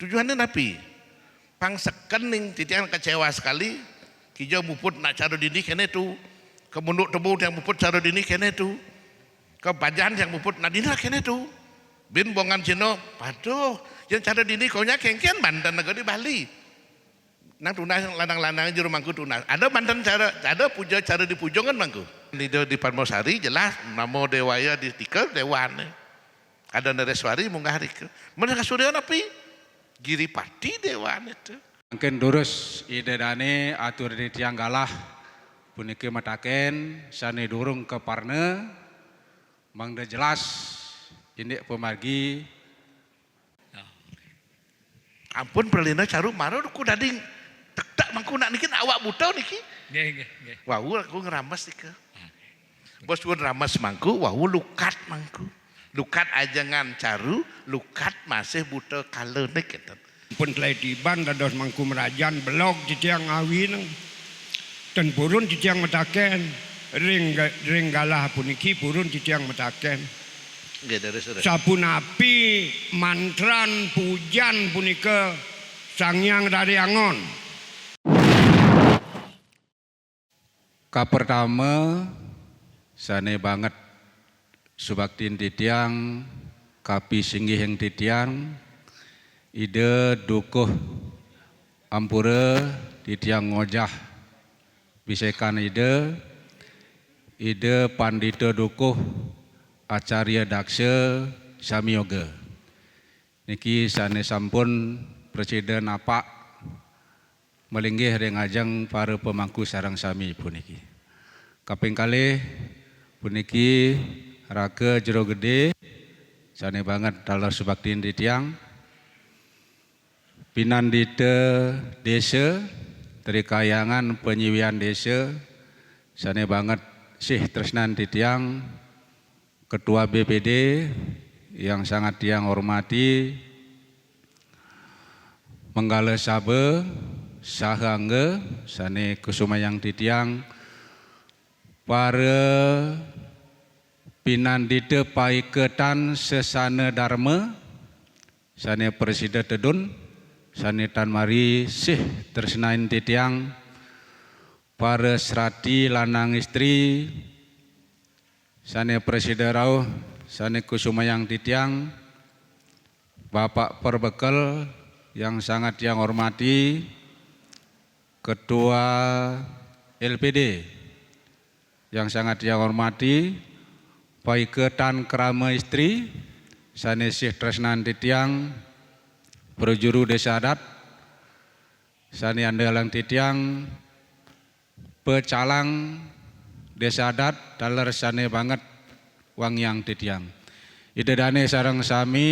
Tujuannya napi pangseken ning titian kecewa sekali kijau muput nak cara dini kene tu kemunuk tebu yang muput cara dini kene tu kebajan yang muput nadina kene tu bin bongan cino paduh yang cara dini kaunya kengkian Banten negara di Bali nang tunas lanang-lanang jero mangku tunas ada Banten cara ada puja cara dipujongan mangku di Parmosari jelas namo dewaya di tikel dewan ada Nareswari munggah rike mereka surya napi Giripati dewan itu. Mungkin durus ide dane atur di tiang galah puniki mataken sane durung ke parne mangda jelas ini pemargi. Ampun perlina caru maro ku dading tak mangku nak niki awak buta niki. Nggih. Wah aku ngeramas niki. Bos pun ramas mangku wah lukat mangku. Lukat ajangan caru, lukat masih buta kalenek gitu. Pun telah tiban dados mangku merajan blok di tiang awi nang dan purun di tiang metaken ring galah puniki purun di tiang metaken. Nggih dari saudara. Sapun api mantran pujan punika sangyang dari angon. Pertama sane banget subaktin titiang kapi singgih yang titiang ide dukuh ampura titiang ngojah bisekan ide pandita dukuh acarya daksya samyoga niki sane sampun presiden apa melinggih ring ajeng para pemangku sarang sami puniki kaping kalih puniki Raka Jero Gede sane banget dalar subaktin titiang pinandita desa trikayangan penyiwian desa sane banget Syekh Tresnan titiang ketua BPD yang sangat tiang hormati Menggala Sabe Sahangga sane kusumayang titiang para pinandita paiketan sesana dharma sane presiden tedun sane tan mari Syekh Tresnain titiang para serati lanang istri sane presiden rauh sane kusumayang titiang Bapak Perbekal yang sangat yang hormati ketua LPD yang sangat yang hormati paiketan kerama istri sane Syekh Tresnan titiang berjuru desa adat sane andalang titiang pecalang desa adat dalar sane banget wangyang titiang ide dane sareng sami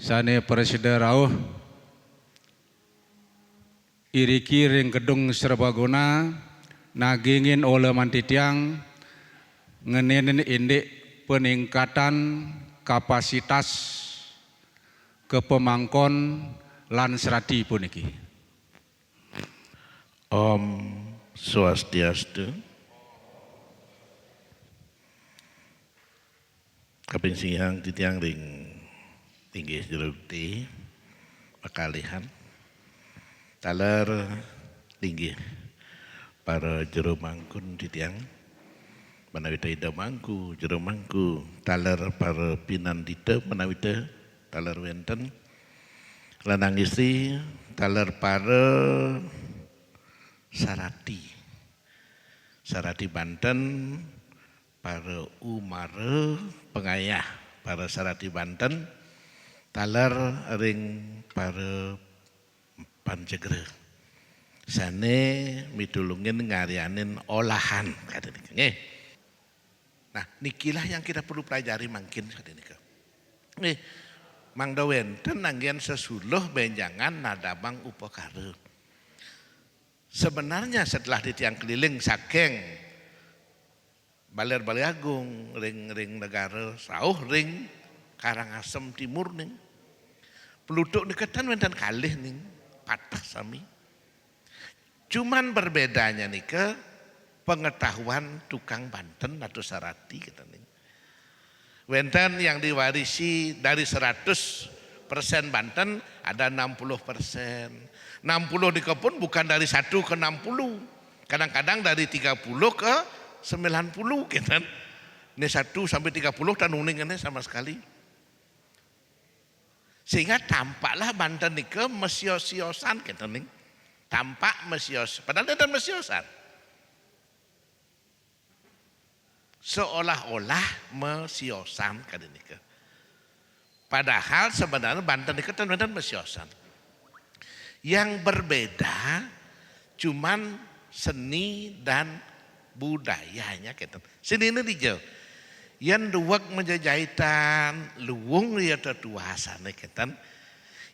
sane presiden rauh iriki ring gedung serbaguna nagingin oleman titiang ngenenin indik peningkatan kapasitas kepemangkon lan serati puniki. Om Swastiastu. Kaping sihang titiang ring tinggi jerukti pakalihan talar tinggi para jero mangkun titiang manawita ida mangku jero mangku talar para pinandita manawita talar wenten lanang istri talar para sarati Banten para umara pengayah para sarati Banten talar ring para panjegre sane mitulungin ngarianin olahan kata nggih. Nah, nikilah yang kita perlu pelajari mungkin kata nika. Nih, Mang Dawenten nanggian sesuluh benjangan nadabang upakara. Sebenarnya setelah di tiang keliling saking Baler Agung, ring negara sauh ring Karangasem Timur ning. Peluduk deketan wenten kalih ning patah sami. Cuman berbedanya nika pengetahuan tukang Banten atau sarati kita nih. Wenten yang diwarisi dari 100% Banten ada 60%. 60 di kebun bukan dari 1 ke 60. Kadang-kadang dari 30 ke 90 gitu. Ini 1 sampai 30 dan uning ini sama sekali. Sehingga tampaklah Banten nike mesios-siosan gitu nih. Tampak mesios, padahal dia mesiosan. Seolah-olah mesiosan kan nike. Padahal sebenarnya Banten nike dan mesiosan. Yang berbeda cuman seni dan budayanya gitu. Seni ini dijauh. Yang duwak menjajahitan, luwung dia tertuasan gitu.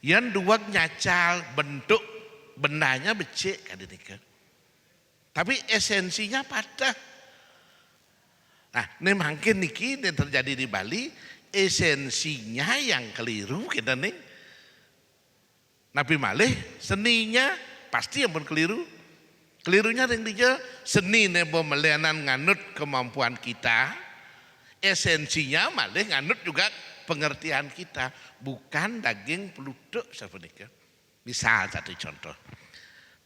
Yang duwak nyacal bentuk bendanya becek kan ini. Tapi esensinya patah. Nah, ini mungkin niki yang terjadi di Bali, esensinya yang keliru kita nih. Nabi malih seninya pasti yang pun keliru. Kelirunya yang dia seni nebo melianan nganut kemampuan kita. Esensinya malih nganut juga pengertian kita, bukan daging peluduk seperti. Misal satu contoh.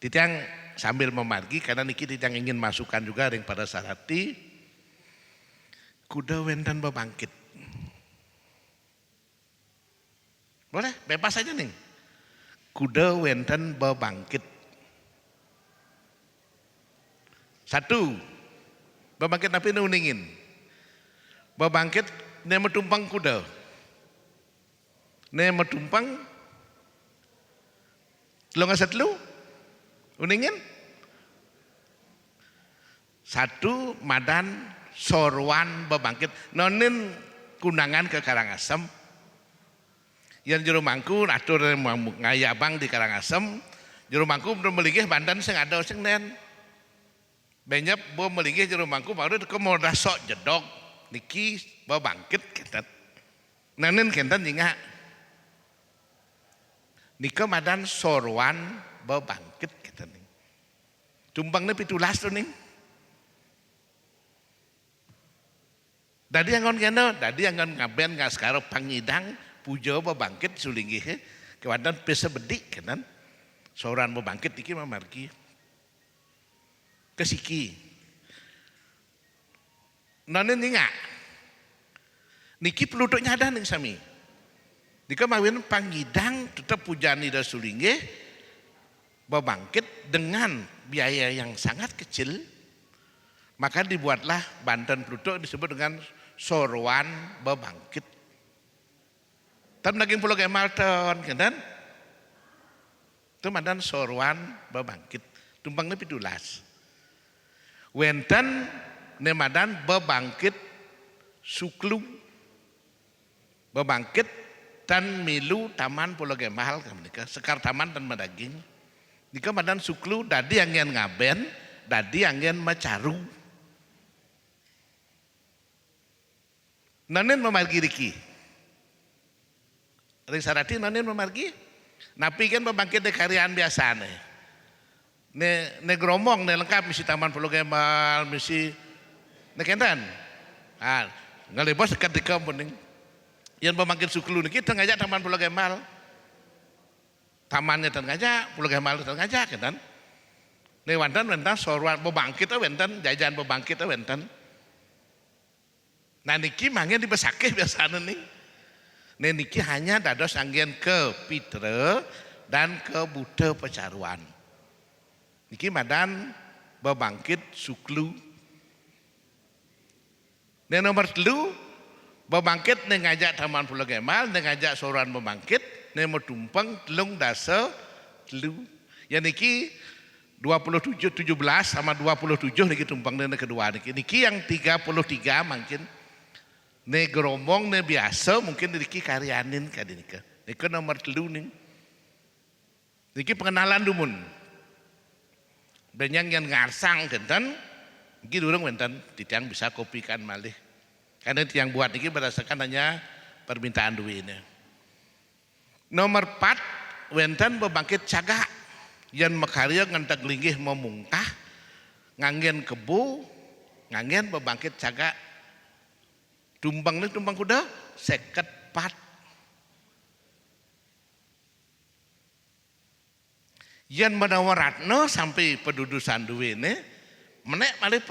Titiang sambil memargi karena niki titiang ingin masukkan juga yang pada sarati kuda wendan bebangkit. Boleh, bebas aja nih. Kuda wenten bebangkit. 1, bebangkit napi nuningin. Bebangkit ne metumpang kuda. Ne metumpang lo ngasat lu uningin. 1 madan sorwan bebangkit. Nonin kundangan ke Karangasem. Yang jero mangku atur ngayabang di Karangasem, jero mangku belum melinggih Banten sing ada sing nen. Banyak bo melinggih jero mangku baru ke modal sok jedog niki bangkit kentan. Nanen kentan ingat. Nika madan sorwan bangkit kentan. Tumbangnya 17 tuh nih. Dadi angon kena, dadi angon ngaben ngaskaro pangidang puja bangkit sulinggih kewadan pesa bedik kan seorang bangkit iki mamargi kesiki nanen ninga niki peluduknya ada ning sami dika mawin pangidang tetap pujani da sulinggih bangkit dengan biaya yang sangat kecil, maka dibuatlah Banten peluduk disebut dengan sorwan bangkit. Tam naging Pulau Kemalton, kan? Itu madan sorwan bebangkit. Tumpangnya 17. Wenten nemadan bebangkit suklu. Bebangkit tan milu taman Pulau Kemal, sekar taman dan madaging. Nika madan suklu dadi angin ngaben, dadi angin macaru. Nanen memargi riki. Ring sarati nanen memargi. Napi kan bebangkit de karyaan biasa nih. Ne gromong ne lengkap misi taman Pulau Kemal, misi ne kendan. Ah, ngalebos dekat di kampung. Yang bebangkit suklu niki teu ngajak taman Pulau Kemal. Tamannya teu ngajak, Pulau Kemal teu ngajak kan. Ne wonten sorwan bebangkit wonten, jajan bebangkit wonten. Nah niki manggen dibesakeh biasana nih. Niki hanya dados anggen ke Pitre dan ke Buddha Pecaruan. Niki madan bebangkit suklu. Nomor 3 bebangkit ngajak Taman Pulau Kemal, ngajak soran bebangkit, nomor tumpeng telung dasa telu. Ya niki 17 sama 27 niki tumpeng kedua niki yang 33 mungkin. Ne gerombong ne biasa mungkin niki karyanin kadinika. Niki nomor 3 nih. Niki pengenalan dumun. Dan yang ngarsang genten, niki durung wenten titiang bisa kopikan malih. Karena yang buat niki berdasarkan hanya permintaan duitnya. Nomor 4 wenten bebangkit cagak. Yang mekarya ngantek linggih memungkah nganggen kebu, nganggen bebangkit cagak. Tumbang kuda 54. Yen menawaratno sampai pedudusan duwene menek malih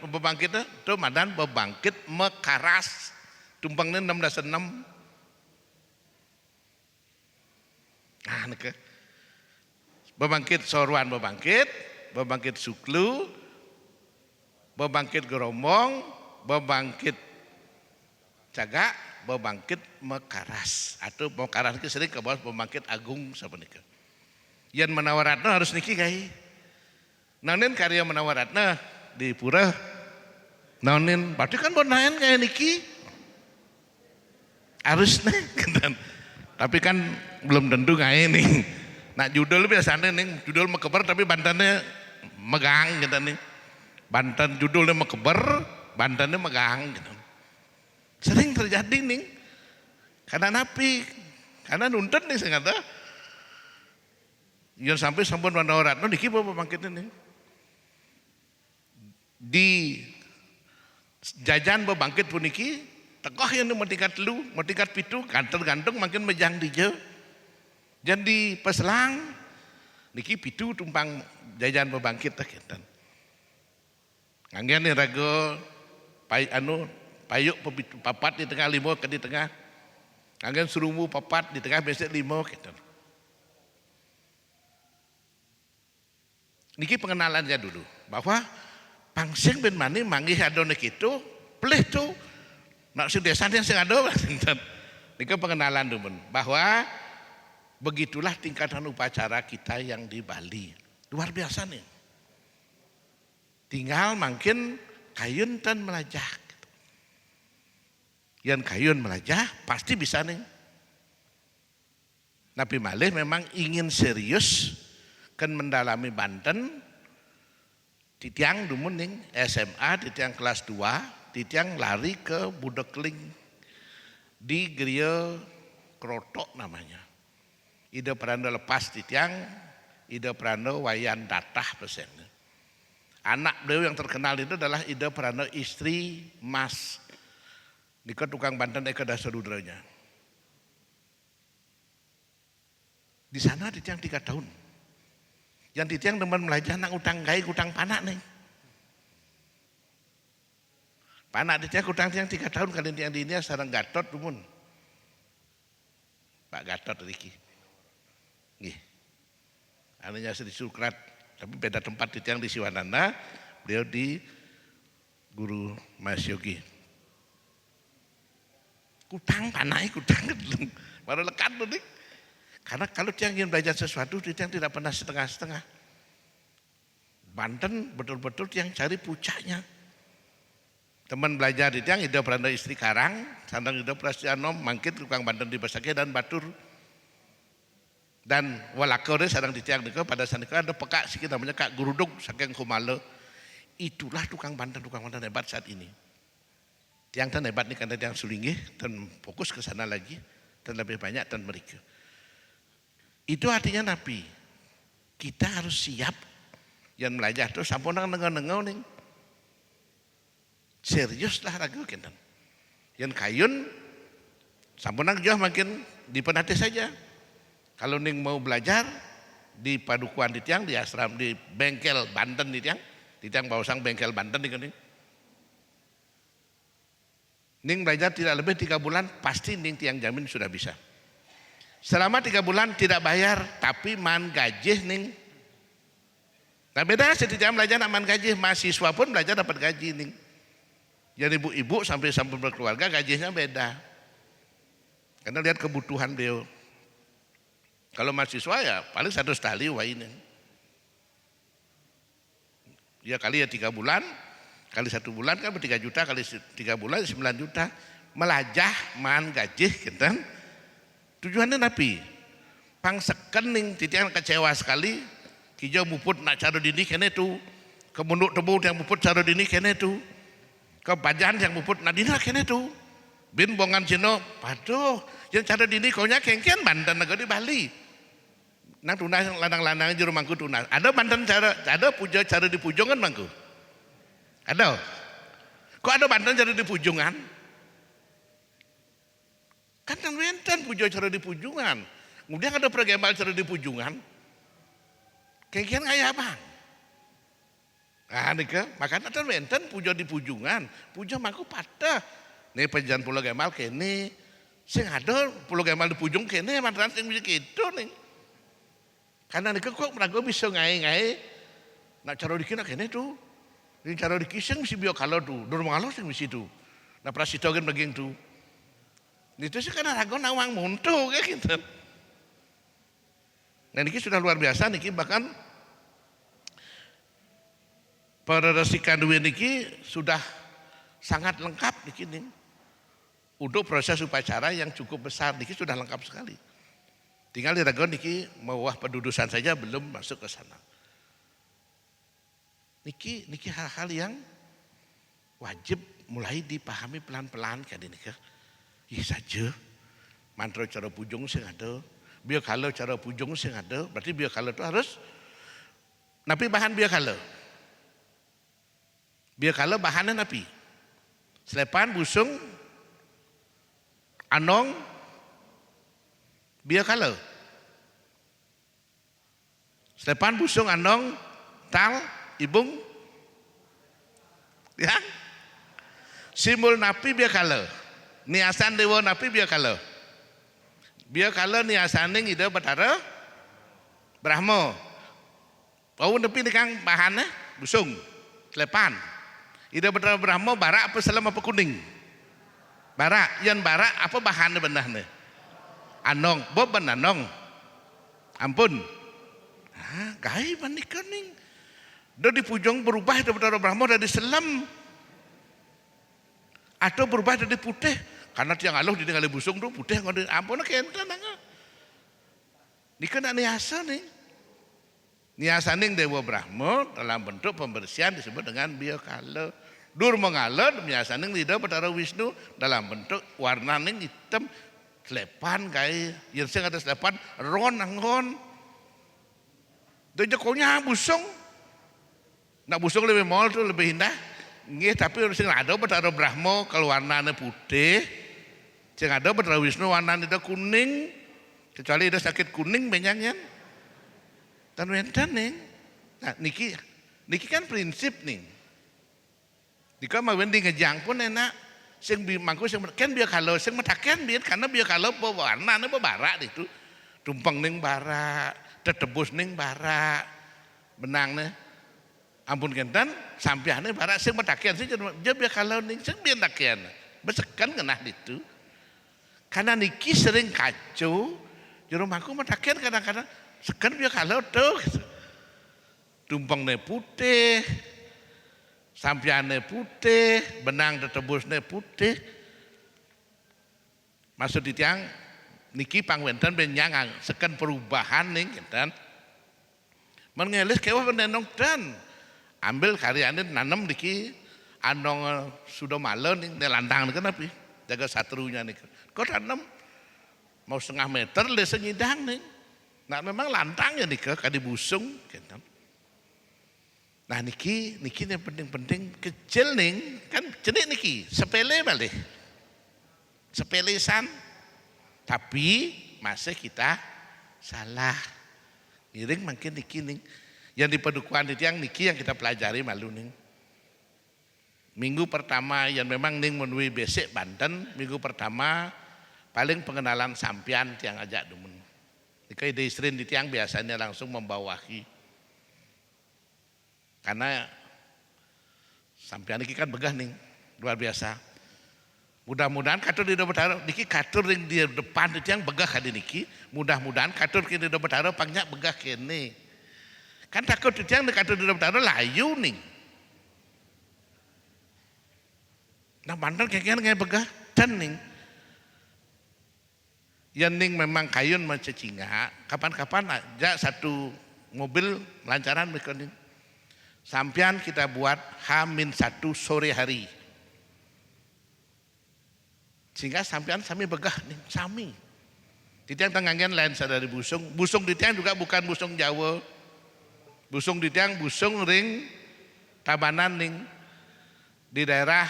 pembangkit itu madan pembangkit Mekaras tumpangnya 1606. Nah nike pembangkit Sorwan pembangkit Suklu, pembangkit Gerombong, pembangkit Cagak, pembangkit Mekaras atau Mekaras itu sering ke bawah pembangkit Agung sapunika. Yen menawaratna harus niki gai. Naonin karya menawaratna di pura. Naonin berarti kan bonaen kayak niki. Harusnya kan. Tapi kan belum tentu kayak nih. Nah judul biasanya nih judul mekeber tapi bantannya megang gitu nih. Bantan judulnya mekeber, bantannya megang gitu. Sering terjadi nih. Karena napi, karena nuntut nih saya kata. Yang sampai sampun menawaratna niki bawa pembangkitnya nih. Di jajan pembangkit puniki tekoh yang mau tingkat lu, mau tingkat pitu, gantung makin mejang di jauh. Jadi peselang niki pitu tumpang jajan pembangkit tak kinten. Nganggen nih rago payuk papat di tengah limo ke di tengah. Nganggen serumbu papat di tengah besok limo kinten. Niki pengenalannya dulu bahwa pangsing ben mani manggih adone kitu pelih tuh nak si desa yang sing ado niki pengenalan dulu bahwa begitulah tingkatan upacara kita yang di Bali luar biasa nih tinggal makin kayun tan melajah yang kayun melajah pasti bisa nih tapi malih memang ingin serius kan mendalami Banten titiang dumun ning SMA titiang kelas 2 titiang lari ke Budekling di Geria Krotok namanya Ida Prando lepas titiang Ida Prando wayan datah pesennya anak beliau yang terkenal itu adalah Ida Prando istri Mas Nika tukang Banten Eka Dasarudranya di sana titiang 3 tahun yang titiang teman melajah nang utang gai utang panak nih. Panak titiang utang tiang 3 tahun kali tiang di ini sareng Gatot dumun. Pak Gatot Riki. Nggih. Anunya di Sukrat, tapi beda tempat titiang di Siwananda, beliau di Guru Mas Yogi. Kutang panak kutang baru lekat nih. Karena kalau tiang ingin belajar sesuatu, tiang tidak pernah setengah-setengah. Banten betul-betul tiang cari puncaknya. Teman belajar di tiang, Ida Prando istri Karang, sandang Ida Prastianom, mangkit tukang Banten di Basake dan Batur. Dan walakore sadang di tiang niko pada saat niko ada pekak sikit namanya Kak Guruduk saking Kumalo. Itulah tukang Banten hebat saat ini. Tiang tan hebat nih karena tiang sulingih dan fokus ke sana lagi dan lebih banyak dan mereka. Itu artinya Nabi, kita harus siap yang belajar itu sampun nengau nih. Serius lah ragu kinten. Yang kayun sampun jauh makin dipenati saja. Kalau ning mau belajar di padukuan di tiang di asram di bengkel Banten di tiang Bausang bengkel Banten di ning. Ning belajar tidak lebih 3 bulan pasti ning tiang jamin sudah bisa. Selama 3 bulan tidak bayar tapi man gaji ning. Nah beda setiap belajar man gaji mahasiswa pun belajar dapat gaji ning. Jadi ibu-ibu sampai berkeluarga gajinya beda. Karena lihat kebutuhan beliau. Kalau mahasiswa ya paling 1 tali wah ini. Ya kali ya 3 bulan, kali 1 bulan kan 3 juta, kali 3 bulan 9 juta. Melajah man gaji gitu. Tujuannya Nabi pangsekening titian kecewa sekali kijau muput nak cara dini kene tu kemunuk tebu yang muput cara dini kene tu kebajan yang muput nadina kene tu bin bongan cino paduh yang cara dini kaunya kengkian Banten negara di Bali nang tunas lanang-lanang juru mangku tunas ada Banten ada puja cara di pujongan mangku ada kok ada Banten cara di pujongan kan wenten pujo cara di pujungan. Kemudian ada pergembal cara di pujungan. Kekian kaya bang. Nah nika makanya kan wenten puja di pujungan, puja mangku patah. Nih penjalan Pulau Gemal kene, sing ada Pulau Gemal di pujung kene mantan sing bisa gitu nih. Karena nika kok meragu bisa ngai, nak cara dikina kene tuh, ini cara dikiseng mesti biar kalau tuh, dorong kalau sing mesti tuh. Nah prasito kan bagian tuh. Itu sih karena ragu nawang muntu kayak gitu. Nah niki sudah luar biasa niki bahkan pada Resi Kanduwe niki sudah sangat lengkap niki nih. Untuk proses upacara yang cukup besar niki sudah lengkap sekali. Tinggal diragukan niki mewah pendudusan saja belum masuk ke sana. Niki hal-hal yang wajib mulai dipahami pelan-pelan kan ini kan. Iya saja. Mantra cara pujung sing ada, biar kalau cara pujung sing ada, berarti biar kalau itu harus napi bahan biar kalau. Biar kalau bahannya napi. Selepan busung anong biar kalau. Selepan busung anong tal ibung ya. Simbol napi biar kalau. Niasan dewa napi biar kalau. Biar kalau niasaning ide Bathara Brahma. Pau nepi ni kang bahannya busung selepan. Ide Bathara Brahma barak apa selam apa kuning? Barak, yang barak apa bahannya benahnya? Anong, boban anong. Ampun. Gai manikan ning. Dah di pujung berubah ide Bathara Brahma dari selam. Atau berubah dari putih. Karena tiang aloh di tinggal busung tu putih ngono ampun kenten nang. Nika nak niasa nih. Niasaning Dewa Brahma dalam bentuk pembersihan disebut dengan biakala. Dur mengalad niasaning lidah Bathara Wisnu dalam bentuk warnaning hitam selepan kai yang sing ada selepan ron anggon. Dejekonya busung. Nak busung lebih mall tu lebih indah. Nggih tapi sing ada Bathara Brahma kalau warnanya putih. Sing ada Bathara Wisnu warnanya itu kuning, kecuali ada sakit kuning banyak yang tan wenten nih. Nah niki kan prinsip nih. Dika mawen di ngejang pun enak. Sing mangku sing kan biar kalau sing metaken biar karena biar kalau warnanya barak itu. Tumpeng ning barak, tetebus ning barak, benang nih. Ampun kenten sampiane barak sing metaken sih jadi biar kalau ning sing biar taken. Besekan kenah itu. Karena niki sering kacau, jero mangku metaken kadang-kadang sekan biar kalau tuh. Tumpengnya putih, sampiannya putih, benang tetebusnya putih. Maksud di tiang niki pangwenten benyangang sekan perubahan nih kan. Mengelis kewah pendenong dan ambil karyanya nanam niki anong sudah malam nih nelantang kenapa? Jaga satrunya nih. Kau tanam mau setengah meter le senyidang nih. Nah memang lantangnya nih kadi busung gitu. Nah niki yang penting-penting kecil nih kan jenik niki sepele balik. Sepelesan tapi masih kita salah. Iring makin niki nih yang di padukuhan itu yang niki yang kita pelajari malu nih. Minggu pertama yang memang ning menui besek Banten, minggu pertama paling pengenalan sampian tiang ajak demen. Nika ide istri di tiang biasanya langsung membawahi. Karena sampian ini kan begah nih, luar biasa. Mudah-mudahan katur di Bathara niki katur ring di depan di tiang begah kali niki. Mudah-mudahan katur di Bathara pangnya begah kene. Kan takut di tiang katur di Bathara layu nih. Nah Banten kayak begah dan nih. Yang ning memang kayun mencecinga, kapan-kapan aja satu mobil lancaran mereka nih. Sampian kita buat H-1 sore hari. Sehingga sampian sami begah nih, sami. Di tiang tenggangan lain sadari busung. Busung di tiang juga bukan busung Jawa. Busung di tiang busung ring Tabanan ning di daerah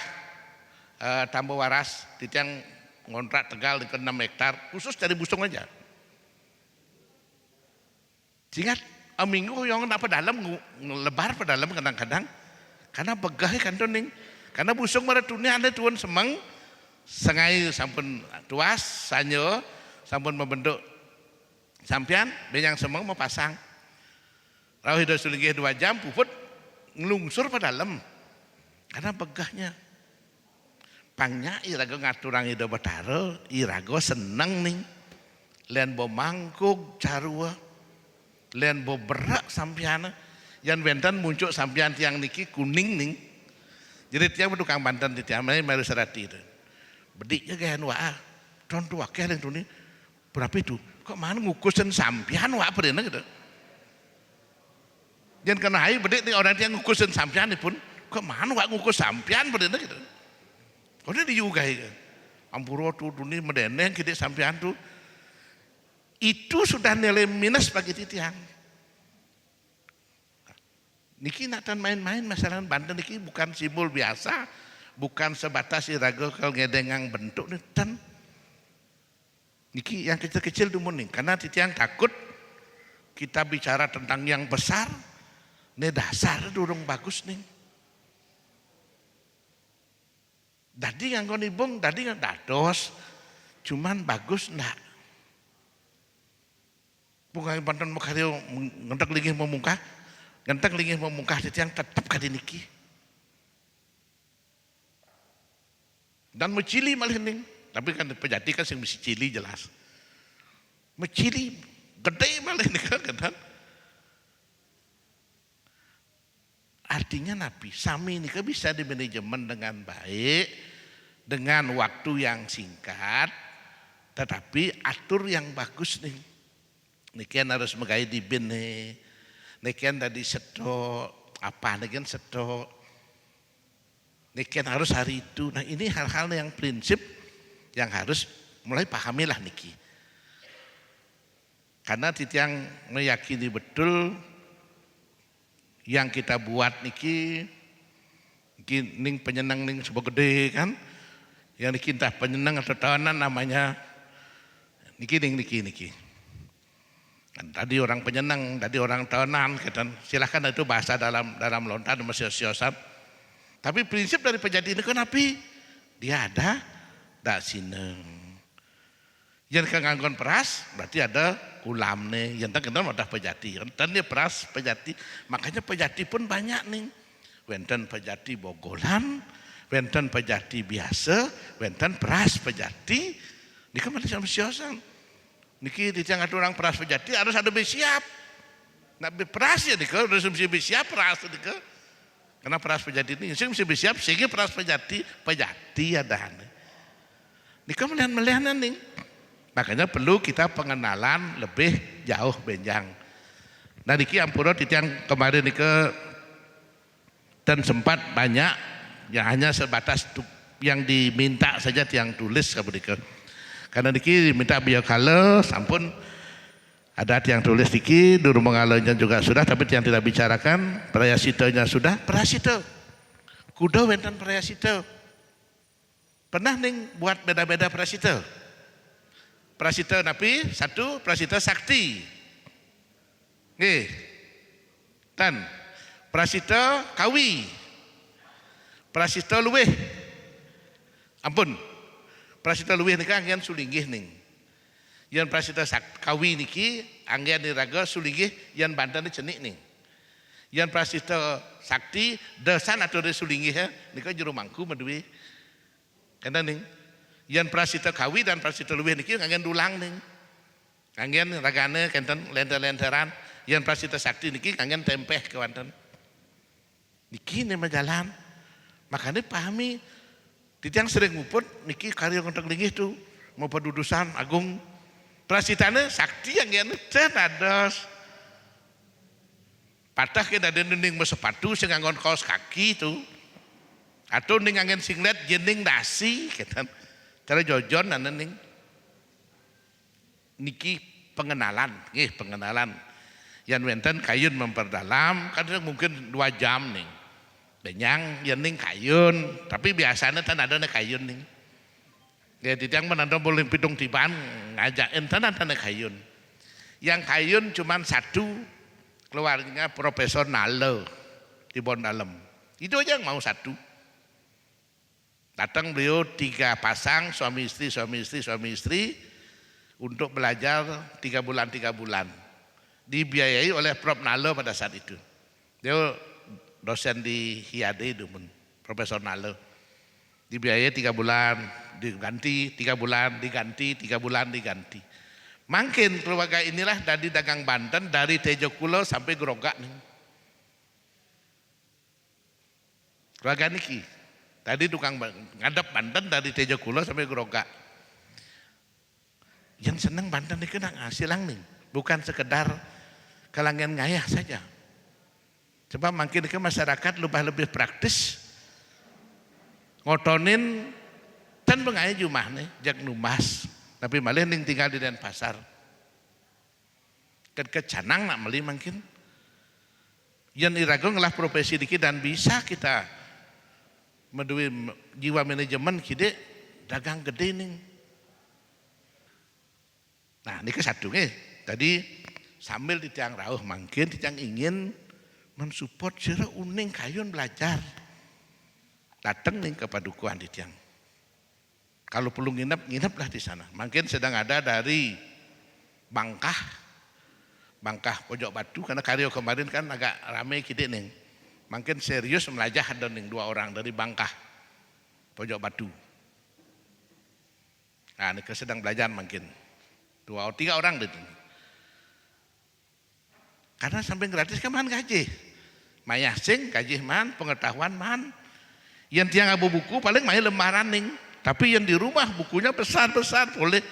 Tambowaras di tiang ngontrak Tegal ke 6 hektar khusus dari busung aja. Sehingga minggu yang nak dalam lebar dalam kadang-kadang karena begah kan ning karena busung pada dunia ada tuan semang sengai sampun tuas sanyo sampun membentuk sampian benyang semang mau pasang rawuh hidup sulingih 2 jam puput ngelungsur pada dalam karena begahnya pangnya irago ngaturang hidup betaro irago seneng ning len bo mangkuk carua len bo berak sampiana yang wenten muncul sampian tiang niki kuning ning jadi tiang tukang Banten di tiang melu serati itu bediknya gaya wah contoh wakil yang tuni berapa itu kok mana ngukusin sampian wah pernah gitu jangan kena hai bedik nih orang yang ngukusin sampian pun kok mana wah ngukus sampian pernah gitu udah diugai ampuro tuh tuni medeneng kita sampian tuh itu sudah nilai minus bagi titiang. Niki natan main-main masalah Banten niki bukan simbol biasa, bukan sebatas irago kalau ngedengang bentuk dan niki yang kecil-kecil dumun nih, karena titiang takut kita bicara tentang yang besar, nih dasar durung bagus nih. Dadi nganggo nibung, dadi dados, cuman bagus ndak. Bukan Banten makario ngentek lingih memungkah titiang tetap kadi niki. Dan mencili malah ning, tapi kan pejati kan sing mesti cili jelas. Mencili gede malah nih kan. Artinya Nabi sami ini bisa dimanajemen dengan baik, dengan waktu yang singkat, tetapi atur yang bagus nih. Nikian harus megai di bin nih, nikian tadi setok, apa nikian setok, nikian harus hari itu. Nah ini hal-hal yang prinsip yang harus mulai pahamilah niki. Karena titiang meyakini betul yang kita buat niki ning penyenang ning sebuah gede kan, yang niki entah penyenang atau tahanan namanya niki. Kan tadi orang penyenang, tadi orang tahanan, silahkan itu bahasa dalam lontar masih siosan. Tapi prinsip dari pejati ini kan api dia ada dak sineng. Yang kanganggon peras berarti ada ulam nih, yang tak kenal ada pejati. Dan dia peras pejati, makanya pejati pun banyak nih. Wenten pejati bogolan, wenten pejati biasa, wenten peras pejati. Ini kan masih siosan. Niki di tengah orang peras pejati harus ada bersiap. Nak beras ya nika harus mesti bersiap peras nika. Karena peras pejati ini mesti bersiap sehingga peras pejati ada. Nika melihat nih. Makanya perlu kita pengenalan lebih jauh benjang. Nah niki ampura titiang kemarin nika dan sempat banyak yang hanya sebatas yang diminta saja tiang tulis kabudika. Karena niki minta biar kala sampun ada yang tulis niki dulu mengalanya juga sudah, tapi yang tidak bicarakan prayasitanya sudah. Prayasita kuda wenten prayasita pernah ning buat beda-beda prayasita. Prayasita napi satu, prayasita sakti nggih dan prayasita kawi, prayasita luweh ampun. Prasita luwih niki anggen sulinggih ning. Yen prasita kawi niki anggen diraga sulinggih yen Banten cenik ning. Yen prasita sakti desan atau de sulinggih nika jero mangku maduwe. Kena ning. Yen prasita kawi dan prasita luwih niki anggen dulang ning. Anggen ragane kenten lenter-lenteran. Yen prasita sakti niki anggen tempeh ke wonten. Niki ne jalan. Makanya pahami titiang sering nguput niki karya kontak linggih tuh mau pedudusan agung prasitane sakti yang gini tenados patah kita ada ning sepatu sing nganggon kaos kaki tuh atau ning angin singlet jening dasi kita cara jojon nana ning niki pengenalan yang wenten kayun memperdalam kadang mungkin 2 jam nih benyang yening kayun, tapi biasanya tan ada kayun nih. Ya titiang menanda boleh pidung tiban ngajakin tan ada kayun. Yang kayun cuman keluarganya Profesor Nale di Bondalem. Itu aja yang mau satu. Datang beliau 3 pasang suami istri untuk belajar 3 bulan. Dibiayai oleh Prof Nale pada saat itu. Dia dosen di HIAD itu pun, Profesor Nale. Dibiayai 3 bulan, diganti 3 bulan, diganti 3 bulan, diganti. Makin keluarga inilah dari dagang Banten dari Tejokulo sampai Grogak nih. Keluarga niki. Tadi tukang ngadep Banten dari Tejokulo sampai Grogak. Yang seneng Banten ini kena ngasilang nih, bukan sekedar kalangan ngayah saja. Coba makin ke masyarakat lebih praktis, ngotonin dan pengaya jumah nih, jak numas, tapi malah ning tinggal di Denpasar. Ke Canang nak meli makin. Yang irago ngelah profesi dikit dan bisa kita medui jiwa manajemen kide dagang gede nih. Nah ini ke satu nih. Tadi sambil di tiang rauh makin tiang ingin mensupport sira uning kayun belajar. Datang nih ke padukuhan di tiang. Kalau perlu ngineplah di sana. Makin sedang ada dari Bangkah Pojok Batu karena Karyo kemarin kan agak ramai kide nih. Makin serius melajah ada nih 2 orang dari Bangkah Pojok Batu. Nah ini sedang belajar makin 2 atau 3 orang itu. Karena sampai gratis kan man gaji. Mayah sing gaji man, pengetahuan man. Yang tiang abu buku paling main lembaran ning. Tapi yang di rumah bukunya besar-besar boleh.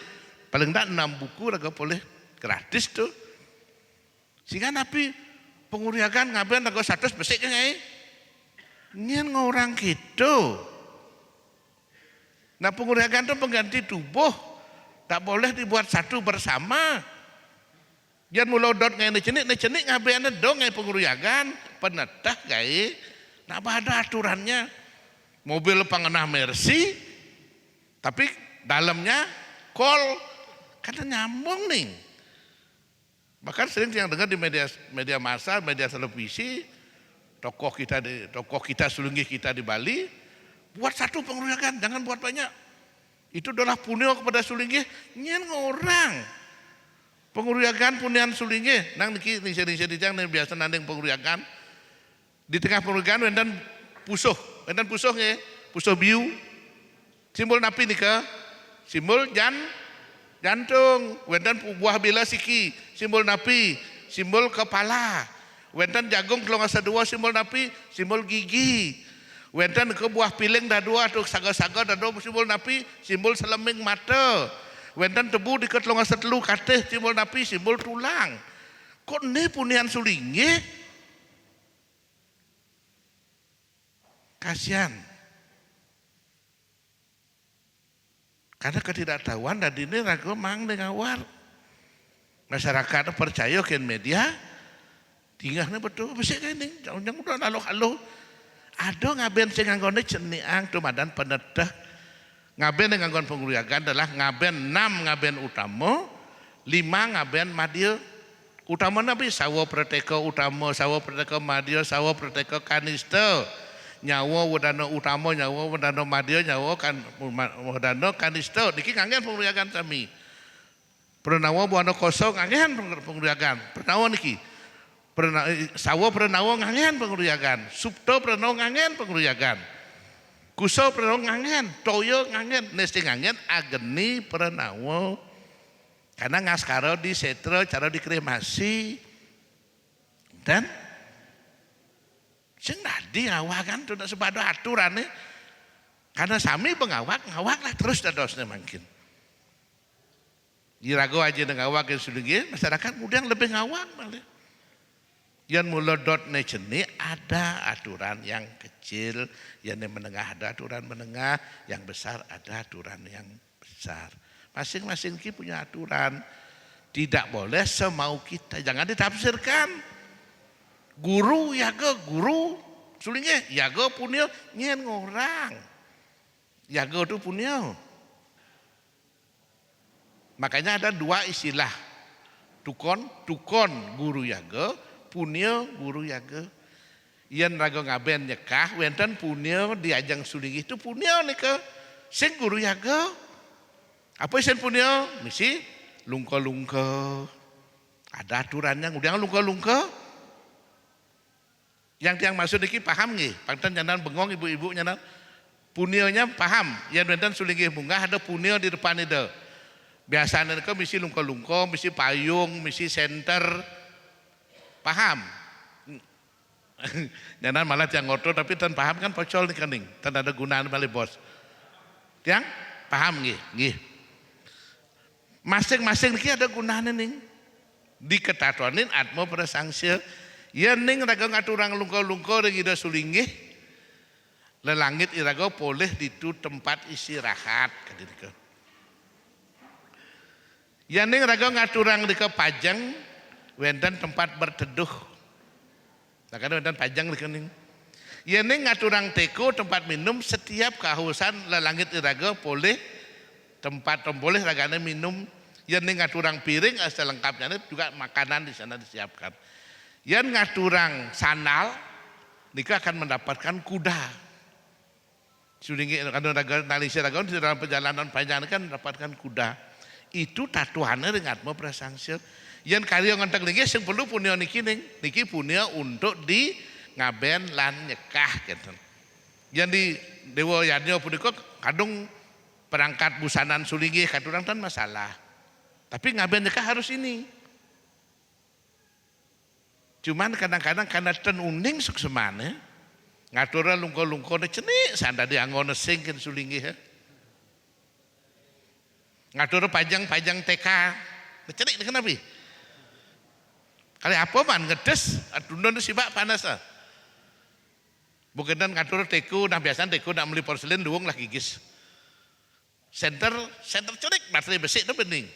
Paling tak 6 buku raga boleh gratis tuh. Sehingga napi penguriakan ngaben raga 100 besik ngai. Nyen ngorang gitu. Nah penguriakan itu pengganti tubuh. Tak boleh dibuat satu bersama. Jangan mulodot ngai necenik ngaben dong ngai penguriakan. Penetah gai. Nah ada aturannya. Mobil pengenah Mercy. Tapi dalamnya kol. Karena nyambung nih. Bahkan sering yang dengar di media massa, media televisi, tokoh kita sulunggih kita di Bali, buat satu penguriakan, jangan buat banyak. Itu adalah punio kepada sulunggih, nyen orang. Penguriakan punian sulunggih, nang niki dijang nih biasa nanding penguriakan. Di tengah penguriakan wendan pusuh nge, pusuh biu. Simbol napi nika, simbol jantung, wendan buah bila siki, simbol napi, simbol kepala. Wendan jagung kelongasa 2 simbol napi, simbol gigi. Wendan ke buah piling dah 2 atau saga-saga dah 2 simbol napi, simbol seleming mata. Wendan tebu di kelongasa 3 kateh simbol napi, simbol tulang. Kok ne punian sulinge? Kasihan. Karena ketidaktahuan dan ini ragu mang dengan awal. Masyarakat percaya ke media, tinggalnya betul, bisa kan ini, jangan udah halo. Ada ngaben sing nganggone ceniang tumadan penedah. Ngaben yang nganggon penguriakan adalah ngaben 6 ngaben utama, 5 ngaben madya. Utama nabi sawo prateka utama, sawo prateka madya, sawo prateka kanista. Nyawa wadana utama, nyawa wadana madya, nyawa kan wadana kanista. Niki nganggen penguriakan sami. Pranawa buana kosong nganggen penguriakan. Pranawa niki. Sawo pranawa nganggen penguriakan. Supto pranawa nganggen penguriakan. Kuso pranawa nganggen, toyo nganggen, nesti nganggen ageni pranawa. Karena ngaskara di setra cara dikremasi. Dan sing nadi ngawakan tuh sebado aturan nih. Karena sami ngawaklah terus dadosnya makin. Jirago aja ngawak yang sudah masyarakat kemudian lebih ngawak malah. Yang mulodot neceni ada aturan yang kecil, yang menengah ada aturan menengah, yang besar ada aturan yang besar. Masing-masing kita punya aturan. Tidak boleh semau kita, jangan ditafsirkan. Guru yaga guru sulingnya yaga punya nyen ngorang. Yaga itu punya. Makanya ada 2 istilah. Tukon guru yaga, punya guru yaga. Yen raga ngaben nyekah, wenten punya diajang sulingi itu punya nih ke. Sing guru yaga. Apa sen punya? Misi lungka-lungka. Ada aturannya, udah lungka-lungka. Yang tiang maksud iki paham nggih? Panten nyanan bengong ibu-ibu nyanan. Punyanya paham. Yen wenten sulingi munggah ada punya di depan itu. Biasanya ke misi lungko-lungko, misi payung, misi senter, paham. Jangan malah yang ngotot tapi tan paham kan pocol nih kening, tan ada gunaan balik bos. Tiang paham gih. Masing-masing nih ada gunaan nih. Diketatonin atmo pada sangsil. Ya ning raga ngaturang lungko-lungko dengan ida sulingih. Lelangit iraga boleh ditu tempat istirahat kadika. Yaning raga ngaturang di Pajang, wenten tempat berteduh. Nah kan wenten Pajang di kening. Yaning ngaturang teko tempat minum setiap kehausan lelangit iraga boleh tempat boleh ragane minum. Yaning ngaturang piring asal lengkapnya juga makanan di sana disiapkan. Yang ngaturang sandal, nika akan mendapatkan kuda. Sulingi kalau raga nalisi raga di dalam perjalanan panjang kan mendapatkan kuda. Itu tatuannya dengan atma prasangsil. Yang karya ngontak lagi yang perlu punya niki punya untuk di ngaben lan nyekah gitu. Yang di Dewa Yadnya punika kadung perangkat busanan sulingi kadurang tan masalah. Tapi ngaben nyekah harus ini. Cuman kadang-kadang karena ten uning suksemane ngatura lungko-lungko cenik sanda dianggon singkin sulingi he. Ngatur pajang TK, cerik kenapa? Kali apa man ngedes, adunan si bak panas ah. Bukan ngatur teku, nah biasanya teku nak beli porselin duung lah gigis. Center cerik baterai besi itu bening.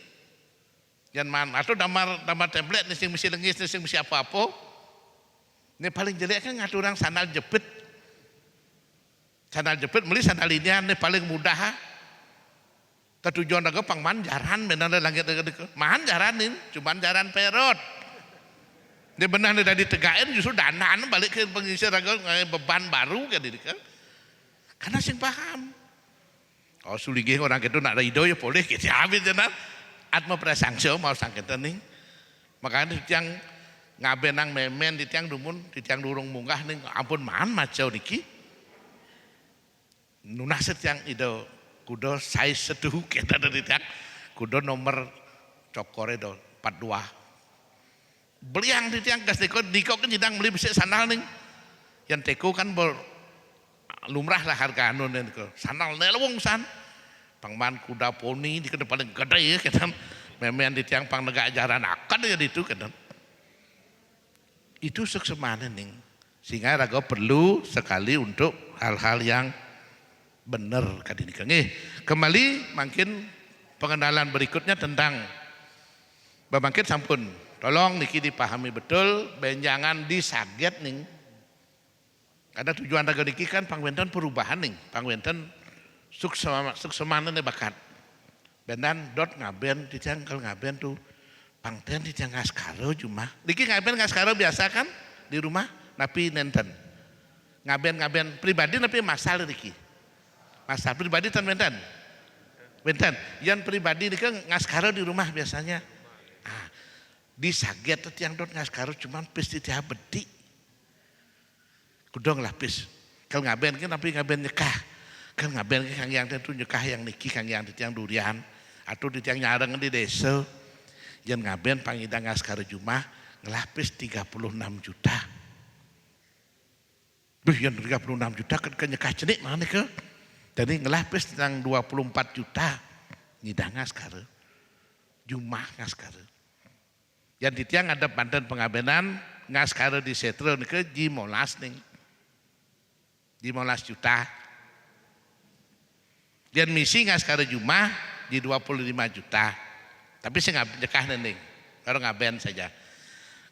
Yang mana? Atau damar template nih mesti lengis, nih mesti apa-apa. Ini paling jelek kan ngaturang sandal jepit. Sandal jepit, beli sandal ini nih paling mudah. Ketujuan raga pangman jaran benar langit man jaranin cuman jaran perot dia benar dari tegain justru danaan balik ke pengisi raga beban baru kan karena sing paham suligih orang itu nak ada ide ya boleh kita habis jenah atma prasangso mau sangketa nih makanya yang ngabenang memen di tiang dumun di tiang durung munggah nih ampun man macau niki nunaset yang ide kudo size seduh kita dari tiang kudo nomor cokore do 42 beliang di tiang gas diko kan jidang beli bisa sandal nih yang teko kan lumrah lah harga anu nih sandal nelwong san pangman kuda poni di paling gede ya kan memang di tiang pang negak ajaran akan ya itu kan itu seksemana nih sehingga raga perlu sekali untuk hal-hal yang benar kadini nih kembali makin pengenalan berikutnya tentang babangkit sampun tolong niki dipahami betul benjangan disaget nih karena tujuan raga niki kan pangwenten perubahan nih pangwenten suksemana nih bakat benan dot ngaben dicang kalau ngaben tuh pangten dicang ngaskaro cuma niki ngaben ngaskaro biasa kan di rumah napi nenten ngaben pribadi napi masal niki masa pribadi tan wenten. Yang pribadi ini kan ngaskaro di rumah biasanya. Disaget yang dot ngaskaro cuman pis tiap bedi. Kudong lah pis. Kalau ngaben kan tapi ngaben nyekah. Kan ngaben kan yang itu nyekah yang niki kan yang di tiang durian atau di tiang nyareng di desa. Yang ngaben pangidang ngaskaro Jumah ngelapis 36 juta. Duh yang 36 juta kan nyekah cenik mana ke? Jadi ngelapis tentang 24 juta ngidang ngaskara Jumah ngaskara yang di tiang ada pandan pengabenan ngaskara di setro ke Jimolas nih Jimolas juta dan misi ngaskara Jumah di 25 juta tapi saya nggak dekah nih kalau ngaben saja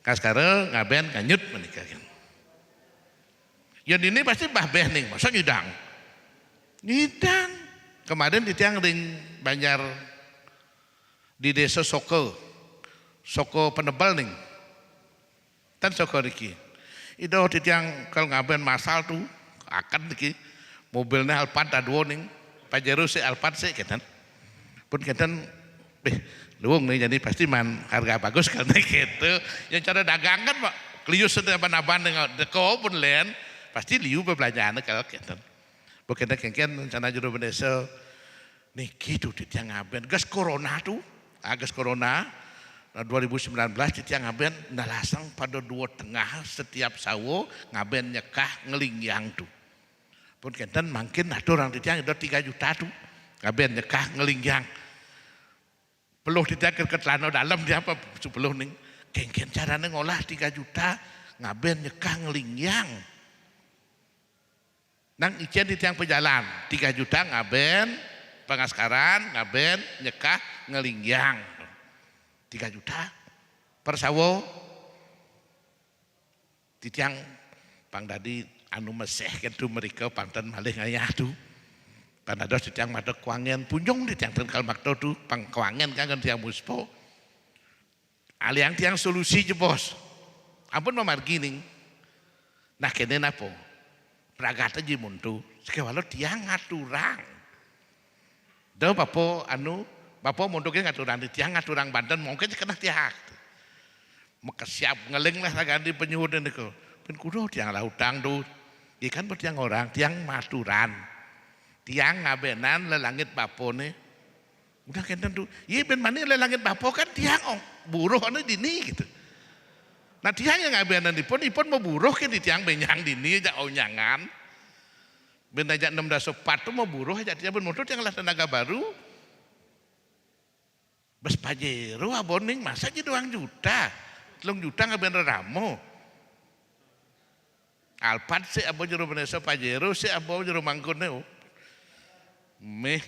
ngaskara ngaben kanyut menikah yang ini pasti bahbeh nih masa nyidang Ngidang kemarin di tiang ring Banjar di desa Soko penebal nih Tan soko riki. Ido titiang kalau ngaben masal tuh akan riki mobilnya Alphard aduo ning Pajero si Alphard si keten. Pun keten luang nih jadi pasti man harga bagus karena gitu. Yang cara dagang kan Pak klius apa-apa dengan deko pun len pasti liu bebelanjaan kalau keten. Bukan kengken rencana juru bendesa nih gitu titiang ngaben gas corona tuh gas corona 2019 titiang ngaben nalasang pada 2,5 setiap sawo ngaben nyekah ngelingyang tuh pun kenten makin ada orang titiang ada 3 juta tuh ngaben nyekah ngelingyang peluh titiang ke celana dalam dia apa peluh nih kengken caranya ngolah 3 juta ngaben nyekah ngelingyang nang icen di tiang pejalan 3 juta ngaben pengaskaran ngaben nyekah ngelingyang 3 juta per sawo di tiang pang dadi anu meseh gitu mereka panten malih ngayah tuh panados di tiang mata kuangen punjung di tiang tengkal makto tuh pang kuangen kan tiang muspo aliang tiang solusi jebos ampun mamargining nah kene napo pragata ji muntu sekewalo tiang ngaturang do bapo anu bapo muntuknya ngaturang di tiang ngaturang Banten mungkin kena tiang maka siap ngeling lah ganti penyuhun niku pun kudu tiang lautang tuh ikan bertiang orang tiang maturan tiang ngabenan lelangit bapo nih udah kenten tuh iya ben mani lelangit bapo kan tiang buruh anu dini gitu nah tiang yang ngabenan ipun mau buruh kan di tiang benyang dini aja onyangan ben aja 6 tuh mau buruh aja tiang ben muntut yang lah tenaga baru bes Pajero aboning masa aja 2 juta 3 juta ngaben ramo Alphard si abo jero Vanessa Pajero si abo jero mangkone meh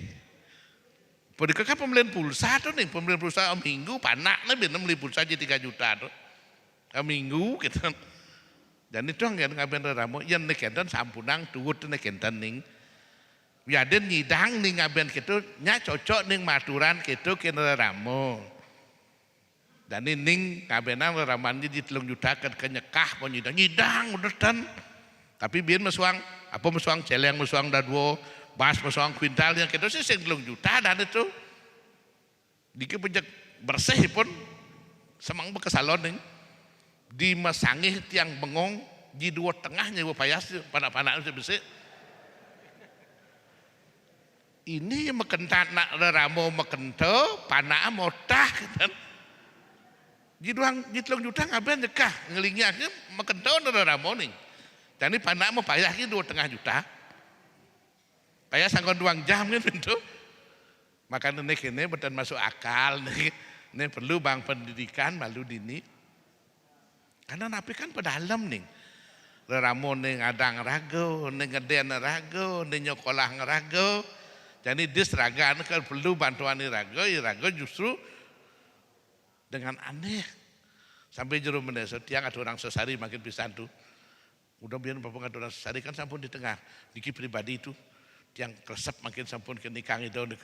Pernikahan kan pembelian pulsa tuh nih, pembelian pulsa minggu panak nih bener beli pulsa aja 3 juta tuh. Minggu gitu. Dan itu nggak ngaben ramo, yang nih kenten sampunang tuut nih kenten ning. Yaden nyidang nih ngaben gitu, nya cocok nih maturan gitu kena ramo. Dan ini ning ngabenan ramannya di 3 juta ke nyekah mau nyidang udah tan. Tapi biar mesuang, apa mesuang celeng, mesuang dadwo, bas mesuang kuintal yang kita sih 3 juta dan itu. Dikit pejak bersih pun semang bekesalon nih. Di masangih tiang bengong di 2,5 nya payas panak-panak itu bersih. Ini mekentat nak ramo mekento panak motah kan. Di 3 juta ngaben nyekah ngelingnya mekento ramo nih. Dan ini panak mau payah ini 2,5 juta. Payah sangkon 2 jam kan itu. Makanya ini betul masuk akal nih. Ini perlu bang pendidikan malu dini. Karena napi kan pedalam nih. Ramo nih ngadang rago, nih ngeden rago, nih nyokolah ngerago. Jadi diseragaan kan perlu bantuan rago, rago justru dengan aneh. Sampai juru mendesa tiang ada orang sesari makin pisan tuh. Udah biar bapak ada orang sesari kan sampun di tengah. Diki pribadi itu tiang kresep makin sampun ke nikang itu nih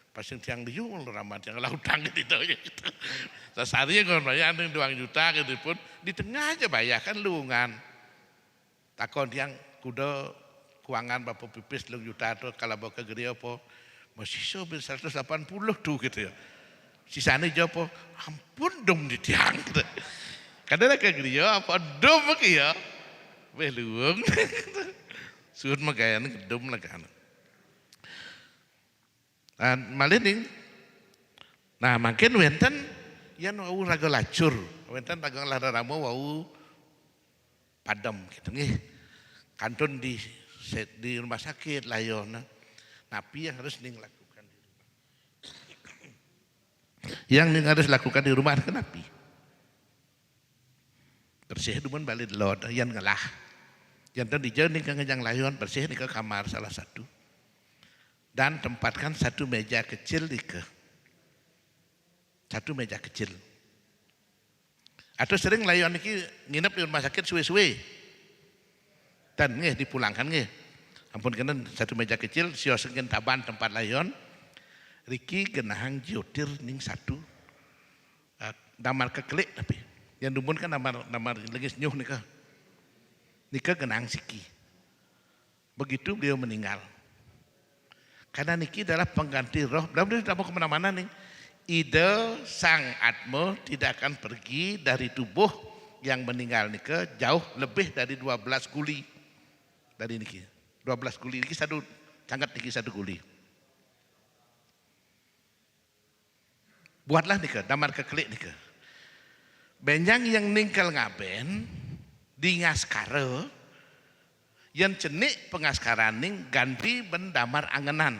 pasang tiang liung ramat yang lautang gitu gitu. Sesari yang bayar 2 juta gitu pun di tengah aja bayar kan luungan. Takon tiang kuda keuangan bapak pipis 2 juta tuh kalau bawa ke gereja apa masih so 180 tuh gitu ya. Sisanya jawab ampun dom di tiang gitu. Kadang ke gereja apa dom ya. Weh luung. Suut magayan dom lah kan. Malining. Nah, makin wenten yan wau raga lacur. Wenten raga lararamo wau padam gitu nggih. Kantun di rumah sakit layona. Napi yang harus ning lakukan di rumah. Yang ning harus lakukan di rumah kan napi. Bersih dumun balik lot yan ngelah. Yang di jauh ning ngejang layon bersih ning ke kamar salah satu. Dan tempatkan 1 meja kecil di ke 1 meja kecil. Atau sering layon ini nginep di rumah sakit suwe-suwe. Dan nggih dipulangkan nggih. Ampun kenen 1 meja kecil sios ngen taban tempat layon. Riki genahang jiotir ning 1 damar kekelik tapi Yang dumun kan namar lagi senyuh nikah genang siki. Begitu beliau meninggal. Karena niki adalah pengganti roh. Beliau tidak mau kemana-mana nih. Ide sang Atma tidak akan pergi dari tubuh yang meninggal niki jauh lebih dari 12 guli. Dari niki. 12 guli niki satu sangat niki satu guli. Buatlah niki damar kekelik niki. Benjang yang ninggal ngaben di ngaskara yang cenik pengaskaran ning ganti bendamar angenan.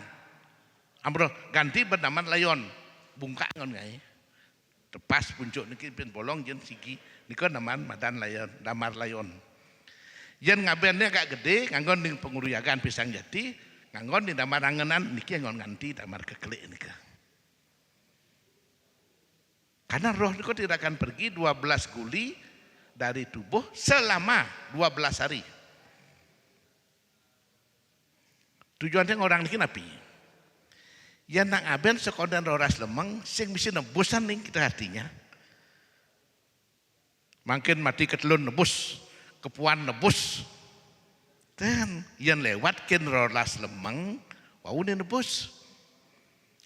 Ambro ganti bendamar layon bungka ngon ngai. Tepas puncuk niki pin bolong jen sigi nika naman madan layon damar layon. Yen ngabennya agak gede nganggon ning penguriagan pisang jati nganggon di damar angenan niki ngon ganti damar kekelik nika. Karena roh itu tidak akan pergi 12 guli dari tubuh selama 12 hari. Tujuannya orang ini napi. Yang nak aben sekodan roras lemeng, sing bisa nebusan nih kita hatinya. Makin mati ketelun nebus, kepuan nebus. Dan yang lewat ken roras lemeng, wau ini nebus.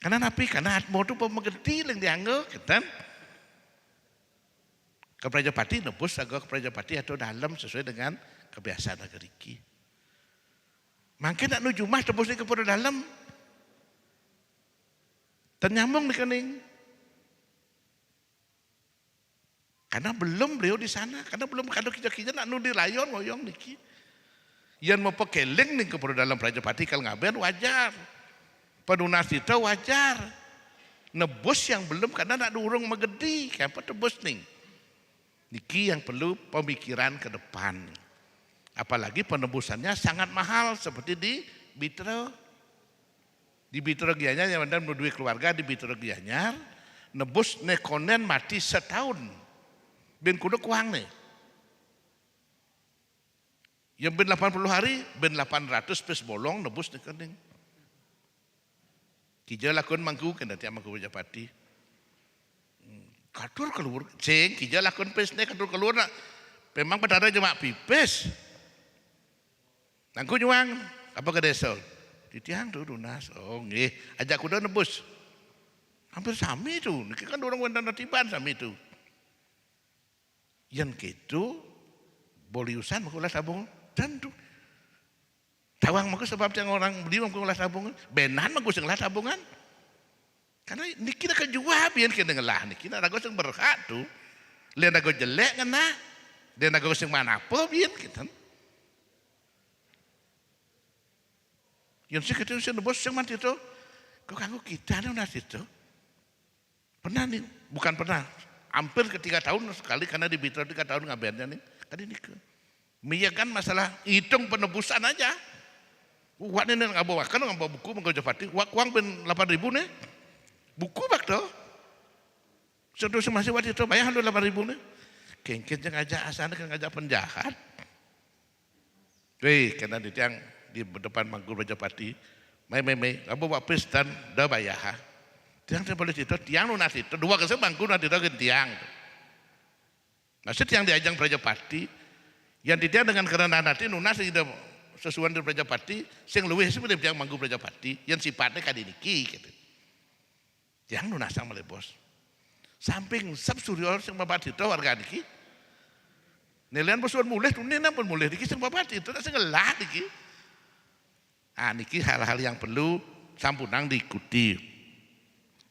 Karena napi, karena atmo itu pemegedi yang dianggap, kan? Ke Prajapati nebus agak ke Prajapati atau dalam sesuai dengan kebiasaan negeri iki. Mungkin nak nuju mah tebus ni kepada dalam. Ternyambung di kening. Karena belum beliau di sana, karena belum kado kita nak nu di rayon ngoyong niki. Yang mau pekeling nih kepada dalam Prajapati kalau ngaben wajar. Penunas itu wajar. Nebus yang belum karena nak durung megedi, kenapa tebus nih? Niki yang perlu pemikiran ke depan. Apalagi penebusannya sangat mahal seperti di Bitro. Di Bitro Gianyar yang ada berdua keluarga di Bitro Gianyar nebus nekonen mati setahun. Ben kudu kuang nih. Yang ben 80 hari, ben 800 pes bolong nebus nekening. Kija lakon mangku kena tiap mangku Prajapati. Kadur keluar, ceng, kija lakon pes nih kadur keluar nak. Memang pada jemaah pipes. Nangku nyuang, apa ke desa? Ditiang tu lunas. Oh nggih, ajak kuda nebus. Hampir sami tu, niki kan orang wanita natiban sami tu. Yang gitu, boliusan makulah tabung, tentu. Tawang maku sebab yang orang beli makulah tabungan, benan maku senglah tabungan. Karena niki nak kejual biar kita ngelah niki nak ragu sing berhak tu, lian ragu jelek kan nah, lian ragu sing mana apa biar kita. Yang sih kita sih nebus sing mati tu, kau kanggo kita ni nasi tu. Pernah nih, bukan pernah, hampir ke 3 tahun sekali karena di Bitro 3 tahun ngabennya nih, kali ni ke. Miyakan masalah hitung penebusan aja. Wak ni nggak bawa kan nggak bawa buku Prajapati, wak uang ben 8.000 nih. Buku bak tu. Sudah semasa waktu itu bayar 8.000 nih. Kengkit yang ngajak asana kan ngajak penjahat. Weh, kena di tiang di depan Mangku Prajapati. Mai, abu bawa pes dan dah bayar. Tiang saya boleh itu, tiang lunas itu. Dua kesel Mangku nanti itu tiang. Maksud yang diajang Prajapati, yang di tiang dengan kerendahan hati lunas itu sesuai dengan Prajapati, sing luwih seperti tiang Mangku Prajapati, yang sifatnya kadiniki gitu. Yang lunasang oleh bos. Samping sab suryo sing babat itu warga niki. Nelian bosuan mulih tu nena pun mulih niki sing babat itu tak sengelah niki. Ah niki hal-hal yang perlu sampunang diikuti.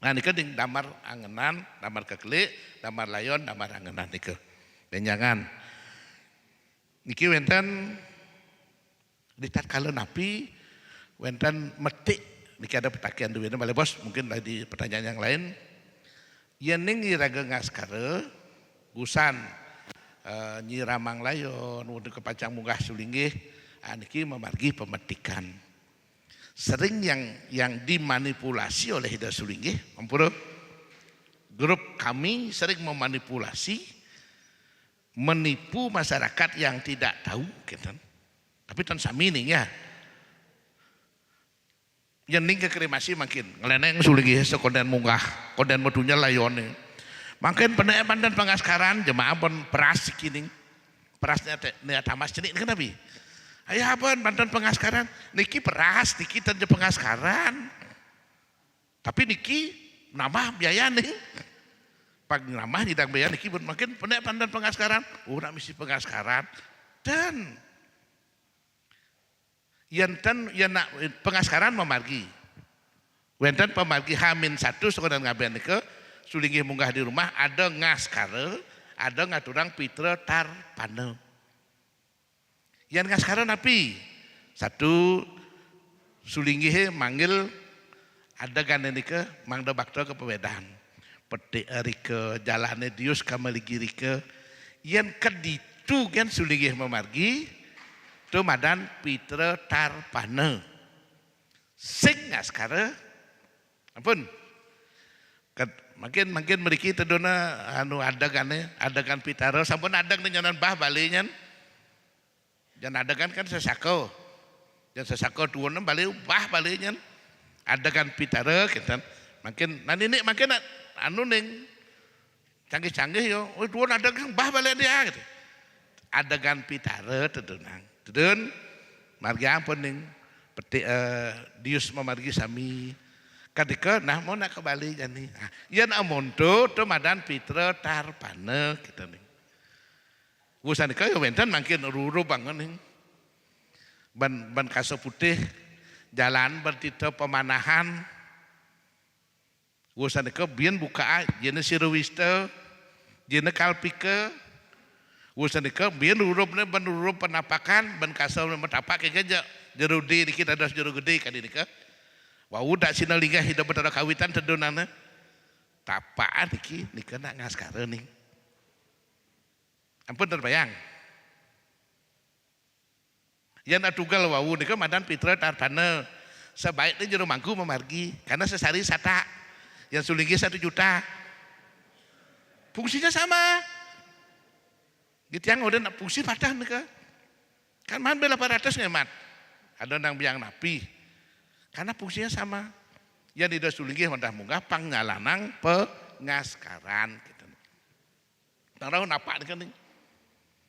Nah niki ding damar angenan, damar kekelik, damar layon, damar angenan niki. Dan jangan niki wenten ditatkala napi wenten metik. Niki ada petakian duwina boleh bos, mungkin di pertanyaan yang lain. Yening iraga ngaskara, gusan nyiramang layon, untuk kepacang munggah sulinggih, niki memargi pemetikan. Sering yang dimanipulasi oleh Hida Sulinggih, ampun, grup kami sering memanipulasi, menipu masyarakat yang tidak tahu, gitu. Tapi tan sami nih ya. Yang ning ke kremasi makin ngeleneng sulinggih sekonden munggah, konden medunya layone. Makin penepan dan pengaskaran jemaah pun peras kining. Perasnya tamas jenik kan Nabi. Ayah apa bantuan pengaskaran? Niki peras, niki tanda pengaskaran. Tapi niki nambah biaya nih. Pag nambah tidak biaya niki pun makin penepan dan pengaskaran. Nak misi pengaskaran. Dan yang nak pengaskaran memargi. Wenten pemargi H-1 sekolah ngaben ke sulingi munggah di rumah ada ngaskara, ada ngaturang pitra tar panel. Yang ngaskara napi satu sulingi manggil ada gandeni ke mangda bakto ke pewedan. Peti rike jalane dius kamaligi rike. Yang keditu kan sulingi memargi tu madan pitra tar panel. Sing ngaskara ampun makin meriki tedona anu adagan pitaro sampun adang nyanan bah balinyan jangan adagan kan sesako dan sesako tuan balik bah balinyan adagan pitaro kita makin nanti ini makin anu ning canggih-canggih yo tuan adagan bah balik dia gitu adagan pitaro tedon margi ampun ning peti dius memargi sami kadika nah mau nak kembali jani yan amonto to madan pitra tar pane kita nih usan ka yo wenten makin ruru bangun nih ban kaso putih jalan bertita pemanahan usan ka bian buka jene sirwista jene kalpike usan ka bian rurupne ban rurup penapakan ban kaso metapak ke jerudi dikit ada jeru gede kan ini ka wah udah sina liga hidup pada kawitan tedonana tapaan iki nika nak ngaskara ning ampun terbayang yan atugal wau nika madan pitra tartana sebaiknya jero mangku memargi karena sesari sata yang sulingi 1 juta fungsinya sama gitu yang udah fungsi patah nika kan man bela 800 ngemat ada nang biang napi karena fungsinya sama. Yang tidak sulingi mendah munggah panggalanang pengaskaran gitu. Tahu napa kan?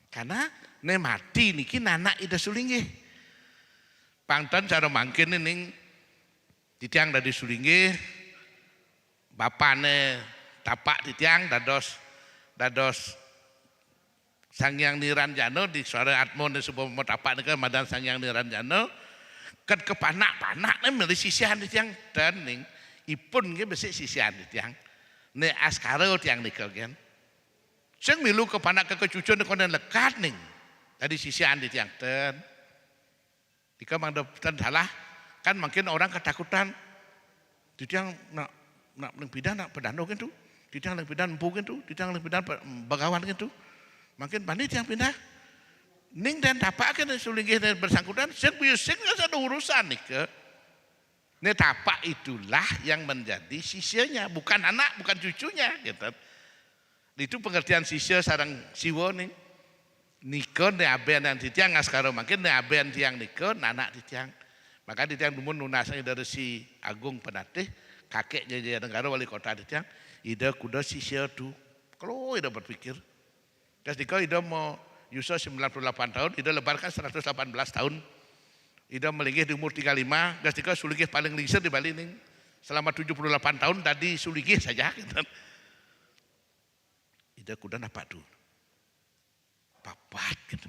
Karena ne mati niki nana ida sulingi. Pangtan cara mangkin ning titiang dari sulingi bapane tapak titiang dados Sangyang Niranjana di suara atmon sebuah tapak nika madan Sangyang Niranjana kan kepanak-panak milih sisihan di tiang dan ning ipun ge besi sisihan di tiang ne askara tiang nikel gen sing milu kepanak ke kecucun konen lekat ning tadi sisihan di tiang ten dika mangda salah kan makin orang ketakutan di tiang nak ning bidan nak pedano gitu di tiang ning bidan empu gitu di tiang ning bidan bagawan gitu makin pandai tiang pindah ning dan tapak kan sulinggih dan bersangkutan sing nggak ada urusan nih ke ini tapak itulah yang menjadi sisianya bukan anak bukan cucunya gitu itu pengertian sisya sarang siwo nih niko ne aben yang titiang askara makin ne aben tiang niko anak titiang maka titiang dumun nunasanya dari si Agung Penatih kakeknya Jaya Negara wali kota titiang ida kuda sisya tu kalau ida berpikir terus dikau ida mau Yusuf 98 tahun, Ida lebarkan 118 tahun. Ida melinggih di umur 35, gastika sulinggih paling lingsir di Bali ning. Selama 78 tahun tadi sulinggih saja. Gitu. Ida kuda napa tuh? Papat gitu.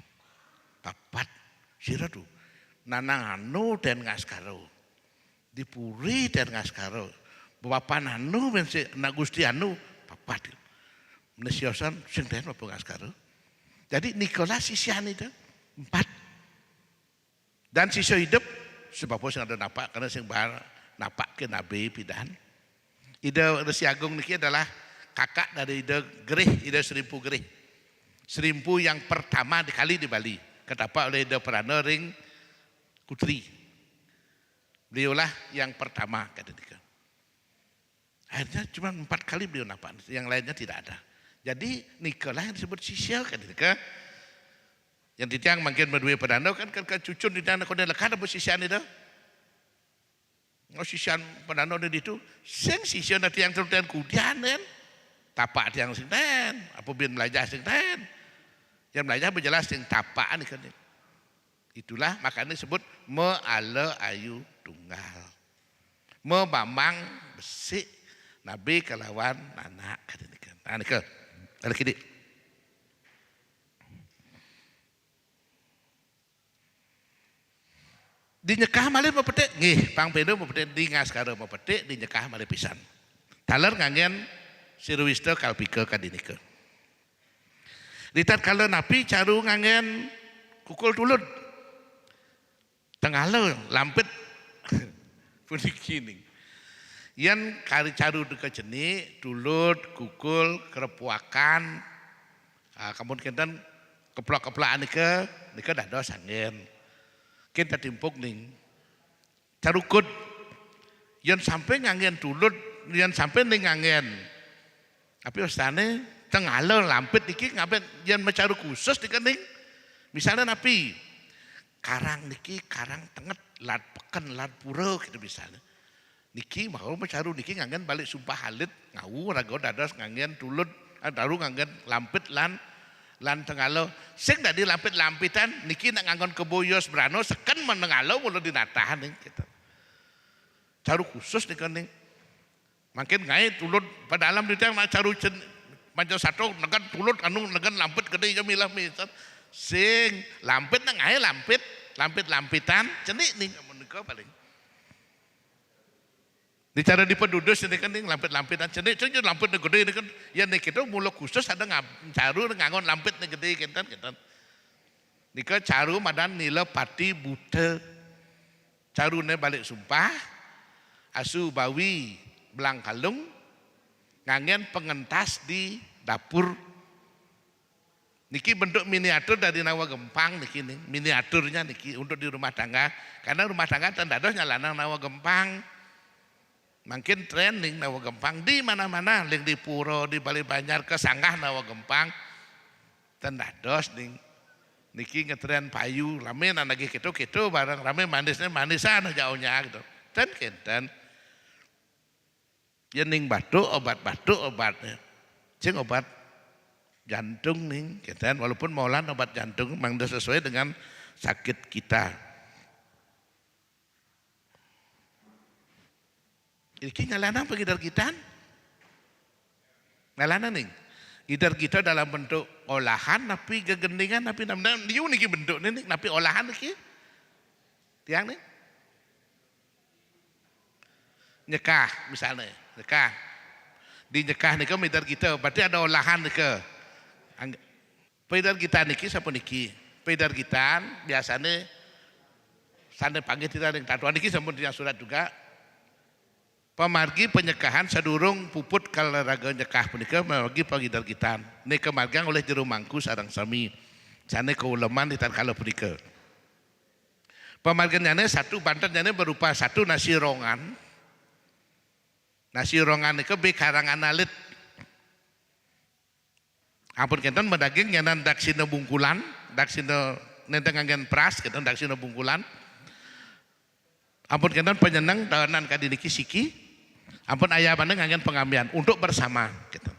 Papat sira tuh. Nanang anu dan ngaskaro. Dipuri dan ngaskaro. Bapak anu bensi Nagusti anu papat. Menesiosan sing den apa ngaskaro. Jadi Nikolas sisihan itu 4 dan sisa hidup sebab sing ada napak karena sing bar napak ke Nabi pidan. Ida Resi Agung niki adalah kakak dari Ida Gerih, Ida Serimpu Gerih. Serimpu yang pertama dikali di Bali, ketapak oleh Ida Prana ring Kutri. Beliaulah yang pertama kata dia. Akhirnya cuma 4 kali beliau napak, yang lainnya tidak ada. Jadi nikalah yang disebut sisial kan itu yang ditiang makin berdua pedano kan cucun di tanah kau lekat apa sisian itu sisian pedano di itu sing sisian nanti yang terutian kudian kan tapak tiang sing ten, apa bin belajar sing ten. Yang belajar berjelas sing tapak ni kan. Itulah makanya disebut me'ala ayu tunggal. Membambang besik Nabi kelawan anak kadinikan. Nah nika. Ada kini. Dinyekah malih mepetik nggih, pang pendo mepetik di ngaskara mepetik dinyekah malih pisan. Taler ngangen sirwista kalpika kadinikeun. Ditat kala napi caru ngangen kukul tulut. Tengalo lampit puniki ning. Yen kari caru deka jenik, tulut, kukul, kerepuakan. Kamun kenten keplak-keplakan nika dados angin. Kita timpuk ning carukut yang sampai ngangen tulut yang sampai ning ngangen tapi ustane tengalo lampit niki ngapain yang mecaru khusus dikening misalnya napi karang niki karang tenget lat peken lat pura gitu misalnya niki mau mecaru niki ngangen balik sumpah halit ngawu rago dados ngangen tulut daru ngangen lampit lan tengalo sing dadi lampit-lampitan niki nak nganggon keboyos brano seken menengalo mulo dinatahan ning kita. Caru khusus nih ning. Makin ngai tulut pada alam di tang caru macam satu negan tulut anu negan lampit gede jamilah misal. Sing lampit nang ngai lampit-lampitan cenik ning menika paling. Di cara dipedudus ini kan lampit-lampitan cenik lampit gede ini kan ya nih kita mula khusus ada caru ngangon lampit nih gede kinten nika caru madan nila pati buta caru nih balik sumpah asu bawi belang kalung ngangen pengentas di dapur niki bentuk miniatur dari nawa gempang niki nih miniaturnya niki untuk di rumah tangga karena rumah tangga tendados nyalanan nawa gempang. Makin trending nawa gempang di mana-mana, ling di puro, di Bali Banjar kesanggah nawa gempang. Tendados ning niki ngetren payu, rame lagi gitu barang rame manisnya manisan jauhnya gitu. Dan kenten ning batuk obatnya. Cing obat jantung ning kenten walaupun maulan obat jantung memang sesuai dengan sakit kita. Iki ngalana apa gidar kita? Ngalana nih. Gidar kita dalam bentuk olahan tapi gegendingan tapi namanya diu niki bentuk nih tapi olahan niki. Tiang nih. Nyekah misalnya, nyekah. Di nyekah nika midar kita berarti ada olahan nika. Pedar kita niki sapa niki? Pedar kita biasanya sane panggil kita ning tatuan niki sampun yang surat juga. Pemargi penyekahan sadurung puput kalaraga nyekah punika memargi pagidar gitan. Ini kemargang oleh jero mangku sareng sami. Jane keuleman di tatkala punika. Pemargiannya satu bantennya berupa satu nasi rongan. Nasi rongan itu be karangan alit. Ampun kenten medaging nyanan daksina bungkulan, daksina nentengangan pras kenten daksina bungkulan. Ampun kenten penyenang dahanan kadiniki siki. Ampun ayah bandeng ngangen pengambilan untuk bersama gitu.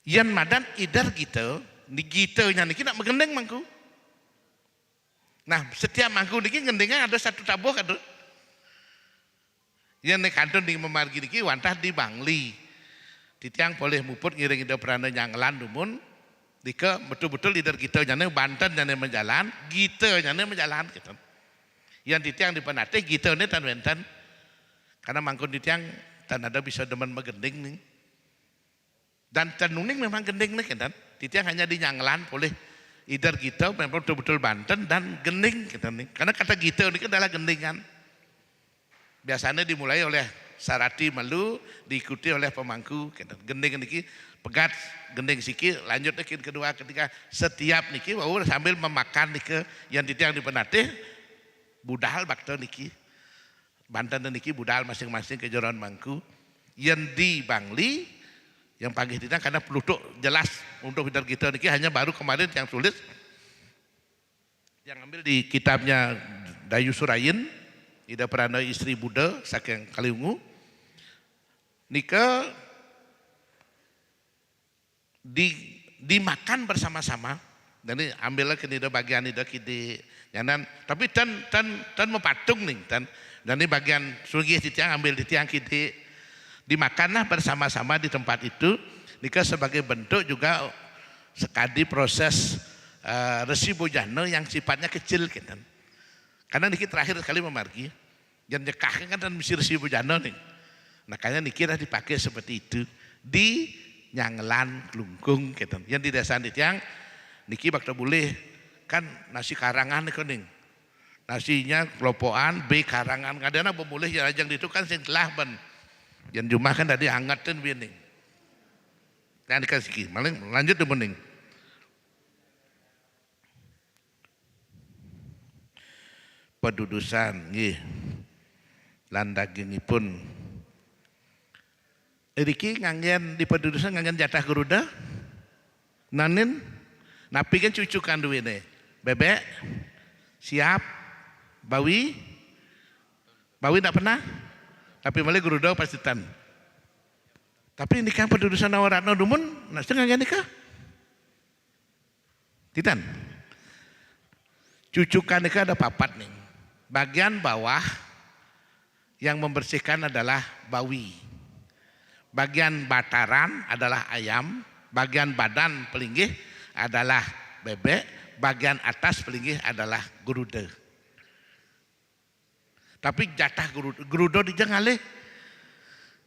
Yan madan idar gitu, di gitu nya niki nak megendeng mangku. Nah, setiap mangku niki ngendengnya ada satu tabuh kado. Yan nek kantun di memargi niki wantah di Bangli. Titiang boleh muput ngiring ida perana nyanglan dumun. Dika betul-betul idar gitu nya Banten nya menjalan, gitu nya menjalan gitu. Yan titiang di Penate gitu nih tan wenten. Karena mangkun titiang tan ada bisa demen megending nih. Dan tenuning memang gending nih kan. Titiang hanya di nyanglan boleh idar gitu memang betul-betul Banten dan gending gitu nih. Karena kata gitu ini adalah gendingan. Biasanya dimulai oleh Sarati Malu diikuti oleh pemangku gitu. Gending niki pegat gending siki lanjut niki kedua ketiga setiap niki wau sambil memakan niki yang titiang di Penate budal bakto niki. Banten niki budal masing-masing kejoran mangku yang di Bangli yang panggil kita karena peluduk jelas untuk bidar kita niki hanya baru kemarin yang tulis yang ambil di kitabnya Dayu Surayin Ida Prana Istri Buddha saking Kaliungu nika dimakan bersama-sama. Jadi ambillah ke nido bagian nido kidi nyanan tapi tan mepatung nih dan ini bagian sugih di tiang ambil di tiang kidi dimakanlah bersama-sama di tempat itu nika sebagai bentuk juga sekali proses resi bojana yang sifatnya kecil gitu. Karena niki terakhir sekali memargi dan nyekah kan dan mesti resi bojana nih. Makanya niki lah dipakai seperti itu di nyanglan kelungkung gitu. Yang di desa di tiang niki bakal boleh kan nasi karangan nih kuning. Nasinya kelopokan, B karangan kadang boleh ya ajang itu kan sing telah ben. Yang jumlah kan tadi hangatin bini. Nah dikasih maling lanjut tuh bening. Pedudusan nggih. Landagingipun. Iki nganggen di pedudusan nganggen jatah geruda. Nanin napi kan cucukan duwene. Bebek siap bawi enggak pernah tapi malah geruda pastitan. Tapi ini kan pedudusan awaratno dumun nasi nganggen nikah. Titan. Cucukan nikah ada papat nih. Bagian bawah yang membersihkan adalah bawi. Bagian bataran adalah ayam, bagian badan pelinggih adalah bebek, bagian atas pelinggih adalah geruda. Tapi jatah geruda dijangalih.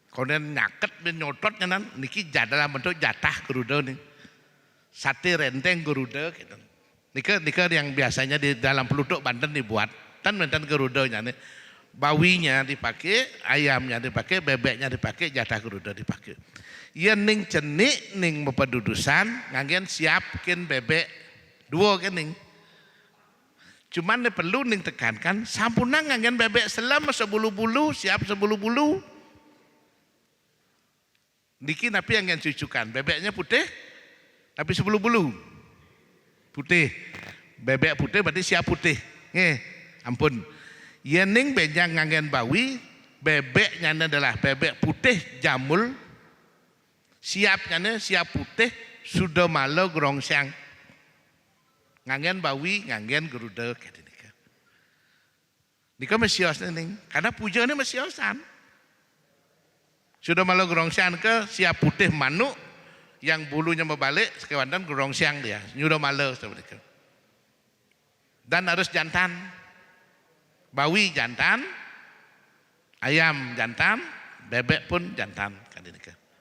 Kemudian nyaket dan nyotot nyanan niki dalam bentuk jatah geruda nih. Sate renteng geruda gitu. Nika yang biasanya di dalam peluduk Banten dibuat. Tan gerudanya nih. Bawinya dipakai, ayamnya dipakai, bebeknya dipakai, jatah geruda dipakai. Iya ning cenik ning pedudusan nganggen siapkin bebek dua kening. Cuman nih perlu ning tekankan sampunang nganggen bebek selama sebulu-bulu siap sebulu-bulu. Niki napi yang cucukan bebeknya putih tapi sebulu-bulu putih. Bebek putih berarti siap putih. Ampun. Yening benjang nganggen bawi, bebeknya adalah bebek putih jamul, siapnya siap putih, sudah malo gerongsang. Nganggen bawi, nganggen geruda. Nika mesios nih, karena pujanya mesiosan. Sudah malo gerongsang ke siap putih manuk, yang bulunya membalik, sekewandan gerongsang dia, sudah malo seperti itu. Dan harus jantan. Bawi jantan, ayam jantan, bebek pun jantan.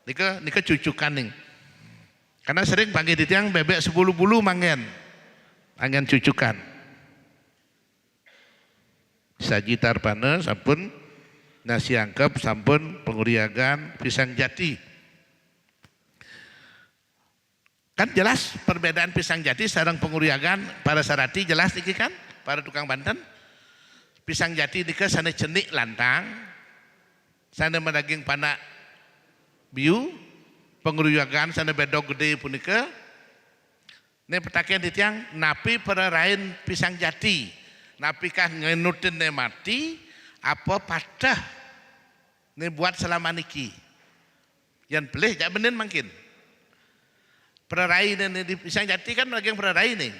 Nika cucukan nih. Karena sering panggil di tiang bebek 10 bulu mangen cucukan. Saji tarpana sampun nasi angkep sampun penguriagan pisang jati. Kan jelas perbedaan pisang jati sareng penguriagan para sarati jelas iki kan para tukang Banten. Pisang jati nika sana cenik lantang, sana medaging panak biu, penguriagan sana bedog gede punika. Ne petakian di tiang napi perarain pisang jati, napi kah ngenutin ne mati, apa padah ne buat selama niki. Yang pelih jak benin mungkin. Perarain ne di pisang jati kan lagi yang perarain nih,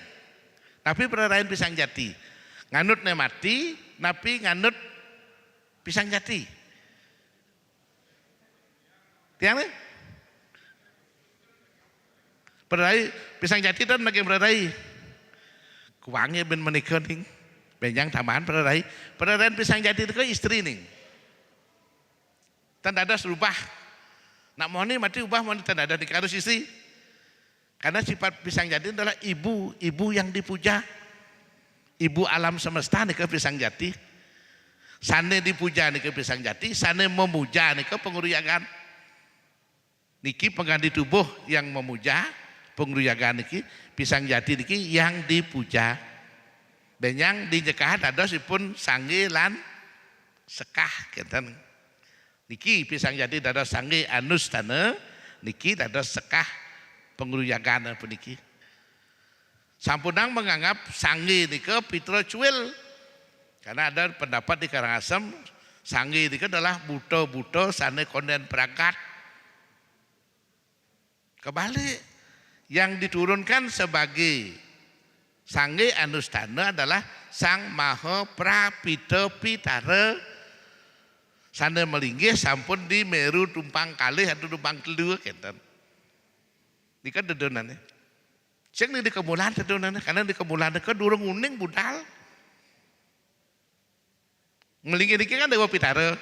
tapi perarain pisang jati, nganut ne mati. Napi nganut pisang jati. Tiang nih? Perai pisang jati dan lagi perai. Kuangnya ben menikah nih. Benjang tambahan perai. Perai pisang jati itu kan istri nih. Tanda ada serubah. Nak mau nih mati ubah mau tanda ada nikah harus istri. Karena sifat pisang jati adalah ibu yang dipuja. Ibu alam semesta nih ke pisang jati. Sane dipuja nih ke pisang jati, sane memuja nih ke penguriagan. Niki pengganti tubuh yang memuja, penguriagan niki pisang jati niki yang dipuja. Dan yang dinyekah ada sipun sangge lan sekah kenten. Niki pisang jati dada sangge anus tane, niki dada sekah penguriagan apa niki. Sampunang menganggap sangge nika pitra cuil. Karena ada pendapat di Karangasem sangge nika adalah buto-buto sane konden perangkat. Kebalik yang diturunkan sebagai sangge anustana adalah Sang Maha Prapita-pitara sana melinggih sampun di Meru tumpang kalih atau tumpang telu kenten. Ini kan dedonannya. Cek di kemulan dedonannya karena di kemulan ke durung uning budal. Melinggih niki kan Dewa Pitara.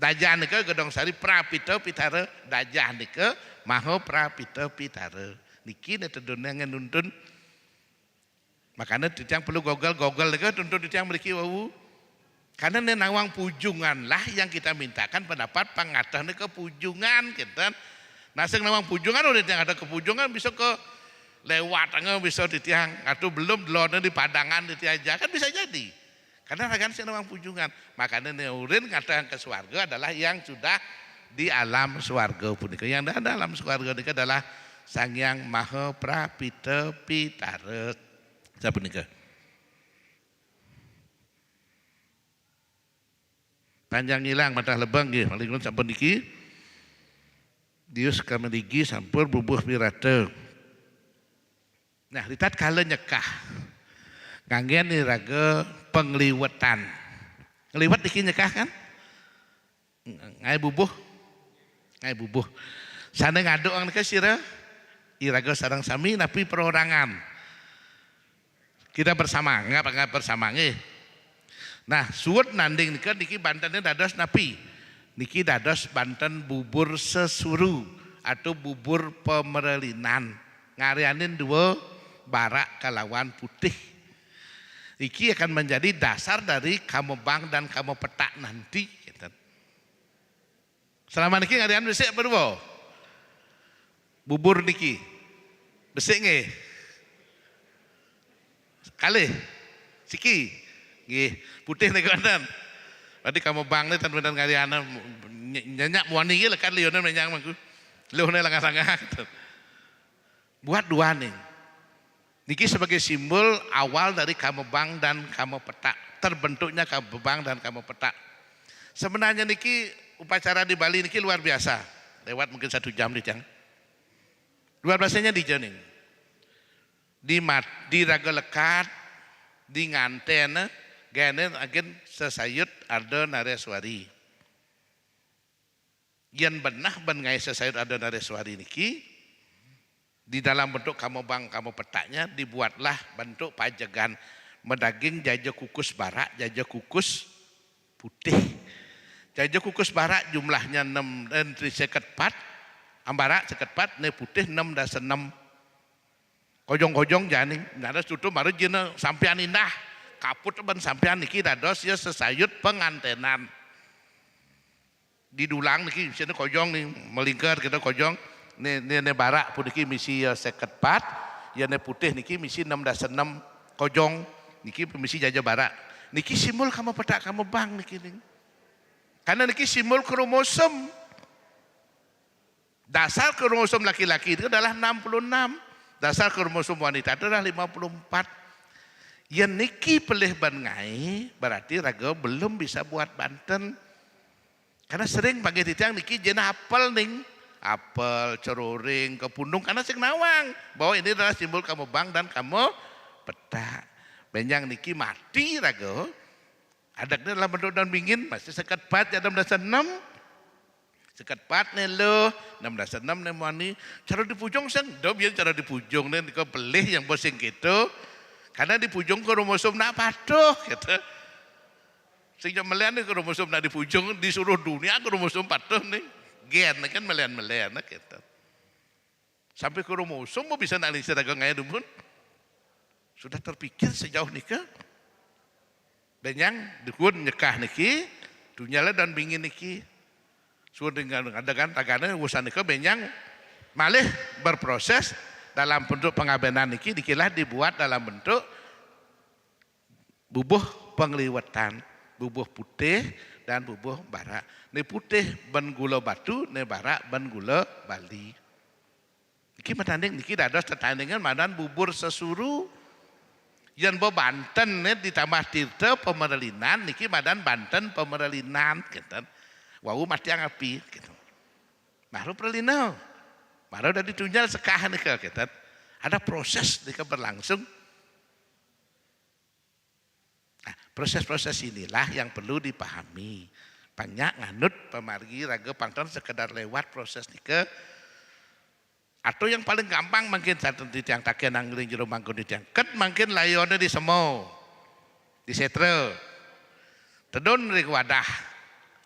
Dajah nika Gedong Sari Prapita-pitara, dajah nika Maha Prapita-pitara. Niki dedonannya nuntun. Makanya titiang perlu gogol nika tuntun titiang memiliki wau. Karena nawang pujungan lah yang kita mintakan pendapat pangatah ke pujungan kita. Nah sing nawang pujungan udah yang ada ke pujungan bisa ke lewat bisa titiang atau belum delone di padangan titiaja kan bisa jadi. Karena ragan sing nawang pujungan. Makanya neurin kata ke swarga adalah yang sudah di alam swarga punika. Yang ada alam swarga punika adalah Sang Hyang Maha Prapita-pitara. Siapa nikah? Panjang hilang matah lebang nggih paling sampun niki. Dius kameligi sampun bubuh pirata. Nah, lihat kala nyekah. Nganggen raga pengliwetan. Ngeliwet niki nyekah kan? Ngai bubuh. Sana ngaduk ang sira. Iraga sarang sami napi perorangan. Kita bersama, enggak bersama nggih. Nah, suwet nanding niki Bantennya dados napi. Niki dados Banten bubur sesuru atau bubur pemerelinan. Ngarianin dua barak kalawan putih. Iki akan menjadi dasar dari kamobang dan kamopetak nanti. Selama niki ngarian besik berdua. Bubur niki. Besik nggih. Kalih, siki, nggih, putih nih kanan. Berarti kamu bang nih tan bener ngariana nyanyak muani ge lekat lieunan menyang mangku. Leuhna langah-langah. Buat dua nih. Niki sebagai simbol awal dari kamu bang dan kamu petak. Terbentuknya kamu bang dan kamu petak. Sebenarnya niki upacara di Bali niki luar biasa. Lewat mungkin 1 jam di jang. Luar biasanya di Jening. Di raga lekat, di nganten, genen agen sesayut ada Nareswari. Yang benah ben ngai sesayut ada Nareswari niki, di dalam bentuk kamobang kamu petaknya dibuatlah bentuk pajegan medaging jaja kukus barak, jaja kukus putih. Jaja kukus barak jumlahnya 6 dan 4, ambara 4, ne putih 6 dan 6. Kojong-kojong janing, ada tutup baru jina sampean indah, kaput ban sampean niki dados ya sesayut pengantenan. Didulang niki sini kojong nih melingkar kita kojong, ne barak pun niki misi ya 4, ya ne putih niki misi 6 dan 6 kojong, niki misi jaja barak. Niki simbol kamu petak kamu bang niki nih. Karena niki simbol kromosom. Dasar kromosom laki-laki itu adalah 66. Dasar kromosom wanita itu adalah 54. Ya niki pelih ban ngai berarti raga belum bisa buat Banten. Karena sering bagi titiang niki jena apel ning. Apel, ceruring, kepundung karena sing nawang. Bahwa ini adalah simbol kamu bang dan kamu petak. Benjang niki mati raga. Adaknya dalam bentuk daun bingin masih sekat 4 ya 6. Sekat 4 nih lo, 16 nih mani. Cara dipujung sang, do biar cara dipujung nih kau pelih yang bosing gitu. Karena dipujung kromosom nak patuh gitu. Sehingga melihat nih kromosom nak dipujung di seluruh dunia kromosom patuh nih. Gen kan melihat gitu. Sampai kromosom mau bisa analisis dagang ngaya pun sudah terpikir sejauh nikah. Dan yang dikun nyekah niki, dunyala dan bingin niki. Sudah dengan adegan tagana urusan niki benyang malih berproses dalam bentuk pengabenan niki dikilah dibuat dalam bentuk bubuh pengliwetan, bubuh putih dan bubuh barak. Ini putih ben gula batu, ini barak ben gula Bali. Niki matanding niki dados tetandingan madan bubur sesuru. Yang bo Banten ditambah tirta pemerelinan niki madan Banten pemerelinan gitu. Wau mati yang api gitu. Baru perlino. Baru udah ditunjal sekahan nih gitu. Ada proses nika berlangsung. Nah, proses-proses inilah yang perlu dipahami. Banyak nganut pemargi raga pangton sekedar lewat proses nika. Atau yang paling gampang mungkin satu tiang taken angling jero mangkon di tiang ket mungkin layone di semo. Di setre. Tedon di wadah.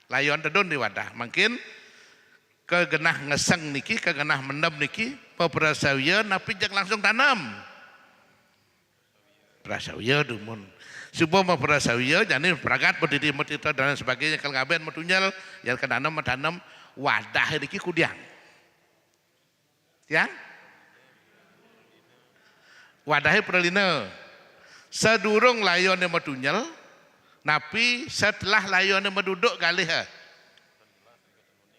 Layon tedon di wadah. Mungkin kegenah ngeseng niki, kegenah mendem niki, peprasawiya napi jak langsung tanam. Prasawiya dumun. Supaya peprasawiya jani peragat berdiri metita dan sebagainya kalau ngaben metunyal yang kenanam metanam wadah niki kudiang. Ya? Wadahnya perlina. Sedurung layonnya metunyal, napi setelah layonnya menduduk galih.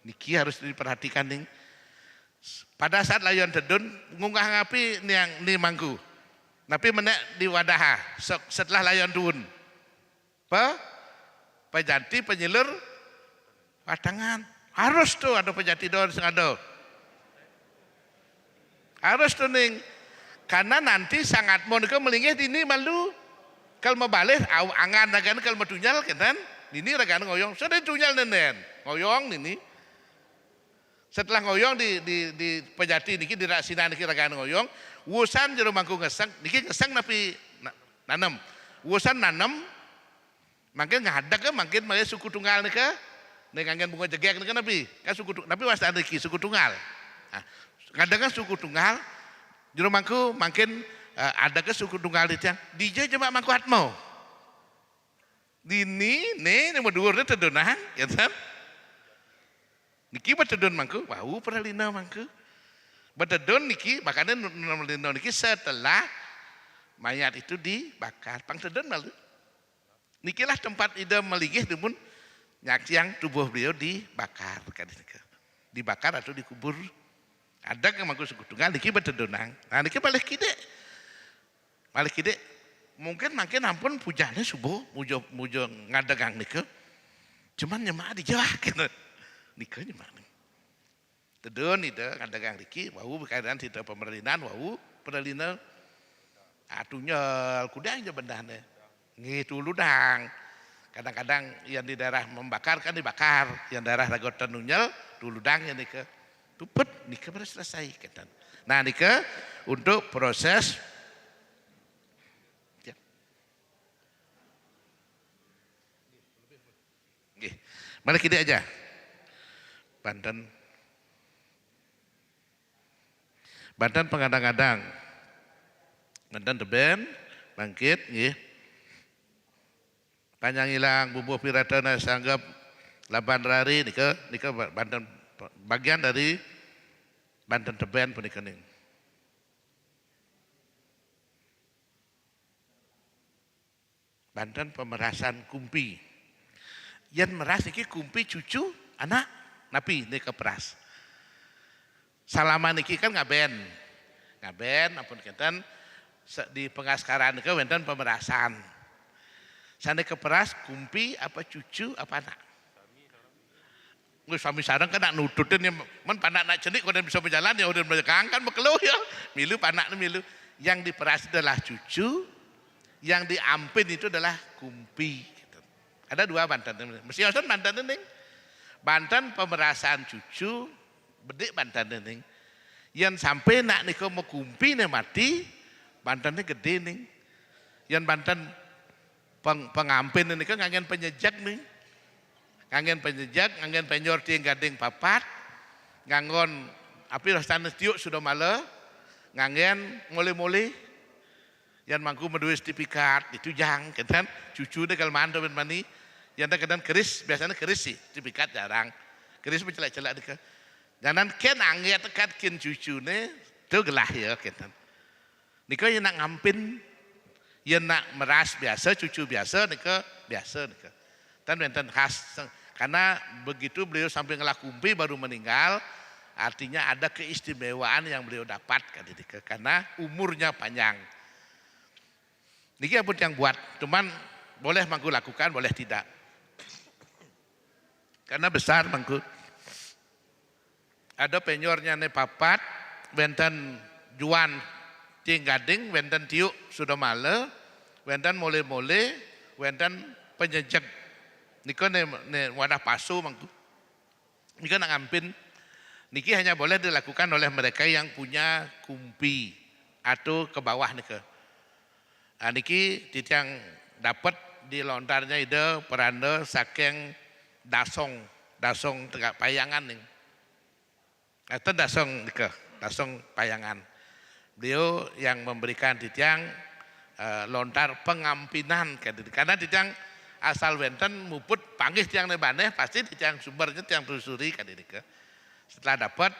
Niki harus diperhatikan nih. Pada saat layon tedun ngunggah ngapi yang ni mangku. Napi menek di wadah setelah layon turun. Pejati penyilur wadangan. Harus tuh ada pejati doang sengado. Harus tuh ning. Karena nanti sangat mau ke melingih ini malu. Kalau mau balik angan nagan kalau mau tunyal kan ini ragan ngoyong. Sudah tunyal nenen. Ngoyong ini. Setelah ngoyong di pejati niki di raksina niki ragan ngoyong, wusan jero mangku ngeseng, niki ngeseng napi nanam. Wusan nanam mangke ngadak ke mangkin mangke suku tunggal nika. Nek angin bunga jegek nika napi. Kan suku napi wasta niki suku tunggal. Nah, kadang suku tunggal jero mangku mangkin ada ke suku tunggal di tiang. DJ cuma mangku hatmo. Dini ne dhuwur tedonang, ya kan? Niki betedon mangku, wau peralina mangku. Betedon niki, makanya peralina niki setelah mayat itu dibakar. Pangtedon malu. Nikilah tempat ida meligih demun yang tubuh beliau dibakar. Dibakar atau dikubur. Ada yang mangku suku tunggal, niki betedonang. Nah niki balik kide. Balik kide. Mungkin makin ampun pujane subuh, mujo ngadagang niki. Cuman nyemak di Jawa gitu. Nikahnya mana? Tedon itu kadagang riki, wau berkaitan tidak pemerintahan, wau peralina atunya kudang aja bendahnya, gitu ludang. Kadang-kadang yang di daerah membakar kan dibakar, yang daerah ragotan nunyal dulu ludangnya nikah, tupet nikah baru selesai kan. Nah nikah untuk proses. Ya. Mana kita aja. Banten pengadang-adang, Banten teben, bangkit, nggih. Panjang hilang bumbu piratana sanggap laban rari nika Banten bagian dari Banten teben punika ning. Banten pemerasan kumpi. Yen meras iki kumpi cucu anak napi nika peras. Salaman niki kan ngaben ampun kenten di pengaskaran nika wonten pemerasan. Sane keperas kumpi apa cucu apa anak. Wis sami sareng kan nak nututin men panak nak cenik koden bisa berjalan ya udah belakang kan bekelu ya. Milu panak milu. Yang diperas adalah cucu, yang diampin itu adalah kumpi. Ada dua Banten. Mesti wonten Banten ning. Banten pemerasan cucu, bedik Banten ning. Yang sampai nak niko mau kumpi nih mati, Bantennya gede ning. Yang Banten pengampin nih kan ngangen penyejak nih. Ngangen penyejak, ngangen penyor tiang gading papat, ngangon api rasanya tiuk sudah malah, ngangen mole-mole, yang mangku menduwe sertifikat itu jang, kan cucu deh kalau mantu ben mani. Yang kadang keris, biasanya keris sih, sertifikat jarang. Keris mencelak-celak deka. Jangan ken angget tekat ken cucu ne, itu gelah ya kan. Nika yang nak ngampin, yang nak meras biasa, cucu biasa, nika biasa nika. Dan benten khas, karena begitu beliau sampai ngelakumpi baru meninggal, artinya ada keistimewaan yang beliau dapat kan nika, karena umurnya panjang. Niki pun yang buat, cuman boleh mangku lakukan, boleh tidak. Karena besar mangku. Ada penyornya ne papat, benten juan Tiang gading, wenten tiuk sudah male, wenten mole-mole, wenten penyejak. Niko ne wadah pasu mangku. Niko nak ngampin. Niki hanya boleh dilakukan oleh mereka yang punya kumpi atau ke bawah niko. Niki titiang dapat di lontarnya ide peranda saking dasong tegak payangan nih. Atau dasong niko, dasong payangan. Beliau yang memberikan titiang lontar pengampinan karena titiang asal wenten muput panggih tiang nebaneh pasti titiang sumbernya tiang telusuri kadidika. Setelah dapat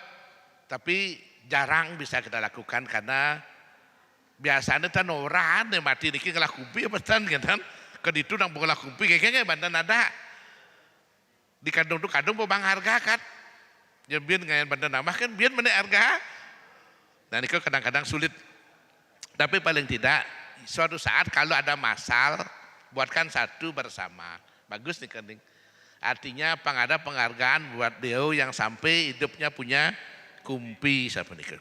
tapi jarang bisa kita lakukan karena biasanya tan orang yang mati niki ngelah kumpi apa tan kan keditu nang bola kumpi kayaknya bandan ada di kandung tu kadung bang harga kan ya biar ngayan bandan nama kan biar mana harga. Nah ini kadang-kadang sulit. Tapi paling tidak suatu saat kalau ada masal buatkan satu bersama. Bagus nih kening. Artinya ada penghargaan buat Deo yang sampai hidupnya punya kumpi siapa nih.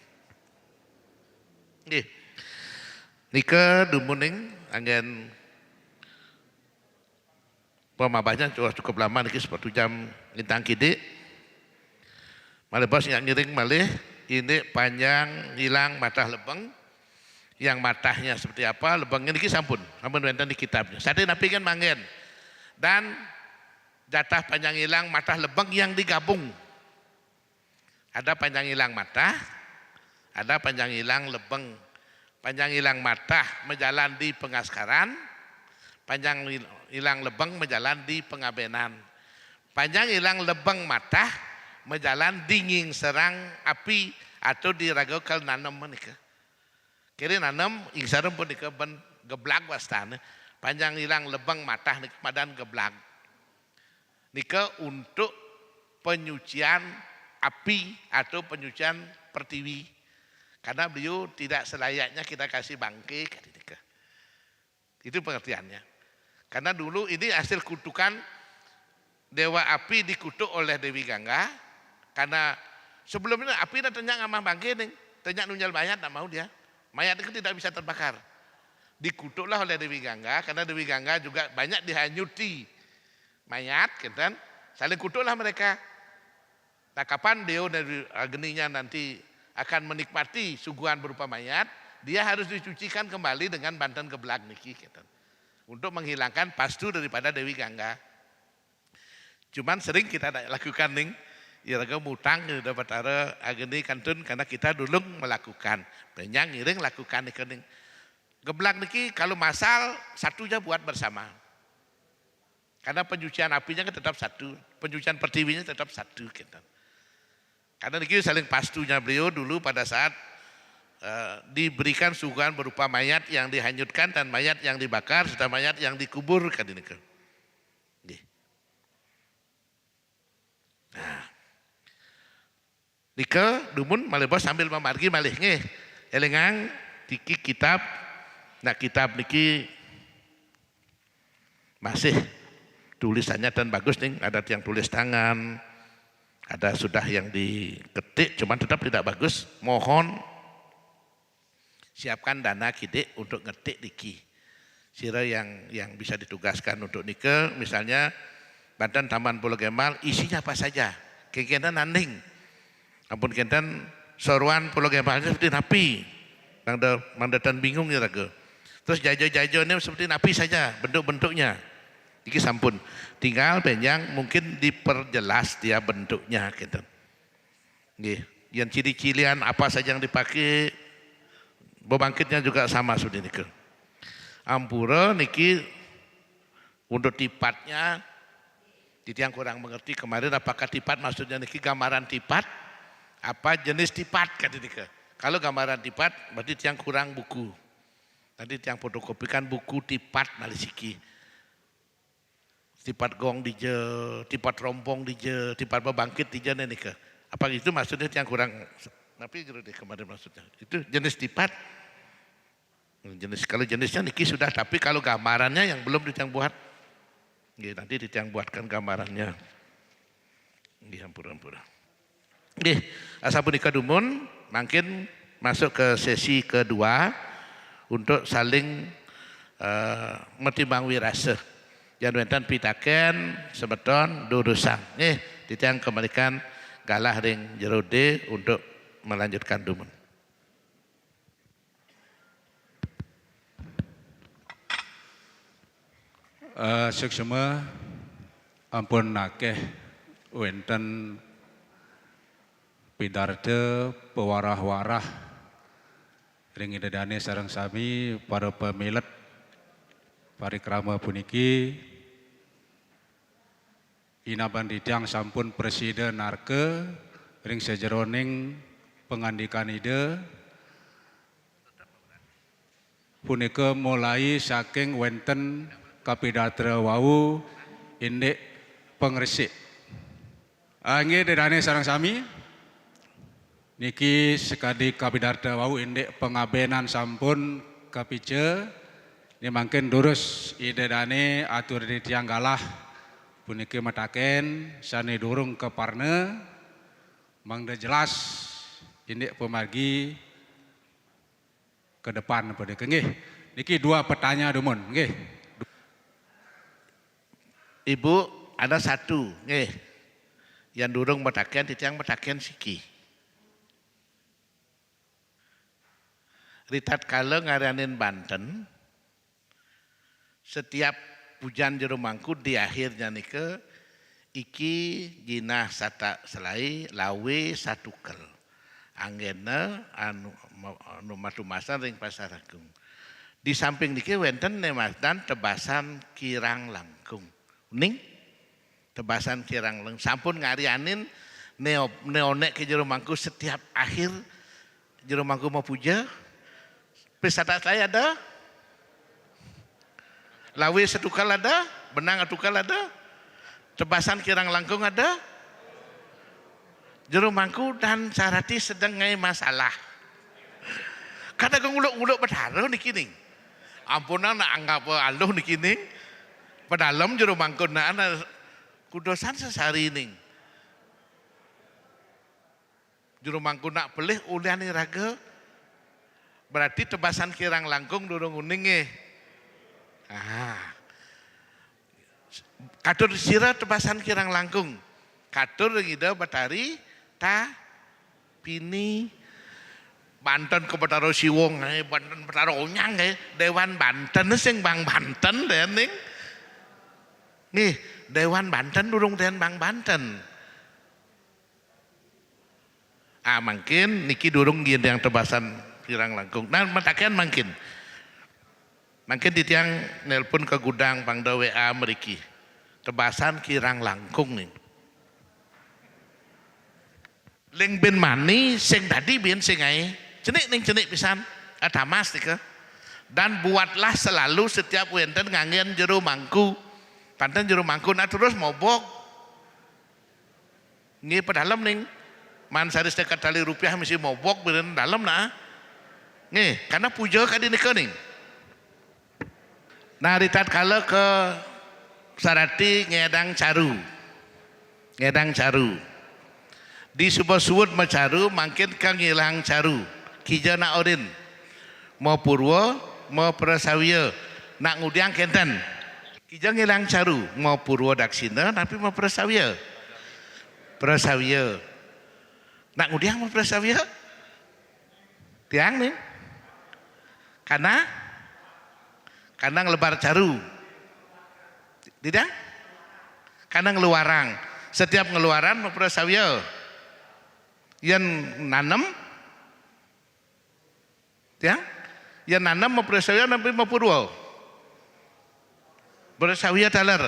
Nika dumuning angin pemabahnya cukup lama nih 1 jam lintang kide. Malih bos yang ngiring malih ini panjang hilang matah lebeng. Yang matahnya seperti apa, lebengnya ini sampun wenten di kitabnya. Sate napi kan mangen. Dan jatah panjang hilang matah lebeng yang digabung. Ada panjang hilang matah, ada panjang hilang lebeng. Panjang hilang matah menjalan di pengaskaran, panjang hilang lebeng menjalan di pengabenan. Panjang hilang lebeng matah menjalan dingin serang api atau diragokal nanam menikah. Kiri nanam ingsarum pun nikah ben geblag wastana. Panjang hilang lebeng matah nikah madan geblag. Nikah untuk penyucian api atau penyucian pertiwi. Karena beliau tidak selayaknya kita kasih bangke. Itu pengertiannya. Karena dulu ini hasil kutukan dewa api dikutuk oleh Dewi Gangga. Karena sebelumnya api dah tenyak ngamah bangke nih, tenyak nunjal mayat tak mau dia. Mayat itu tidak bisa terbakar. Dikutuklah oleh Dewi Gangga karena Dewi Gangga juga banyak dihanyuti mayat, kan? Saling kutuklah mereka. Nah, kapan Deo dari ageninya nanti akan menikmati suguhan berupa mayat, dia harus dicucikan kembali dengan bantan geblag niki, kan? Untuk menghilangkan pastu daripada Dewi Gangga. Cuman sering kita lakukan nih. Ya raga mutang dapat ada ageni kantun karena kita dulu melakukan. Penyang ngiring lakukan nih. Geblag niki kalau masal satu aja buat bersama. Karena pencucian apinya kan tetap satu, pencucian pertiwinya tetap satu gitu. Karena niki saling pastunya beliau dulu pada saat diberikan suguhan berupa mayat yang dihanyutkan dan mayat yang dibakar serta mayat yang dikubur kan ini. Nah. Nika dumun malih bos sambil memargi malih nge elengang tiki kitab. Nah kitab niki masih tulisannya dan bagus nih, ada yang tulis tangan, ada sudah yang diketik cuman tetap tidak bagus. Mohon siapkan dana kide untuk ngetik niki. Sira yang bisa ditugaskan untuk nika misalnya Badan Taman Pulau Gemal isinya apa saja? Kegiatan nanding. Ampun kenten soruan Pulau Gemalnya seperti napi. Mandatan bingung ya raga. Terus jajo-jajonya seperti napi saja bentuk-bentuknya. Iki sampun. Tinggal penjang mungkin diperjelas dia bentuknya gitu. Nggih, yang ciri-cirian apa saja yang dipakai. Bebangkitnya juga sama sudah niki. Ampura niki untuk tipatnya yang kurang mengerti kemarin apakah tipat maksudnya niki gambaran tipat apa jenis tipat ketika. Kalau gambaran tipat berarti yang kurang buku. Tadi yang fotokopikan buku tipat nalisiki. Tipat gong dije, tipat rompong dije, tipat bebangkit dije nika. Apa itu maksudnya yang kurang? Tapi gitu deh kemarin maksudnya. Itu jenis tipat. Kalau jenisnya niki sudah, tapi kalau gambarannya yang belum ditiang buat. Nanti ditiang buatkan gambarannya. Ampura. Asa punika dumun, mungkin masuk ke sesi kedua untuk saling metimbang wiraseh. Jan wenten pitaken semeton durusang. Titiang kembalikan galah ring jerode untuk melanjutkan dumun. Seksema ampun nakeh wenten pidarta pewarah-warah ring idedane sareng sami para pemilet parikrama puniki inaban didang sampun presiden narke ring sejeroning pengandikan ide punika mulai saking wenten kapidatra wau indek pengresik. Nggih dedane sareng sami niki sekadi kapidarta wau indek pengabenan sampun kapije ini mangken durus idedane atur di tiang galah puniki mataken sane durung ke parne mangda jelas indek pemargi ke depan pada nggih niki dua pertanyaan dumun nggih. Ibu ada satu yang durung mataken titiang mataken siki. Ritat kala ngaranin Banten, setiap pujan jero mangku di akhirnya nike iki jinah sata selai lawe satukel. Anggena anu matumasan ring Pasar Agung. Di samping niki wenten nematan tebasan kirang langkung. Ning tebasan kirang langkung sampun ngarianin neonek ke jero mangku setiap akhir jero mangku mau puja. Pesata saya ada, lawe setukal ada, benang atukal ada, tebasan kirang langkung ada, jero mangku dan sarati sedang ngai masalah. Kada nguluk-nguluk bedaro niki ning. Ampunan nak anggap aluh niki ning. Pedalam jero mangku na ana kudosan sesari ning. Jero mangku nak pelih uliani raga. Berarti tebasan kirang langkung durung uning Katur sira tebasan kirang langkung. Katur ngida batari ta pini Banten ke Betaro Siwong Banten Betaro Onyang Dewan Banten sing Bang Banten dening. Nih, Dewan Banten durung den Bang Banten. Mungkin niki durung yang tebasan kirang langkung. Nah, matakan mungkin ditiang nelpon ke gudang Pangda WA meriki. Tebasan kirang langkung nih. Leng ben mani sing tadi ben sing ai. Cenik pisan. Ada mas nika. Dan buatlah selalu setiap wenten ngangen jero mangku. Panten jero mangku nah terus mobok. Nggih pedalam ning. Man saris dekat tali rupiah mesti mobok beren dalam nah. Nih, karena puja kadi nika ning. Nah, ritat kala ke sarati ngedang caru. Ngedang caru. Di sebuah suwud macaru mangkin kang ngilang caru. Kijana orin. Mau purwo, mau prasawiya. Nak ngudiang kenten. Kijang ngilang caru. Mau purwo daksina tapi mau prasawiya. Prasawiya. Nak ngudiang mau prasawiya. Tiang nih. Karena ngelebar caru. Tidak? Karena ngeluarang. Setiap ngeluaran mau prasawiya. Yang nanam ya? Yang nanam mau prasawiya tapi mau purwo. Prasawiya taler.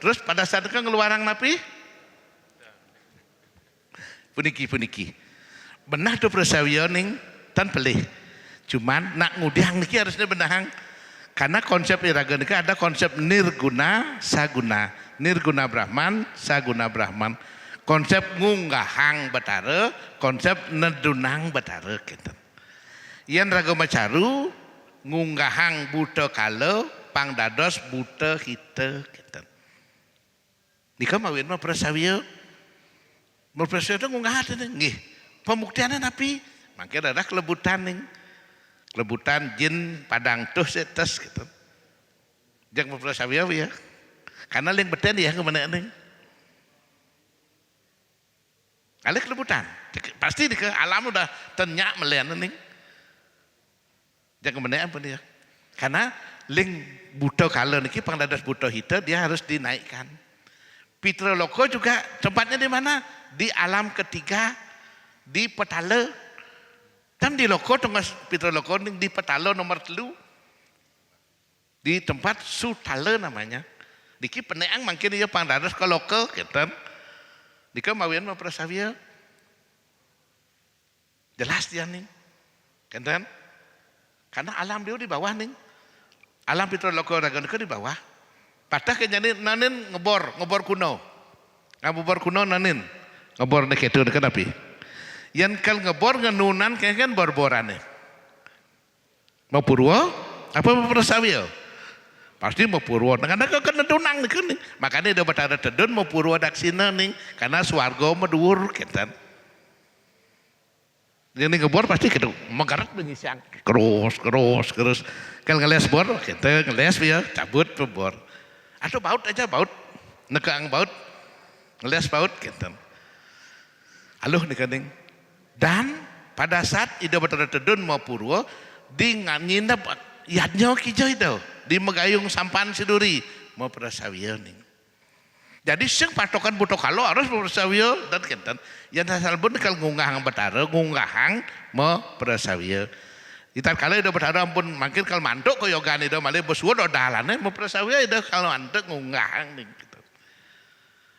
Terus pada saat itu ngeluarang napi puniki. Benah tuh prasawiya ning tan pelih. Cuman nak ngudiang niki harusnya benahang. Karena konsep iraga niki ada konsep nirguna saguna. Nirguna Brahman, saguna Brahman. Konsep ngunggahang betara, konsep nedunang betara gitu. Yen raga macaru ngunggahang buta kala, pangdados buta kita gitu. Nika mawin mah prasawiya. Prasawiya itu ngunggah nggih. Pembuktiannya napi Makanya ada kelebutan nih. Kelebutan jin padang tuh setes gitu. Jangan mempersawiya ya. Karena ling beten ya kemana nih. Kali kelebutan. Pasti di ke alam udah tenyak melihat nih. Jangan kemana apa dia. Karena ling buto kalau niki pangdadas buto hita dia harus dinaikkan. Pitraloko juga tempatnya di mana? Di alam ketiga di Petala. Dan di loko tengah Pitraloko di Petala nomor 3. Di tempat Sutala namanya. Diki peneang makin dia pangdadas ke loko gitu. Dika mawian mau prasawiya. Jelas dia nih. Kan? Karena alam dia di bawah nih. Alam Pitraloko Raganeka di bawah. Patah kejadian nanin ngebor kuno. Ngebor kuno nanin. Ngebor nek itu kenapa? Yang kal ngebor ngenunan kayak kan bor-borane. Mau purwo? Apa mau prasawiya? Pasti mau purwo. Karena kan nedunang nih kan. Makanya dia berada tedun mau purwo daksina nih. Karena swarga medur gitu. Yang ngebor pasti gitu. Menggarat mengisang. Terus. Kalau ngeles bor, kita ngeles ya cabut bor. Atau baut aja baut. Nekang baut. Ngeles baut gitu. Aluh nih kan. Dan pada saat ida berada tedun mau purwo. Di nginep yadnya kijau itu. Di megayung sampan siduri. Mau prasawiya nih. Jadi sing patokan butuh kalau harus prasawiya dan kenten. Yang asal pun kalau ngunggahang betara, ngunggahang mau prasawiya. Itar kala ida betara ampun makin kalau mantuk ko yogan ida malih besuwo do dalane mau prasawiya ida kalau mantuk ngunggahang nih gitu.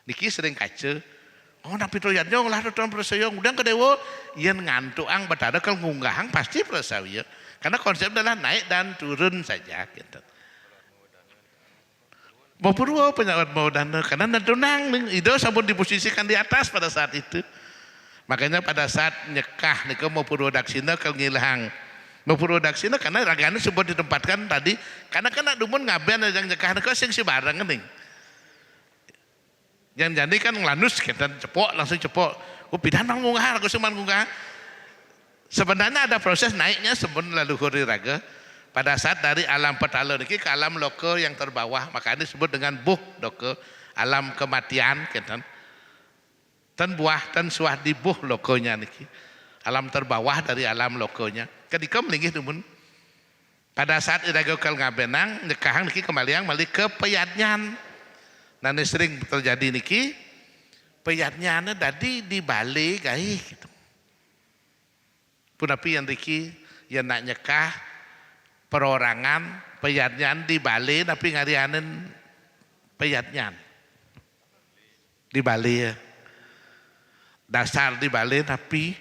Niki sering kaca. Oh napi to yadnya ngolah to prasawiya udang kedewo yen ngantuang betara kalau ngunggahang pasti prasawiya. Karena konsep adalah naik dan turun saja gitu. Mau purwo penyawat mau dana karena nadunang itu sabun diposisikan di atas pada saat itu. Makanya pada saat nyekah nih mau purwo daksina kalau ngilahang mau purwo daksina karena ragane sebut ditempatkan tadi karena kena dumun ngaben yang nyekah nih sing si barang nih. Yang jadi kan ngelanus kita cepok langsung cepok. Oh pidan mang ngunggah aku cuman ngunggah. Sebenarnya ada proses naiknya sebelum leluhur raga. Pada saat dari alam Petala niki ke alam loko yang terbawah, makanya disebut dengan buh loko, alam kematian kan. Tan buah tan suah di buh lokonya niki. Alam terbawah dari alam lokonya. Ketika melinggih dumun. Pada saat iraga kal ngabenang nyekahang niki kembali yang malih ke peyadnyan. Nah ini sering terjadi niki peyadnyan tadi di Bali gaih gitu. Punapi yang niki yang nak nyekah perorangan peyadnyan di Bali tapi ngarianin peyadnyan di Bali ya. Dasar di Bali tapi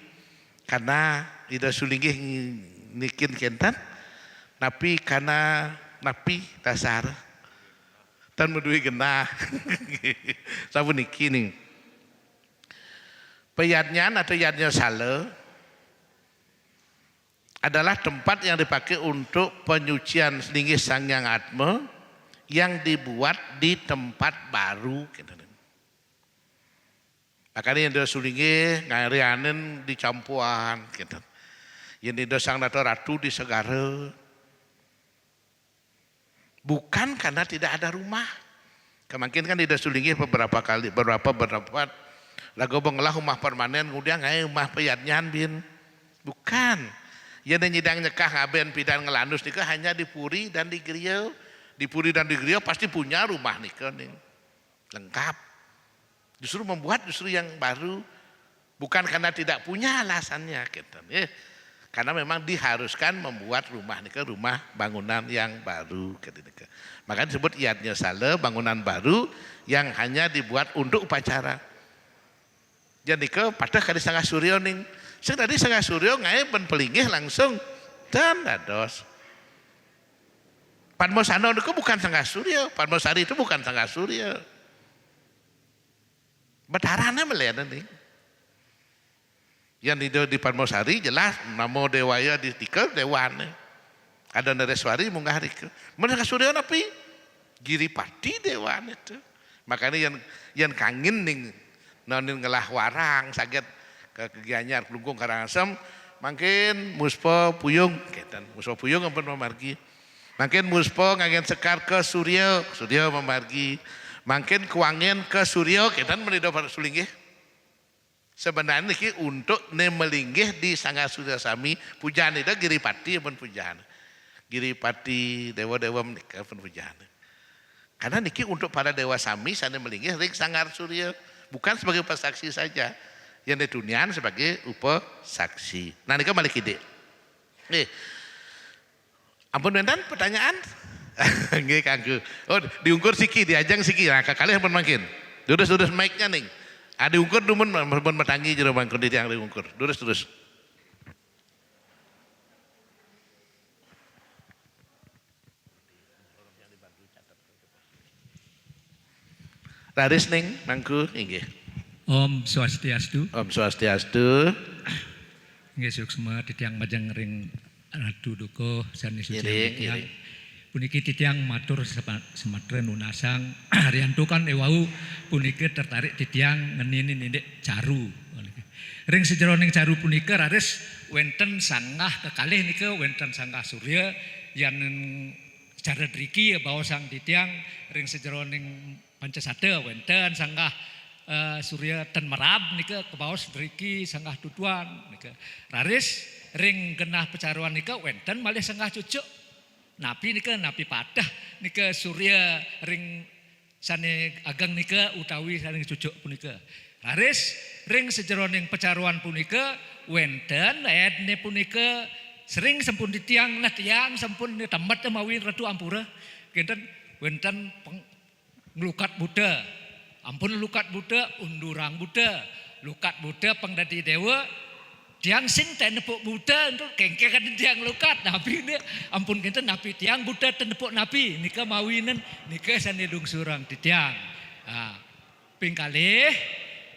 karena ida sulinggih nikin kentan tapi karena napi dasar dan medui genah sabu niki nih peyadnyan atau yadnya sale adalah tempat yang dipakai untuk penyucian Selinggih Sang Hyang Atma yang dibuat di tempat baru. Makanya yang dia Selinggih ngarianin di Campuan, yang di Sang Dato Ratu di Segara. Bukan karena tidak ada rumah. Kemakin kan di Selinggih beberapa lagu bengelah rumah permanen, kemudian rumah peyadnyan bin. Bukan. Ya nyidang nyekah ngaben pidan ngelandus nikah hanya di Puri dan di Griau. Di Puri dan di Griau pasti punya rumah nikah nih. Lengkap. Justru membuat yang baru. Bukan karena tidak punya alasannya gitu. Karena memang diharuskan membuat rumah nikah, rumah bangunan yang baru gitu. Makanya disebut iadnya sale bangunan baru yang hanya dibuat untuk upacara. Jadi ke pada kali Sangga Suryo ning. Sing tadi Sangga Suryo ngai ben pelinggih langsung dan dados. Padmosano itu bukan Sangga Suryo, Padmosari itu bukan Sangga Suryo. Betarane melihat nih. Yang di Padmosari jelas namo dewaya di tikel dewane. Ada Nareswari munggah rike. Mun Sangga Suryo napi Giripati dewane itu. Makanya yang kangen ning nonin ngelah warang saged ke Gianyar Klungkung Karangasem Mangkin muspa puyung, ketan muspa puyung ampun memargi. Mangkin muspa nganggen sekar ke Surya, Surya memargi. Mangkin kuangin ke Surya, ketan menida sulinggih. Sebenarnya ini untuk melinggih di Sangga Surya Sami, pujaan itu Giripati ampun pujaan. Giripati, dewa-dewa menikah ampun pujaan. Karena niki untuk para dewa Sami sana melinggih ring Sanggar Surya, bukan sebagai pesaksi saja. Yang di dunia sebagai upasaksi. Nah, ini balik ide. Ampun wenten pertanyaan? Nggih kanggo. Oh, diungkur siki, diajang siki. Nah, kakalih ampun mangkin. Durus mic-nya ning. Diungkur dumun ampun metangi jero mangkon di tiang diungkur. Durus. Laris ning mangku inggih. Om Swastiastu. Om Swastiastu. Nggih suksma titiang majeng ring Ratu Duko sani suci titiang. Puniki titiang matur sematren unasang Haryanto kan ewau puniki tertarik titiang ngenini nindik caru. Ring sejeroning caru punika raris wenten sanggah kekalih nika wenten sanggah Surya yang cara driki bawa sang titiang ring sejeroning Pancasada wenten sanggah Surya ten merab nika kebaos driki sanggah tutuan nika raris ring genah pecaruan nika wenten malih sanggah cucuk napi nika napi padah nika Surya ring sane ageng nika utawi saning cucuk punika raris ring sejeroning pecaruan punika wenten edne punika sering sampun ditiang nah tiang sampun tamat mawi Ratu Ampura kinten wenten nglukat Buddha. Ampun lukat Buddha, undurang Buddha, lukat Buddha pangdadi dewa, tiang sing tenepuk Buddha untuk kengkekan tiang lukat, nabi ini ampun kita nabi tiang Buddha tenepuk nabi, nika mawinen nika sani lungsurang di tiang, pingkalih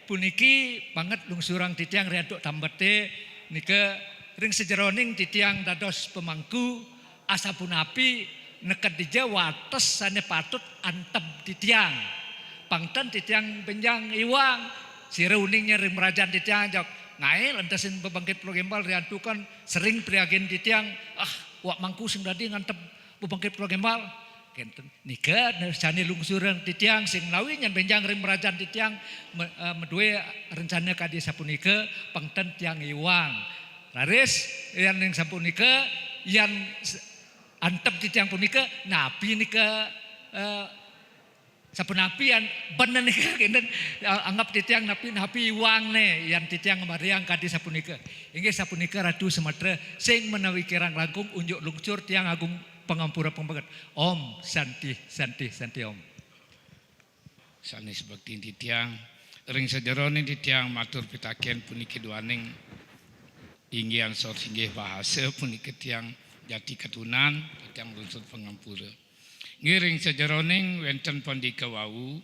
puniki banget lungsurang di tiang riantuk tambete nika ring sejeroning di tiang dados pemangku asapun api nekat di Jawa tes sane patut antep di tiang. Pangtan titiang benjang iwang si reuningnya ring merajaan titiang jok ngai lantasin bebangkit Pulau Gembal riantukan sering priagen titiang wak mangku sing dadi ngantep bebangkit Pulau Gembal kenten nika sani lungsurang titiang sing lawi nyan benjang ring merajaan titiang medue rencana kadi sapunika pangtan tiang iwang raris yang ning sapunika yang antep titiang punika napi nika sapunapi yang bener nih kan anggap titiang napi uang nih yang titiang mariang kadi sapunika inggih sapunika Ratu Sumatera sing menawi kirang langkung unjuk lungcur tiang agung pengampura pembeget Om Santi Om sanes bekti titiang ring sejeroning titiang matur pitaken puniki duaning inggian sor singgih bahasa puniki tiang jati ketunan titiang lungsur pengampura ngiring sejeroning wenten pondika wau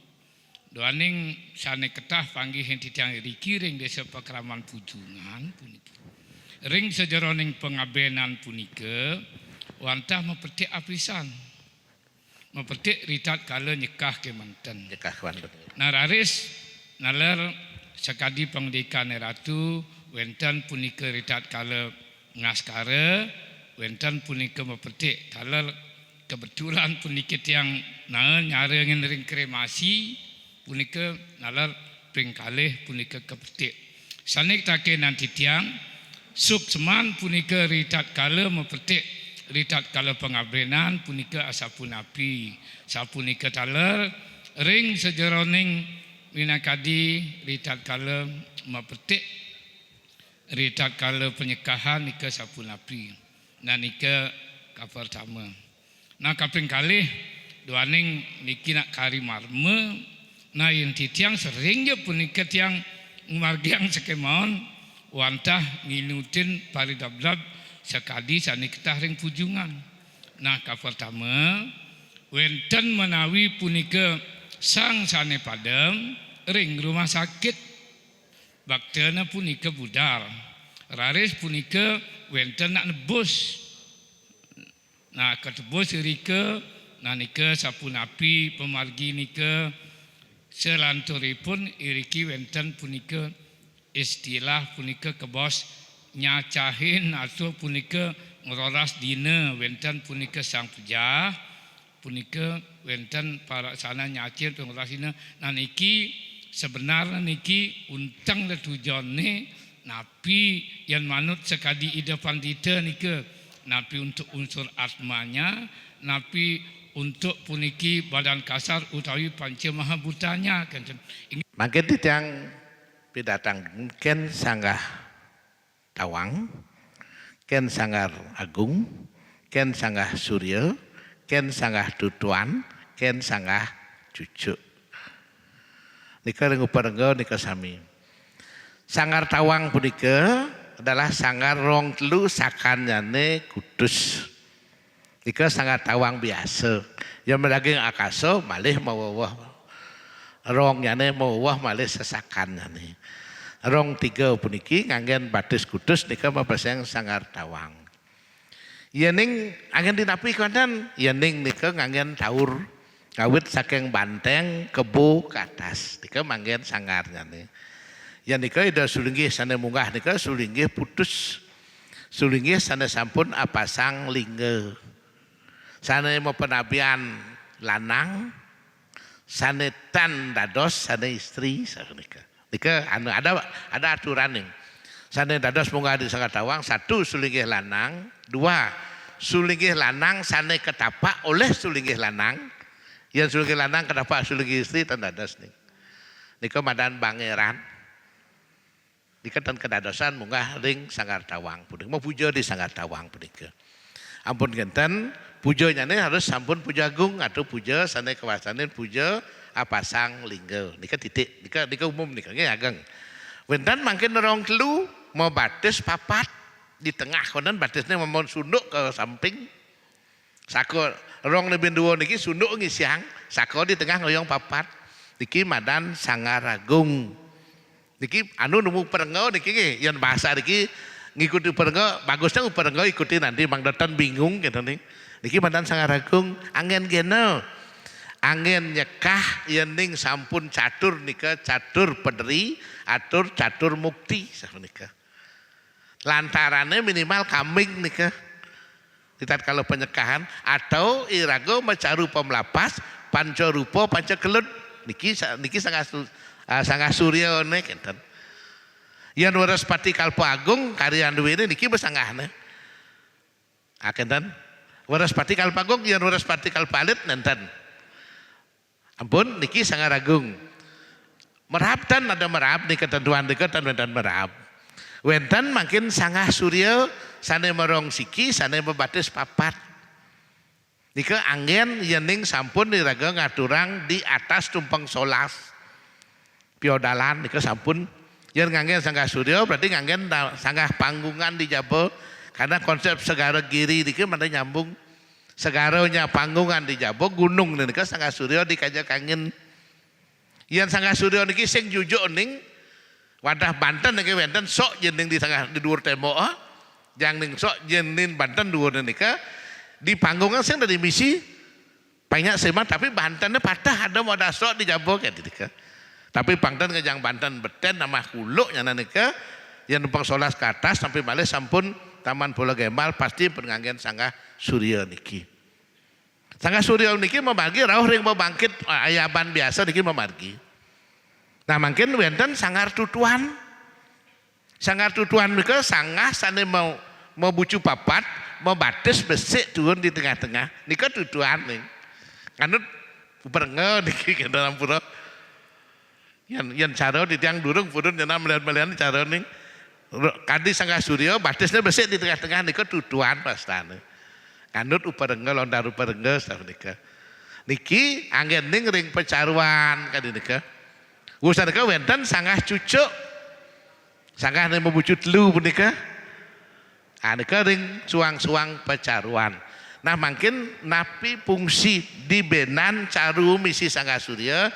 doaning sane ketah panggih titiang riki ring desa Pakraman Pujungan punika ring sejeroning pengabenan punika wantah mempetik apisan mempetik ritat kala nyekah kemanten nah raris naler sekadi pengdikan Ratu wenten punika ritat kala ngaskara wenten punika mempetik kala kebetulan punika tiang nyara ngin ring kremasi punika nalar pring kalih punika kepetik sanik take nanti tiang suk seman punika ritat kala mempetik ritat kala pengabenan punika asapun api sapunika taler ring sejeroning minakadi ritat kala mempetik ritat kala penyekahan nika sapun api nah nika pertama. Nah kaping kalih duaning niki nak kari marme nah yang titiang sering je punika tiang margiang sekemon wantah nginutin paridablab sekadi sani ketah ring Pujungan nah ka pertama wenten menawi punika sang sane padem ring rumah sakit baktena punika budal raris punika wenten nak nebus nah ketebus rika nah nika sapunapi pemargi nika selanturipun iriki wenten punika istilah punika kebos nyacahin atau punika ngeroras dina wenten punika sang pejah punika wenten para sana nyacir pengoras dina. Nah niki sebenarnya niki untang dan tujuannya napi yang manut sekadi ida pandita nika napi untuk unsur asmanya napi untuk puniki badan kasar utawi panca mahabutanya kan. Makin titiang pidatang ken sanggah tawang, ken sangar agung, ken sanggah surya, ken sanggah tutuan, ken sanggah cucu. Nika rengu perenggo nika sami. Sangar tawang punika adalah sangar rong telu sakanyane kudus. Nika sangar tawang biasa. Yang daging akaso malih mawawah. Rong nyane mawawah malih sesakan nyane. Rong tiga puniki nganggen batis kudus nika mapasang sangar tawang. Yening angin dinapi kandan yening nika nganggen taur kawit saking banteng kebo ke atas nika manggen sangar nyane. Yang nika ida sulinggih sana munggah nika sulinggih putus. Sulinggih sana sampun apasang lingga. Sana mau penabian lanang, sana tan dados, sana istri, sana nika. Nika anu ada aturan nih. Sana dados munggah di sangat tawang, satu sulinggih lanang, dua sulinggih lanang sana ketapak oleh sulinggih lanang, yang sulinggih lanang ketapak sulinggih istri tan dados nih. Nika madan bangeran. Nika tan kedadosan munggah ring sangar tawang punika. Mau puja di sangar tawang punika. Ampun genten pujanya ini harus sampun puja agung atau puja sana kawasanin puja apasang lingga. Nika titik, nika umum nika nggih ageng. Wenten mangkin rong telu mau batis papat di tengah konon batisnya mau sunduk ke samping. Sako rong lebih dua niki sunduk ngisiang, sako di tengah ngoyong papat. Niki madan sangar agung. Niki anu nemu perenggo niki nggih yen bahasa niki ngikuti perenggo bagusnya perenggo ikuti nanti Mang Dotan bingung gitu nih. Niki madan sangar agung angin geno. Angin nyekah yening sampun catur nika catur pederi atur catur mukti nika. Lantarannya minimal kambing nika. Tidak kalau penyekahan atau irago macaru pemelapas panca rupa panca kelut niki sangat surya nek enten. Yan Waraspati Kalpa Agung karya duwene niki besanggahna. Akinten Waraspati Kalpa Agung yan Waraspati Kalpa Alit nenten. Ampun niki sangar agung. Merab tan ada merab nika ketentuan nika tan wenten merab. Wenten makin sanggah surya sane merong siki sane bebatis papat. Nika angin yening sampun diraga ngaturang di atas tumpeng solas. Piodalan nika sampun yen nganggen sanggah surya berarti nganggen sanggah panggungan di Jabo karena konsep segara giri niki mana nyambung segaronya panggungan di Jabo gunung nika sanggah surya dikajak angin. Yen sanggah surya niki sing jujuk ning wadah Banten niki wenten sok yen ning di sanggah di dhuwur tembok jang ning sok yen ning Banten dhuwur nika di panggungan sing dari misi banyak semat tapi Bantennya patah ada wadah sok di Jabo kayak nika. Tapi Banten kejang Banten beten nama kuluk nyana nika yang numpang solas ke atas sampai balik sampun Taman Pulau Gembal pasti penganggen sanggah surya niki. Sanggah surya niki memargi rauh ring mau bangkit ayaban biasa niki memargi. Nah mungkin wenten sangar tutuan. Sangar tutuan nika sanggah sane mau bucu papat, mau batis besik turun di tengah-tengah. Nika tutuan nih. Kanut perenggo niki ke dalam pura. Yang cara di tiang durung purun jana melihat-melihat cara ning kadi sanggah surya batisnya besik di tengah-tengah nika tutuan pastane. Kanut uparengga londar uparengga sah nika. Niki anggen ning ring pecaruan kadi nika. Urusan nika wenten sanggah cucuk. Sanggah ning membucut telu punika. Nika ring suang-suang pecaruan. Nah mungkin napi fungsi di benan caru misi sanggah surya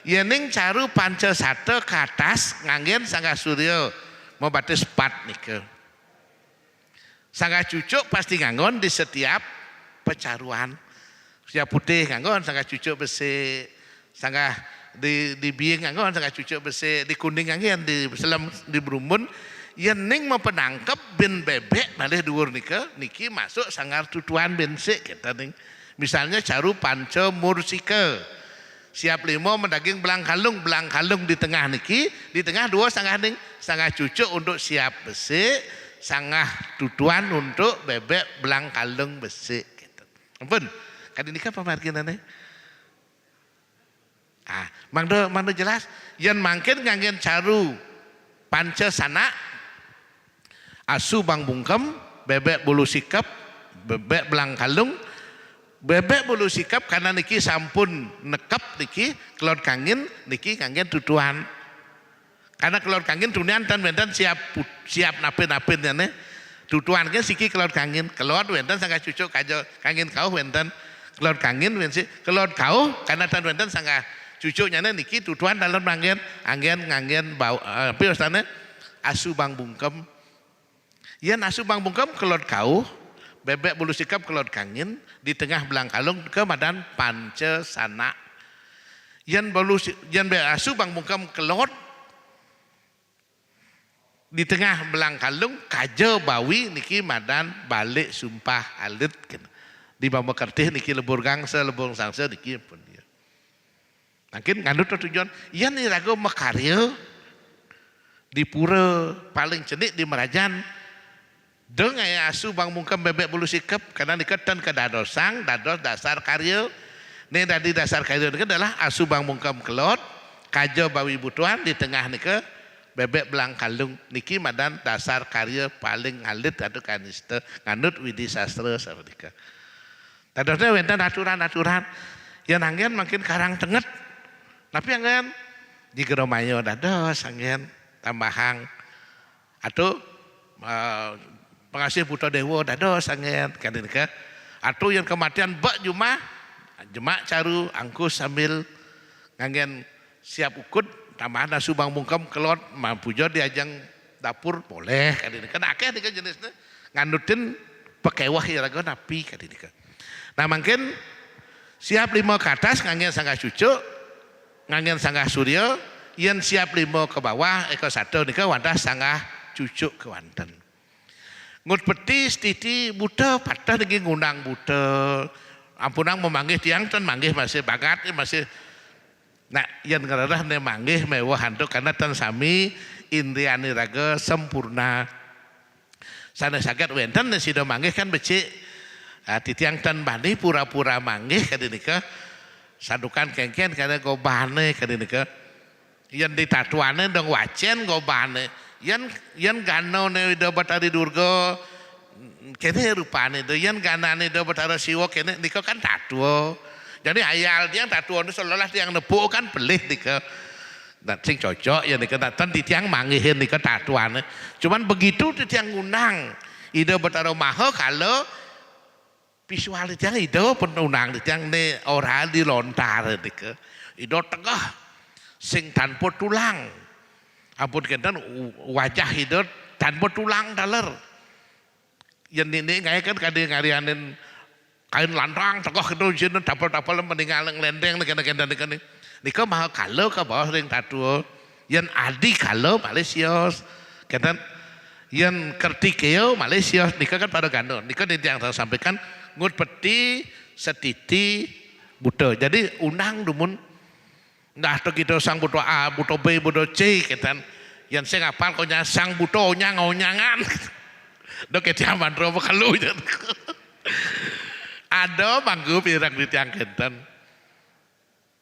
yening caru panca sate ke atas nganggen sanggah surya mau batis pat nika. Sanggah cucuk pasti nganggon di setiap pecaruan. Siap putih nganggon sanggah cucuk besi, sanggah di biing nganggon sanggah cucuk besi, di kuning nganggen di selam di Brumbun yen ning mempenangkep ben bebek malih dhuwur niki masuk sangar tutuan bensik kita ning. Misalnya caru panca mursika. Siap 5 mendaging belang kalung di tengah niki, di tengah 2 sangat cucuk untuk siap besi, sangat tutuan untuk bebek belang kalung besi gitu. Ampun, kadi nikah pamarginane. Mangdo jelas yen mangkin nganggen caru panca sana asu bang bungkem bebek bulu sikap bebek belang kalung bebek bulu sikap karena niki sampun nekep niki kelot kangin niki nganggen tutuan karena kelot kangin tunian dan wenten siap napin ya tutuan kan siki kelot kangin kelot wenten sangat cucuk kajo kangin kau wenten kelot kangin wensi kelot kau karena tan wenten sangat cucuknya niki tutuan dalam nganggen bau apa ustane asu bang bungkem yen asu bang bungkem kelot kau bebek bulu sikap kelot kangin di tengah belang kalung ke madan panca sana yen asu bang bungkem kelot di tengah belang kalung kajo bawi niki madan balik sumpah alit di bambu kertih niki lebur gangsa lebur sangsa niki pun dia mungkin ngandut tujuan yen irago makarya di pura paling cenik di Merajan deng aya asu bang mungkem bebek bulu sikap karena diketan ke dados dasar karya ini dari dasar karya itu adalah asu bang mungkem kelot kajo bawi butuan di tengah nika bebek belang kalung niki madan dasar karya paling ngalit atau kanista ngandut widi sastra sawadika dadosnya wenten aturan yang angin makin karang tenget tapi angin di geromayo dados angin tambahang atau pengasih buta dewa dados angin kadika atau yang kematian bak jemak caru angkus sambil nganggen siap ukut tambahan asu bang mungkem kelot mampu jo diajang dapur boleh kadika akeh nika jenisnya nganutin pekewah ya raga napi kadika nah mungkin siap 5 ke atas nganggen sanggah cucuk nganggen sanggah surya yen siap 5 ke bawah eko 1 nika wadah sanggah cucuk ke wanten ngut petis titi buta patah niki ngundang buta ampunang memanggih tiang tan manggih masih bagat masih nah yen ngarah ne manggih mewah handuk karena tan sami indriani raga sempurna sana saged wenten sida manggih kan becik titiang tan bani pura-pura manggih kadinika sadukan kengken kada gobane kadinika yen ditatuane dong wacen gobane yen ganone do batari durga kene rupane do yen ganane do batara siwa kene nika kan tatu jadi ayal tiang tatu itu seolah tiang nepuk kan belih nika nah sing cocok ya nika tan tiang mangihin nika tatuane cuman begitu tiang ngundang ide batara maha kalau visual tiang ide penunang tiang ne ora dilontar nika ide tengah sing tanpa tulang ampun kenten wajah hidup tanpa tulang daler yang ini kayak kan kadang ngarianin kain lantrang tekoh itu jin tapal-tapal meninggal ngelendeng nika nika mah kalau ke bawah ring tatu yang adi kalau Malaysia kenten yang kertikeo Malaysia nika kan pada gandon nika yang saya sampaikan ngut peti setiti buta jadi unang dumun nah to kita sang buto A, buto B, buto C ketan yang saya ngapal konya sang buto nyangan dok kita mandro bakalu ada manggu pirang di tiang ketan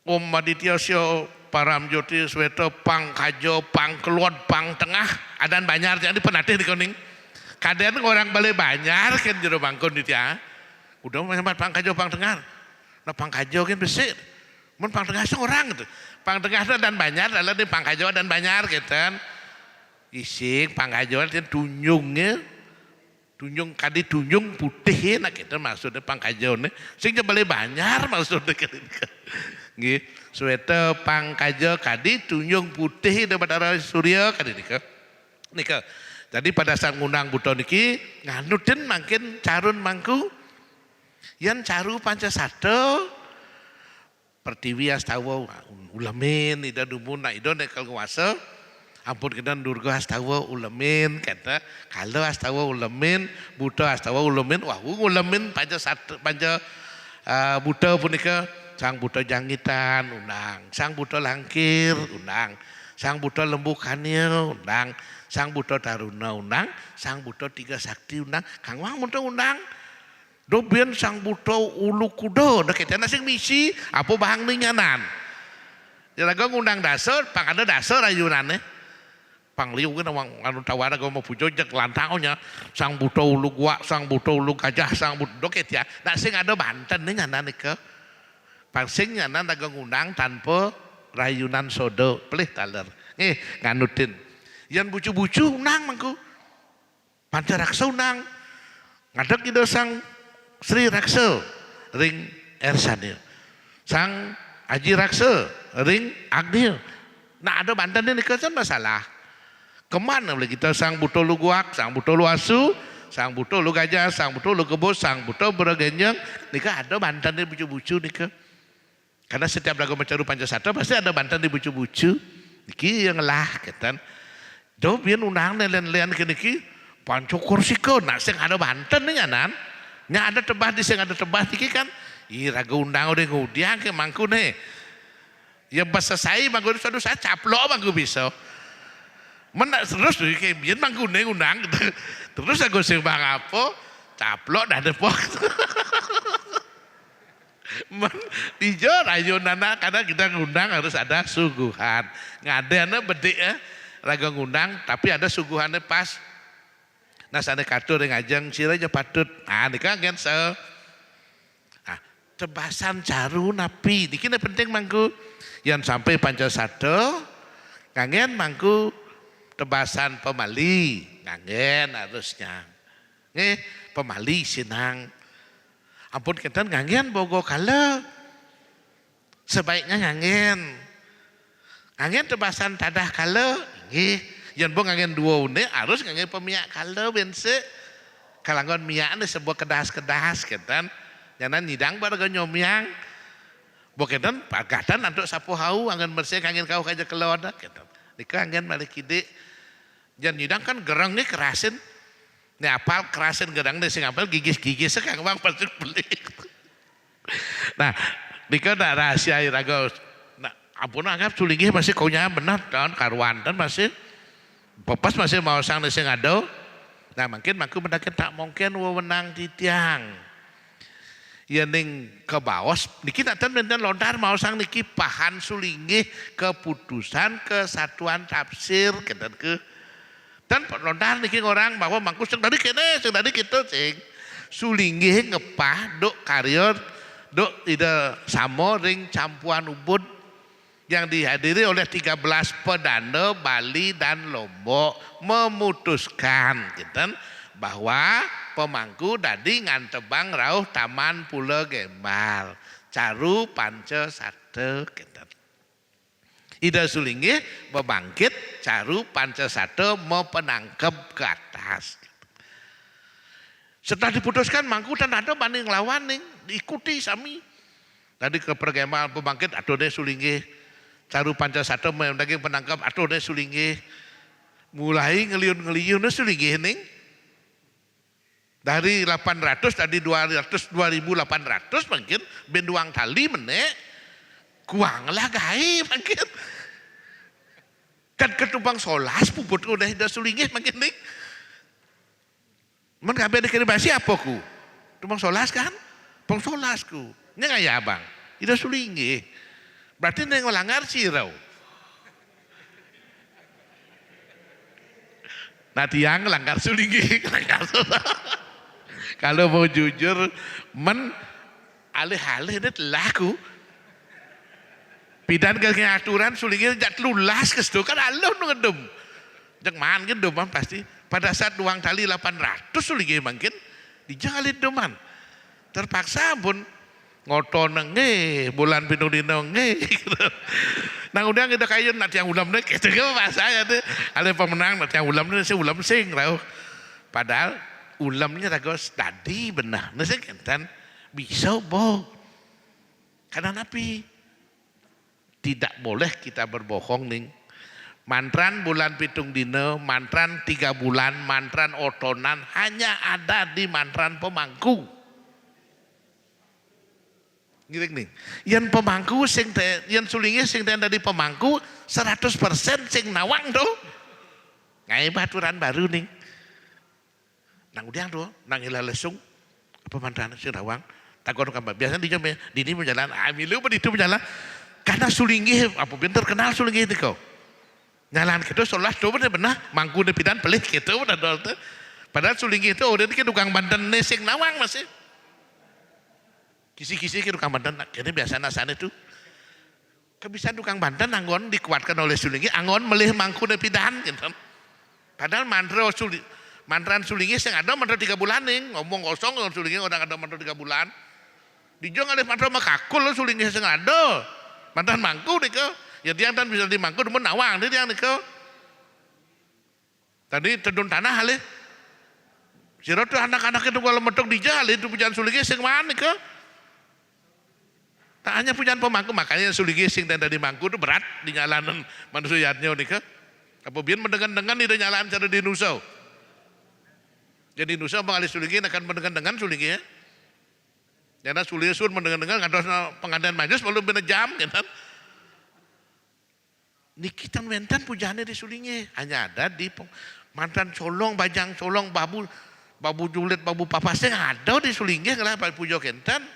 Maditya sio Paramjoti Sweta pang kajo pang keluar pang tengah adan banyar jadi penatih di kuning kadang orang balik banyar kan jero bangkon di tiang udah macam pang kajo pang tengah nah pang kajo kan besar mun pang tengah seorang gitu pang tengah dan banyar lalu di pang kajo dan banyar gitu kan ising pang kajo itu tunjungnya tunjung kadi tunjung putih nak gitu maksudnya pang kajo nih sing beli banyar maksudnya gitu nggih suwete pang kajo kadi tunjung putih daripada surya kadi nika jadi pada saat ngundang buto niki nganutin makin carun mangku yan caru pancasada Pertiwi astawa ulamin ida dumun na ida nekal kuasa Ampun kita durga astawa ulemin kata kalau astawa ulemin buta astawa ulemin wah ulemin panca buta punika sang buta jangitan undang sang buta langkir undang sang buta lembu kanil undang sang buta taruna undang sang buta tiga sakti undang kang wang muntah undang dobien sang buta ulu kudo dah kita nasing misi apa bahang ninganan jalaga ngundang dasar pang ada dasar ayunannya pangliu kan orang anu tawara kau mau pujo jak lantaunya sang buta ulu gua sang buta ulu gajah sang buta doket ya nak sing ada Banten nih nganan ke pangsing nganan dagang ngundang tanpa rayunan sodo pelih taler nganutin yan bucu-bucu unang mangku pancaraksa unang ngadek ida sang Sri Raksa ring Ersanil sang Aji Raksa ring Agnil nah ada Banten ini kan masalah kemana boleh kita sang buto lu guak, sang buto lu asu, sang buto lu gajah, sang buto lu kebos, sang buto beregenyeng, nikah ada Banten di bucu-bucu nikah. Karena setiap lagu mencaru Pancasatra pasti ada Banten di bucu-bucu. Niki yang lah ketan. Do biar undang nelen-len ke niki panco kursi kau nak sing ada Banten nih kanan. Nya ada tebah di sing ada tebah niki kan. Ih raga undang udah ngudiang ke mangku nih. Ya bahasa saya mangku suatu saya caplok mangku bisa. Mana terus kayak biar mangku nih undang terus aku sing bang apa caplok dah depok. Men dijor ayo nana karena kita ngundang harus ada suguhan. Ngadana bedek raga ngundang tapi ada suguhannya pas. Nah sana katur yang ajeng siranya patut. Ah nikah kan se. Ah tebasan caru napi. Niki penting mangku. Yang sampai Pancasatra kangen mangku tebasan pemali kangen harusnya. Pemali sinang. Ampun kita ngangen bogo kala sebaiknya ngangen tebasan tadah kala nggih yen bo ngangen dua une harus ngangen pemiak kala bense kalangan miak ne sebuah kedas-kedas ketan jangan nyidang pada nyomyang bo ketan pagatan antuk sapu hau angen bersih ngangen kau kaja keloda ketan nika ngangen balik ide jan nyidang kan gerang nih kerasin. Ini apal kerasin gedang deh sing apal gigis-gigis sekang bang pasti pelik. Nah, dika nak rahasia iraga. Nah, ampun anggap sulingih masih kaunya benar kan karuan dan masih pepas masih mau sang sing ado. Nah, mungkin mangku mendakin tak mungkin wewenang di tiang. Ya ning ke bawas niki natan benten lontar mau sang niki pahan sulingih keputusan kesatuan tafsir kedan ke dan lontar niki orang bahwa mangku sing tadi kene sing tadi kita sing sulinggih ngepah dok karya dok ida samo ring campuan ubud yang dihadiri oleh 13 pedanda Bali dan Lombok memutuskan gitu, bahwa pemangku dadi ngantebang rauh Taman Pulau Gembal caru Pancasatra gitu. Ida Sulinggih membangkit caru Pancasatra mau penangkep ke atas. Setelah diputuskan mangku dan ada banding lawan nih diikuti sami. Tadi ke pergemal pembangkit adone Sulinggih caru Pancasatra mendaging penangkep adone Sulinggih mulai ngeliun-ngeliun Sulinggih ning dari 800 tadi 200 2800 mungkin benduang tali menek kuang lah gai mungkin kan ketubang solas puput udah ida Sulinggih mungkin nih men kabeh dikirimasi apa ku tubang solas kan pong solasku nya ngaya abang ida Sulinggih berarti neng langgar sirau nah tiang langgar Sulinggih kalau mau jujur men alih-alih ini laku pidan ke aturan Sulinggih jak lulas ke situ kan Allah ngedem. Jak man kan deman pasti pada saat duang tali 800 Sulinggih mungkin dijalin deman. Terpaksa pun ngoto nenge bulan pinu dino nge. Nang udah kita kayu nak tiang ulam nek itu ke bahasa ya tuh. Ale pemenang nak tiang ulam nek ulam sing rau. Padahal ulamnya ragos tadi benar. Nese kan bisa boh. Karena napi tidak boleh kita berbohong nih Mantran bulan pitung dino, mantran 3 bulan, mantran otonan hanya ada di mantran pemangku. Gitu nih. Yang pemangku sing yang sulingnya sing dari pemangku 100% sing nawang do. Ngai baturan baru nih. Nang udiang do, nang ila lesung apa mantran sing nawang. Takon kabar. Biasanya di jam dini berjalan, amilu itu berjalan. Karena sulingnya apa pinter kenal sulingnya itu kau. Nyalan gitu solah do bener mangku depidan pelih gitu udah dol tuh. Padahal sulingnya itu udah ki tukang banten sing nawang masih. Kisi-kisi ke tukang banten, ini biasa nasan itu. Kebiasaan tukang banten anggon dikuatkan oleh sulingnya, anggon melih mangku nepidan gitu. Padahal mantran sulingnya sing ada mantra 3 bulan nih, ngomong kosong sulingnya orang ada mantra 3 bulan. Dijong ada mantra makakul sulingnya sing ada. Mantran mangku nih ke, ya dia kan bisa di mangku, demen nawang dia nih ke. Tadi tedun tanah halih. Siro tuh anak-anak itu kalau metok di jalan itu pujian sulingnya sing mana ke? Tak hanya pujian pemangku, makanya sulingnya sing dan dari mangku itu berat di nyalanan manusianya nih ke. Apabila mendengar-dengar itu nyalaan cara di nusau. Jadi nusau mengalir sulingnya akan mendengar-dengar sulingnya. Karena sulingnya sun mendengar-dengar ngados pengadilan majelis belum bener jam gitu. Niki tan mentan pujaannya di sulingnya hanya ada di mantan colong, bajang colong, babu julit, babu papasnya ada di sulingnya kenapa pujo kentan.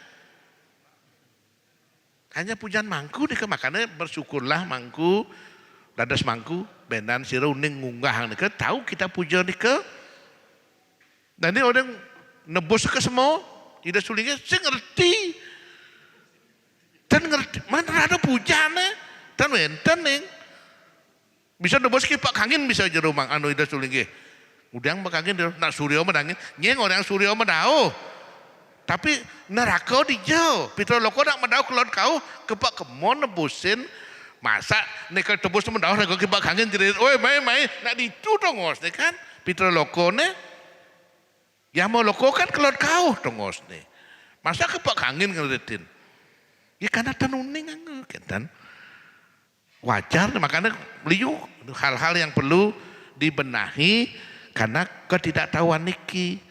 Hanya pujian mangku nih makanya bersyukurlah mangku, dadas mangku, benan sira uning ngunggah nih tahu kita puja nih dan ini orang nebus ke semua, tidak sulingnya saya ngerti, dan ngerti mana ada pujane, dan wenten nih bisa nebus ke Pak Kangin bisa jero mang anu ida sulingnya, udang Pak Kangin nak Suryo medangin, nyeng orang Suryo medau. Tapi neraka di jauh, Pitra Loko nak mendau kelon kau kepak kemon nebusin masa nek tebus mendau nek kepak kangen jadi, oi mai nak ditu tongos nih kan, Pitra Loko ne, ya mau loko kan kelon kau tongos nih, masa kepak kangen ngeliatin, ya karena tanuning kan, wajar makanya liu hal-hal yang perlu dibenahi karena ketidaktahuan niki.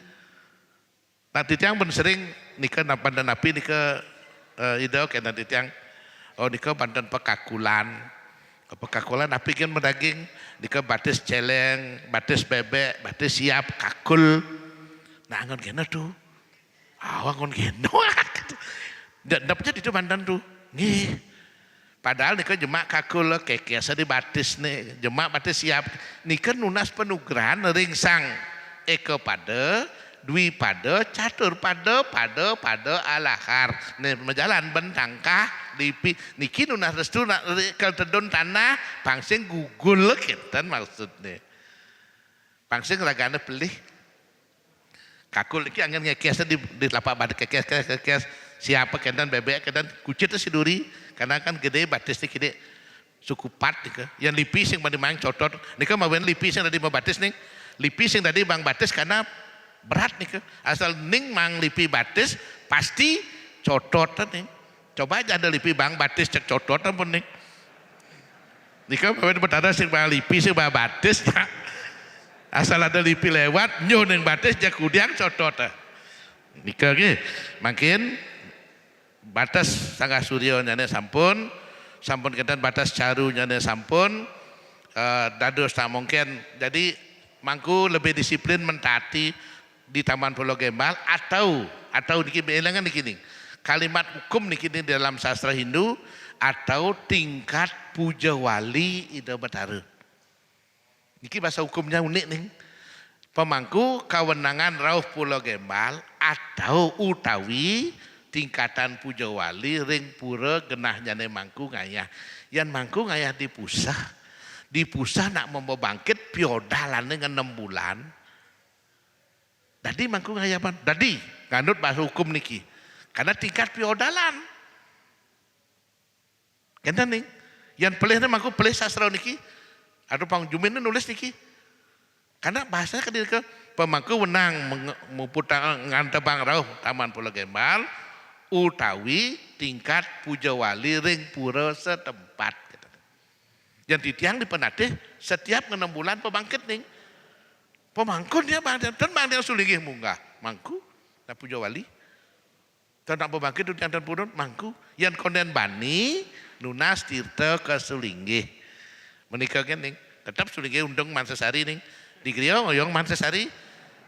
Nanti tiang pun sering nika napan dan napi nika ide oke nanti tiang nika banten pekakulan napi kan mendaging nika batis celeng, batis bebek, batis siap kakul. Nah angon kena tuh, angon kena, dapatnya itu banten tuh, nih. Padahal nika jemak kakul kekiasa di batis nih, jemak batis siap, nika nunas penugrahan ringsang eke pada. Dwi pada, catur pada alahar. Nih menjalan bentangkah lipi. Niki nunah restu nak kalau tedon tanah pangsing gugul kinten maksudnya. Pangsing ragana pelih. Kakul iki angin ngekiasnya di lapak badak kekes siapa kendan bebek kendan kucit si duri karena kan gede batis nih gede suku pat nih yang lipi sing mandi mang cotot. Nika mawen lipi sing tadi mau batis nih. Lipi sing tadi bang batis karena berat nih ke asal ning mang lipi batis pasti cotot nih. Coba aja ada lipi bang batis cek cotot pun nih. Nika bawa betara sing bang lipi sing bang batis ya. Asal ada lipi lewat nyo ning batis jak kudiang cotot. Nika ge makin batas Sangga Suryo nyane sampun kentan batas caru nyane sampun dados tak mungkin jadi mangku lebih disiplin mentati di Taman Pulau Gembal atau niki belangan niki kalimat hukum niki dalam sastra Hindu atau tingkat puja wali ida batara. Niki bahasa hukumnya unik nih. Pemangku kewenangan rauh Pulau Gembal atau utawi tingkatan puja wali ring pura genah nyane mangku ngayah. Yang mangku ngayah di pusah nak membangkit piodalan dengan 6 bulan. Dadi mangku ngayapan, dadi nganut bahasa hukum niki. Karena tingkat piodalan. Kena nih, yang pelihnya mangku pelih sastra niki, atau pangjumin nulis niki. Karena bahasanya ke pemangku wenang muputang ngantebang rauh Taman Pulau Gembal, utawi tingkat puja wali ring pura setempat. Yang titiang di penatih setiap 6 bulan pembangkit nih. Pemangkun dia bang dan bang dia sulingih munggah mangku na puja wali. Tan pembangkit tu tiang dan purun mangku yang konden bani nunas tirta ke sulinggih. Menikah ning tetap sulinggih undang Mansasari ning. Di griya ngoyong Mansasari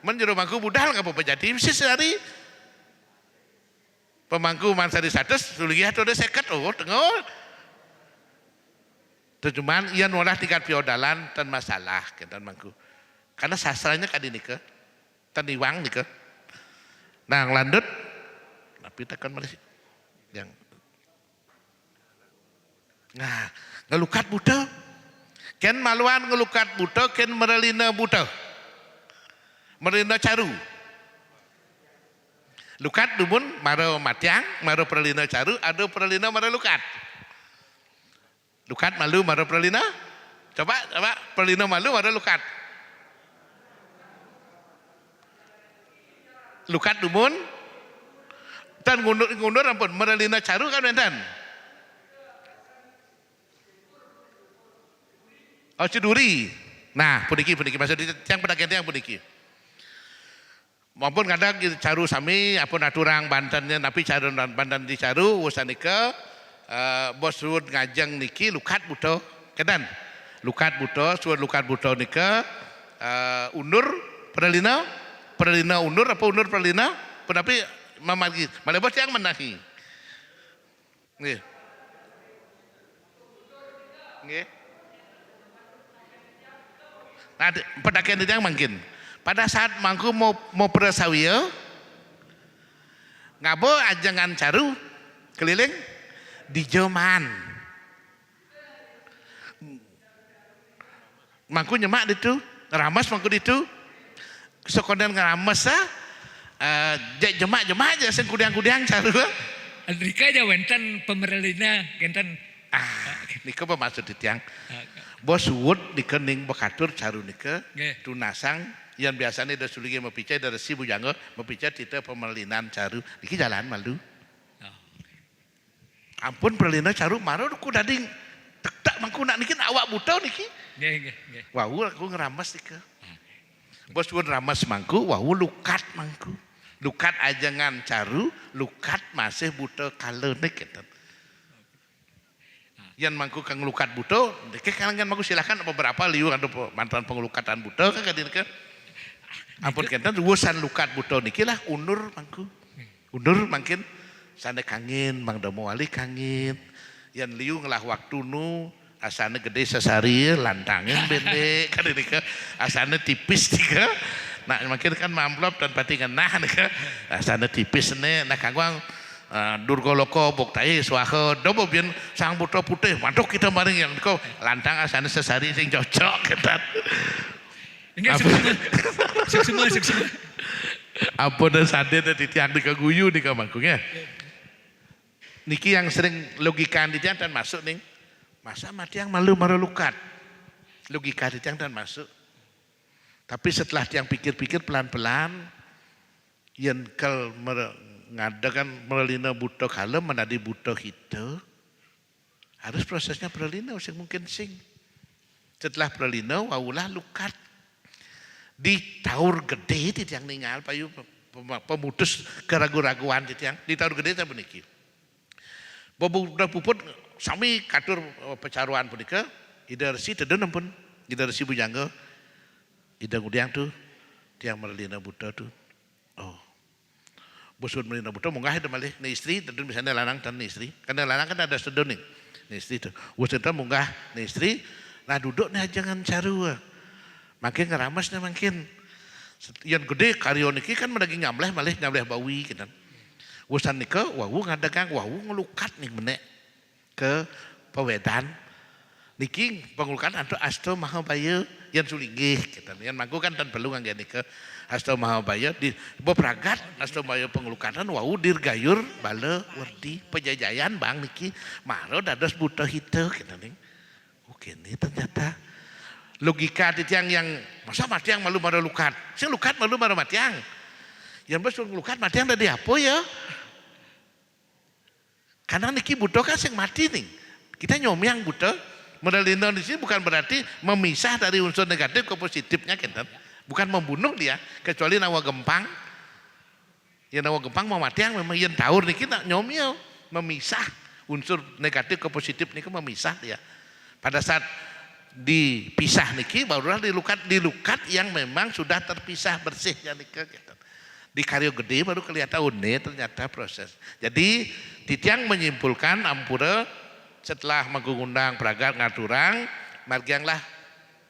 menjero mangku budal ngapa pejati sesari. Pemangku Mansari 100 sulinggih atuh 50 oh tengok. Cuman ia nulah tingkat feodalan dan masalah kentan mangku. Karena sastranya kadi nikah, tan iwang nikah. Nah lanjut, tapi tekan Malaysia. Yang, nah ngelukat buta, ken maluan ngelukat buta, ken merelina buta, merelina caru. Lukat dumun maro matiang, maro perelina caru, ada perelina maro lukat. Lukat malu maro perelina, coba perelina malu maro lukat. Lukat dumun tan ngundur ampun merelina caru kan enten. Oh ceduri. Nah, puniki maksud yang pedagang yang puniki. Maupun kadang caru sami apun aturang Bantennya tapi caru Banten di caru usanika bos suud ngajeng niki lukat buto kedan. Lukat buto suud lukat buto nika undur perlina undur apa undur perlina penapi mamagi malebos yang menahi nggih nggih nah pedakian itu yang mungkin pada saat mangku mau prasawiya ngabo ajangan caru keliling di Joman mangku nyemak ditu ramas mangku ditu sekonden ngerames jemak aja sing kudiang caru. Rika aja wenten pemerelina kenten. Nika bermaksud di tiang. Bos wud dikening bekatur caru nika tunasang yang biasanya ada sulingi mepicai dari si bujangga mepicai tita pemelinan caru. Niki jalan malu. Ampun perlina caru maro ku dading tak mangku nak niki awak buta niki. Nggih. Wah, aku ngeramas nika. Bos pun ramas mangku, wah lukat mangku. Lukat ajangan caru, lukat masih buta kalenek gitu. Yang mangku kang lukat buta, deke kalangan mangku silakan beberapa liu ada mantan pengelukatan buta kan kadin kan. Ampun kenten ruasan lukat buta niki lah undur mangku. Undur mungkin sana kangin, Mang Damo wali kangin. Yang liu ngelah waktu nu asana gede sesari lantangin bende kan ini ke asana tipis tiga nak makin kan mamplop dan patingan nah nika asana tipis ne nak kangwang durgoloko bok tai swaha dobo bian sang buta putih mantuk kita maring yang kau lantang asana sesari sing cocok ketat Enggak semua. apa dah sadar dah titiang di kaguyu di kamangkungnya niki yang sering logika di dan masuk nih. Masa mati yang malu lukat. Logika tiang dan masuk. Tapi setelah tiang pikir-pikir pelan-pelan. Yang kal ngadakan merelina buto kalem menadi buto hito. Harus prosesnya perelina using mungkin sing. Setelah perelina waulah lukat. Di taur gede tiang ningal payu pemutus keraguan-raguan tiang. Di taur gede tak beniki. Bobo udah puput sami katur pecaruan punika ida resi teden ampun ida resi bujangga ida ngudiang tu tiang merelina buta tu oh bosun merelina buta munggah ida malih ni istri teden misalnya lanang dan ni istri karena lanang kan ada sedon ni istri tu bosun tu munggah ni istri lah duduk ni jangan caru makin ngeramasnya makin yang gede karyo niki kan menagi nyamleh malih nyamleh bawi gitu bosan nika wawu ngadagang wawu ngelukat nih menek ke pewedan niki pengulukan antu asto mahabaya yang sulinggih kita yang mangku kan dan perlu ngangge nika asto mahabaya di bepragat asto mahabaya pengulukatan wau dirgayur bala werdi pejajayan bang niki maro dados buta hito kita nih oke nih ternyata logika titiang yang masa matiang malu maro lukat sing lukat malu maro matiang yang bos lukat matiang dari apa ya karena niki buta kan sing mati nih. Kita nyomyang buta Merelino di sini bukan berarti memisah dari unsur negatif ke positifnya, gitu. Bukan membunuh dia, kecuali nawa gempang. Ya nawa gempang mau mati yang memang yang taur niki nak nyomil memisah unsur negatif ke positif niki memisah dia. Pada saat dipisah niki barulah dilukat yang memang sudah terpisah bersihnya niki, gitu. Di karyo gede baru kelihatan ternyata proses. Jadi titiang menyimpulkan ampura setelah mengundang pragat ngaturang margianglah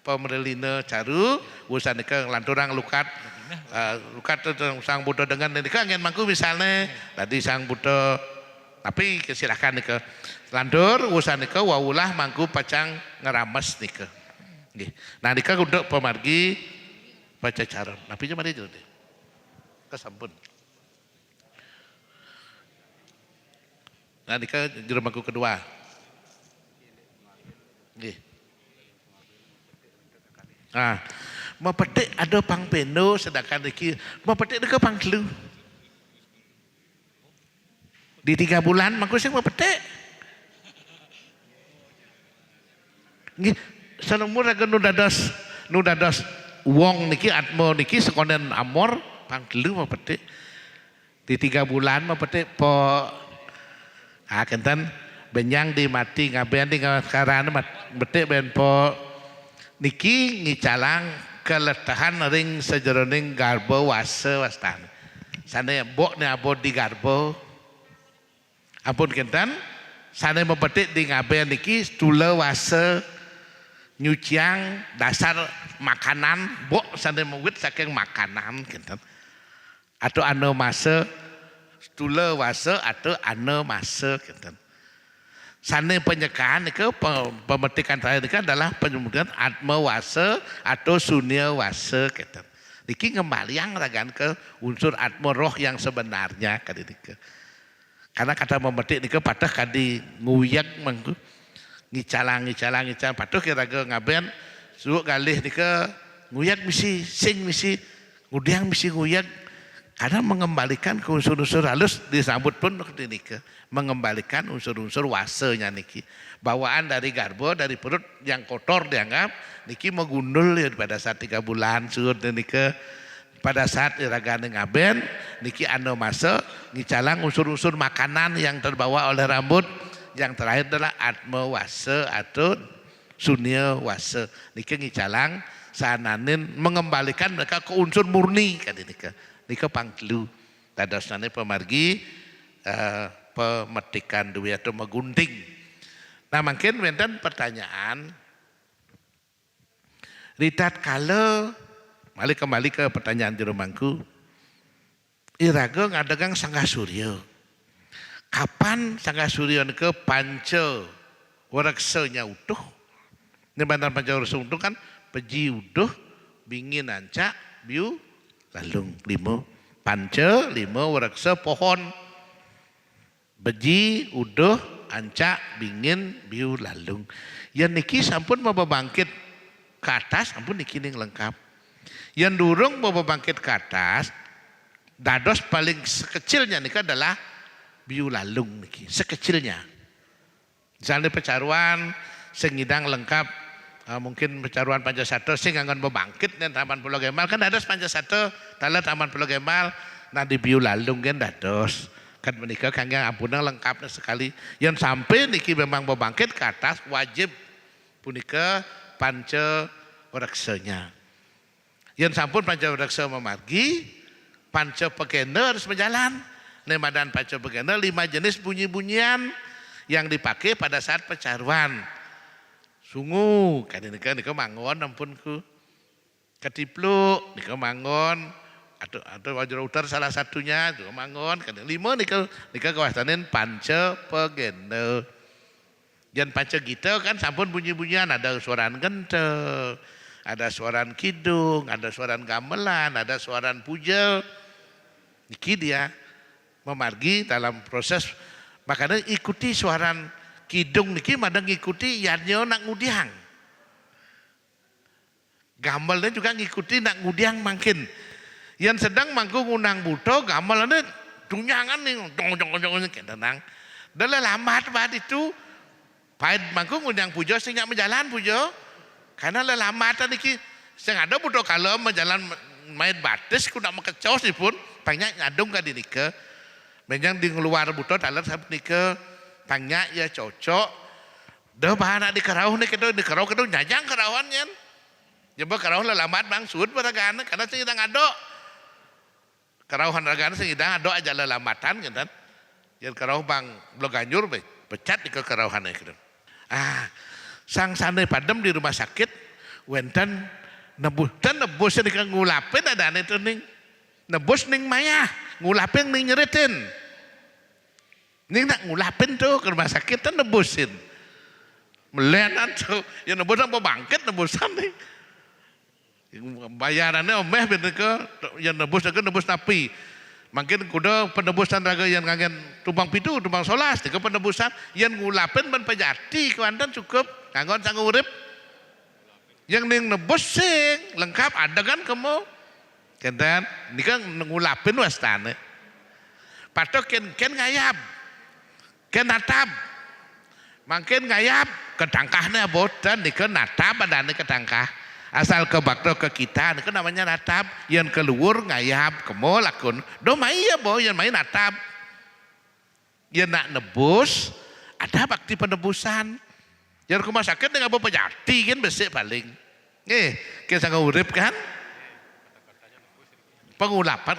pemerelina caru urusan nike lanturang lukat sang Buddha dengan nike angin mangku misalnya tadi sang Buddha tapi silakan nike lantur urusan nike waulah mangku pacang ngerames nike. Nah nike untuk pemargi baca cara tapi cuma itu deh kesampun. Nah nike juru mangku kedua. Nah, mepetik ada pang peno sedangkan iki mepetik deke pang telu. Di 3 bulan mangko sing mepetik. Nggih, sanemur raga nu dados wong niki atmo niki sekonden amor pang telu mepetik. Di 3 bulan mepetik po kenten benyang di mati ngabean di ngaskaran betik ben po niki ngicalang keletahan ring sejeroning garbo wase wastan. Sana bok ne abot di garbo. Ampun kenten sana mempetik di ngabean niki tula wase nyuciang dasar makanan bok sana mewit saking makanan kenten. Atau ane masa tula wase atau ane masa kenten. Sana penyekaan ke pemetikan terakhir itu adalah penyebutan atma wasa atau sunya wasa kita. Niki ngembaliang ragan ke unsur atma roh yang sebenarnya kadika. Karena kata memetik niki patah kadi nguyak mangku ngicalang patah kira-kira ngaben suuk galih nika nguyak misi sing misi ngudiang misi nguyak karena mengembalikan ke unsur-unsur halus disambut pun nika mengembalikan unsur-unsur wasenya niki bawaan dari garbo dari perut yang kotor dianggap niki megundul ya pada saat 3 bulan surut nika pada saat iragane ngaben niki anu masa ngicalang unsur-unsur makanan yang terbawa oleh rambut yang terakhir adalah atma wasa atau sunya wasa niki ngicalang sananin mengembalikan mereka ke unsur murni kadika nika pangtelu tadasane pemargi pemetikan duit atau megunting. Nah mungkin wenten pertanyaan ritat kalau kembali ke pertanyaan di rumahku iraga ngadagang Sangga Surya kapan Sangga Surya ke panca waraksanya utuh ini bandar panca waraksanya utuh kan peji utuh bingin ancak biu lalung 5 panca 5 waraksa pohon beji uduh ancak bingin biu lalung yang niki sampun mau bangkit ke atas ampun niki ning lengkap yang durung mau bangkit ke atas dados paling sekecilnya niki adalah biu lalung niki sekecilnya misalnya pecaruan sengidang lengkap mungkin pecaruan Pancasatto sing nganggon bebangkit dan Taman Pulau Gembal kan dados Pancasatto tala Taman Pulau Gembal nah di biu lalung kan dados kan menikah kangge ampuna lengkapnya sekali yang sampai niki memang bebangkit ke atas wajib punika panca waraksanya yang sampun panca waraksa memargi panca pegenda harus berjalan nemadan panca pegenda 5 jenis bunyi-bunyian yang dipakai pada saat pecaruan sungu kan nika mangon ampunku ketipluk nika mangon atau wajra utar salah satunya juga mangon kan 5 nika kawasanin panca pegenda dan panca gita kan sampun bunyi-bunyian ada suaran genteng ada suaran kidung ada suaran gamelan ada suaran pujel niki dia memargi dalam proses makanya ikuti suaran kidung niki madang ngikuti yanyo nak ngudiang. Gamelnya juga ngikuti nak ngudiang makin. Yang sedang mangku ngundang buto gamelnya dunyangan nih dong tenang. Dalam lambat banget itu Pahit mangku ngundang pujo sing nyak menjalan pujo. Karena lelamatan iki sing ada butuh kalau menjalan main batis ku nak makecos pun banyak ngadung ka dinike. Menjang di luar butuh dalam sab nike banyak ya cocok. Dah bahan di kerauh ni kita di kerauh kita nyajang kerauhannya. Jemba kerauh lelamat bang sud beragana karena sing idang adok. Kerauhan ragana sing idang adok aja lelamatan kan. Yang kerauh bang Bloganyur pecat di ke kerauhan itu. Sang sane padem di rumah sakit wenten nebus di ngulapin ada itu ning nebus ning mayah ngulapin ning nyeritin ning nak ngulapin tuh ke rumah sakit kan nebusin melenan tuh yang nebusan mau bangkit nebusan nih bayarannya omeh bener ke yang nebus napi. Mungkin kuda penebusan raga yang kangen tumbang pitu, tumbang solas, tiga penebusan yang ngulapin ban pejati kewantan cukup, kangen sanggup urip. Yang ning nebus sing lengkap ada kan kamu, kedan, ini kan ngulapin wastane. Patok ken ngayap, ken natap, makin ngayap, ketangkahnya botan, ini kan natap ada nih ketangkah. Asal ke bakto ke kita itu namanya natap yang keluar ngayap kemo lakun do mai ya boh yang main natap yang nak nebus ada bakti penebusan yang rumah sakit dengan apa pejati kan besek paling kita ngurip kan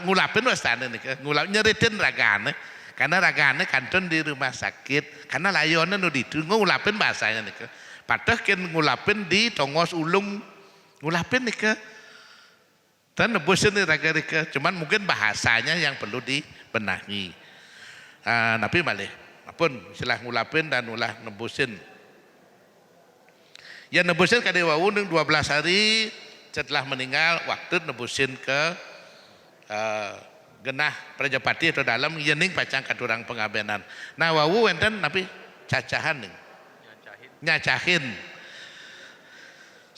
ngulapin wastane nih ngulap nyeritin ragane karena ragane kanton di rumah sakit karena layonnya nu ditu ngulapin bahasanya nih patah kan ngulapin di tongos ulung ngulapin nih ke dan nebusin nih raga ke cuman mungkin bahasanya yang perlu dibenahi tapi balik apun istilah ngulapin dan ulah nebusin ya nebusin kade wau 12 hari setelah meninggal waktu nebusin ke genah Prajapati atau dalam yening pacang katurang pengabenan nah wau enten tapi cacahan nih nyacahin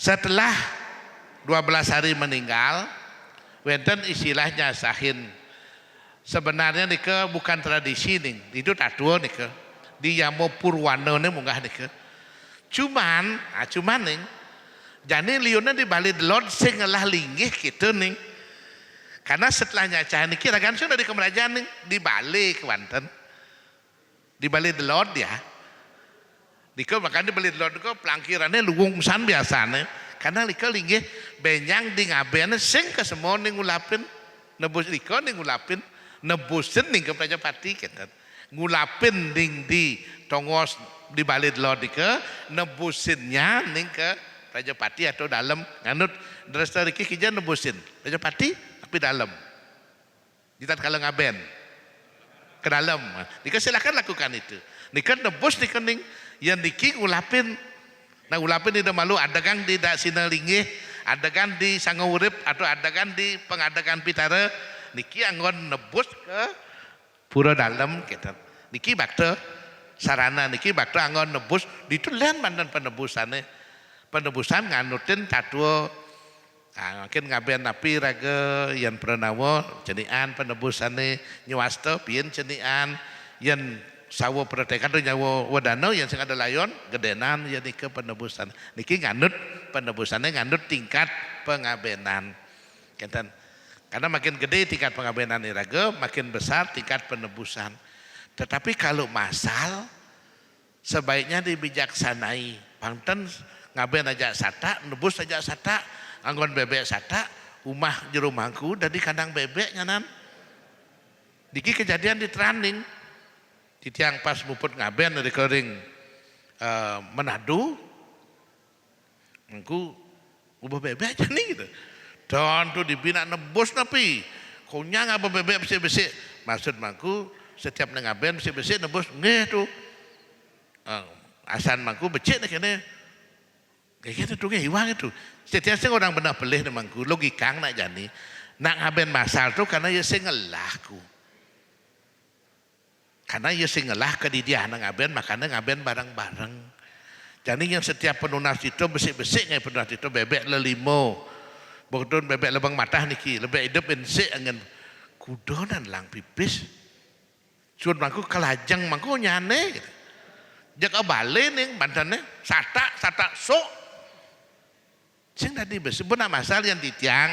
setelah 12 hari meninggal, wenten istilahnya sahin. Sebenarnya nih bukan tradisi nih, itu tatua nih di Yamo Purwana nih munggah nih Cuman nih, jadi liuna di Bali Delod sing ngelah linggih gitu nih. Karena setelah nyacahan nih kira kan sudah di kemerajaan nih di Bali kewanten, di Bali Delod ya. Diko makanya di Bali Delod diko pelangkirannya lungungsan biasanya. Karena liko linggih benyang di ngaben sing ke semua ning ngulapin nebus liko ning ngulapin nebusin ning ke Prajapati kita ngulapin ning di tongos di Bali Delod dike nebusinnya ning ke Prajapati atau dalam nganut dresta riki kija nebusin Prajapati tapi dalam kita kalau ngaben ke dalam dike silakan lakukan itu nika nebus nika ning yang diki ngulapin. Nah ulapin tidak malu adakan di sinalinggih, adakan di sangurip atau adakan di pengadakan pitara, niki anggon nebus ke pura dalam kita. Niki bakte sarana niki bakte anggon nebus ditulen mandan penebusannya, penebusan nganutin tatua, mungkin ngaben napi raga yang pranawo cenian penebusannya nyewasta pian cenian yang sawo pertekan nyawa wadano yang sing ada layon gedenan ya niki penebusan niki nganut penebusannya nganut tingkat pengabenan kenten karena makin gede tingkat pengabenan iraga makin besar tingkat penebusan tetapi kalau masal sebaiknya dibijaksanai pangten ngaben aja sata nebus aja sata anggon bebek sata umah jero mangku dari kandang bebek nyanan niki kejadian di Tranding tiang pas muput ngaben dari kering Manado, engku ubah bebek aja nih gitu. Dan tuh dibina nebus napi, konya ngapa bebek besi-besi. Maksud mangku setiap ngaben besi-besi nebus nggih tuh. Asan mangku becik nih kene. Kayak gitu tuh hiwang itu. Setiap orang benar pelih nih mangku logika nak jani. Nak ngaben masal tuh karena ya sing ngelahku. Karena ia singelah ke dia anak ngaben makanya ngaben bareng-bareng. Jadi yang setiap penunas itu besik-besik ngai penunas itu bebek lelimo. Bogdon bebek lebang matah niki, lebih hidup bensik angin kudonan lang pipis. Cuman mangku kelajang mangku nyane gitu. Jaga balik nih bantannya sata sok. Sing tadi bersebut masal yang ditiang.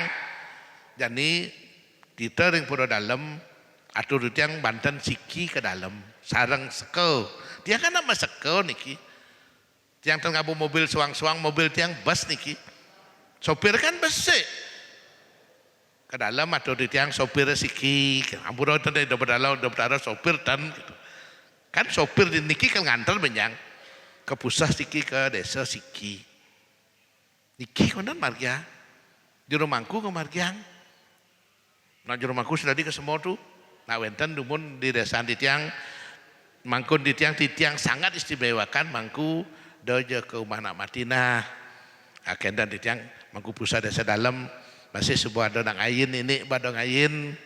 Jadi kita ring pura dalam atau ditiang bantan siki ke dalam sarang sekel. Dia kan nama sekel niki. Tiang tengabu mobil suang-suang mobil tiang bus niki. Sopir kan besek. Ke dalam atau di tiang sopir siki. Ampura tadi dapat sopir dan gitu. Kan sopir di niki kan ngantar benyang ke pusat siki ke desa siki. Niki konon marga. Juru mangku ke margiang. Nah juru mangku sudah di ke semua tu. Nah wenten dumun di desa di tiang mangkun di tiang sangat istimewakan mangku dojo ke rumah nak matina. Akendan di tiang mangku pusat desa dalam masih sebuah donang ayin ini badong ayin.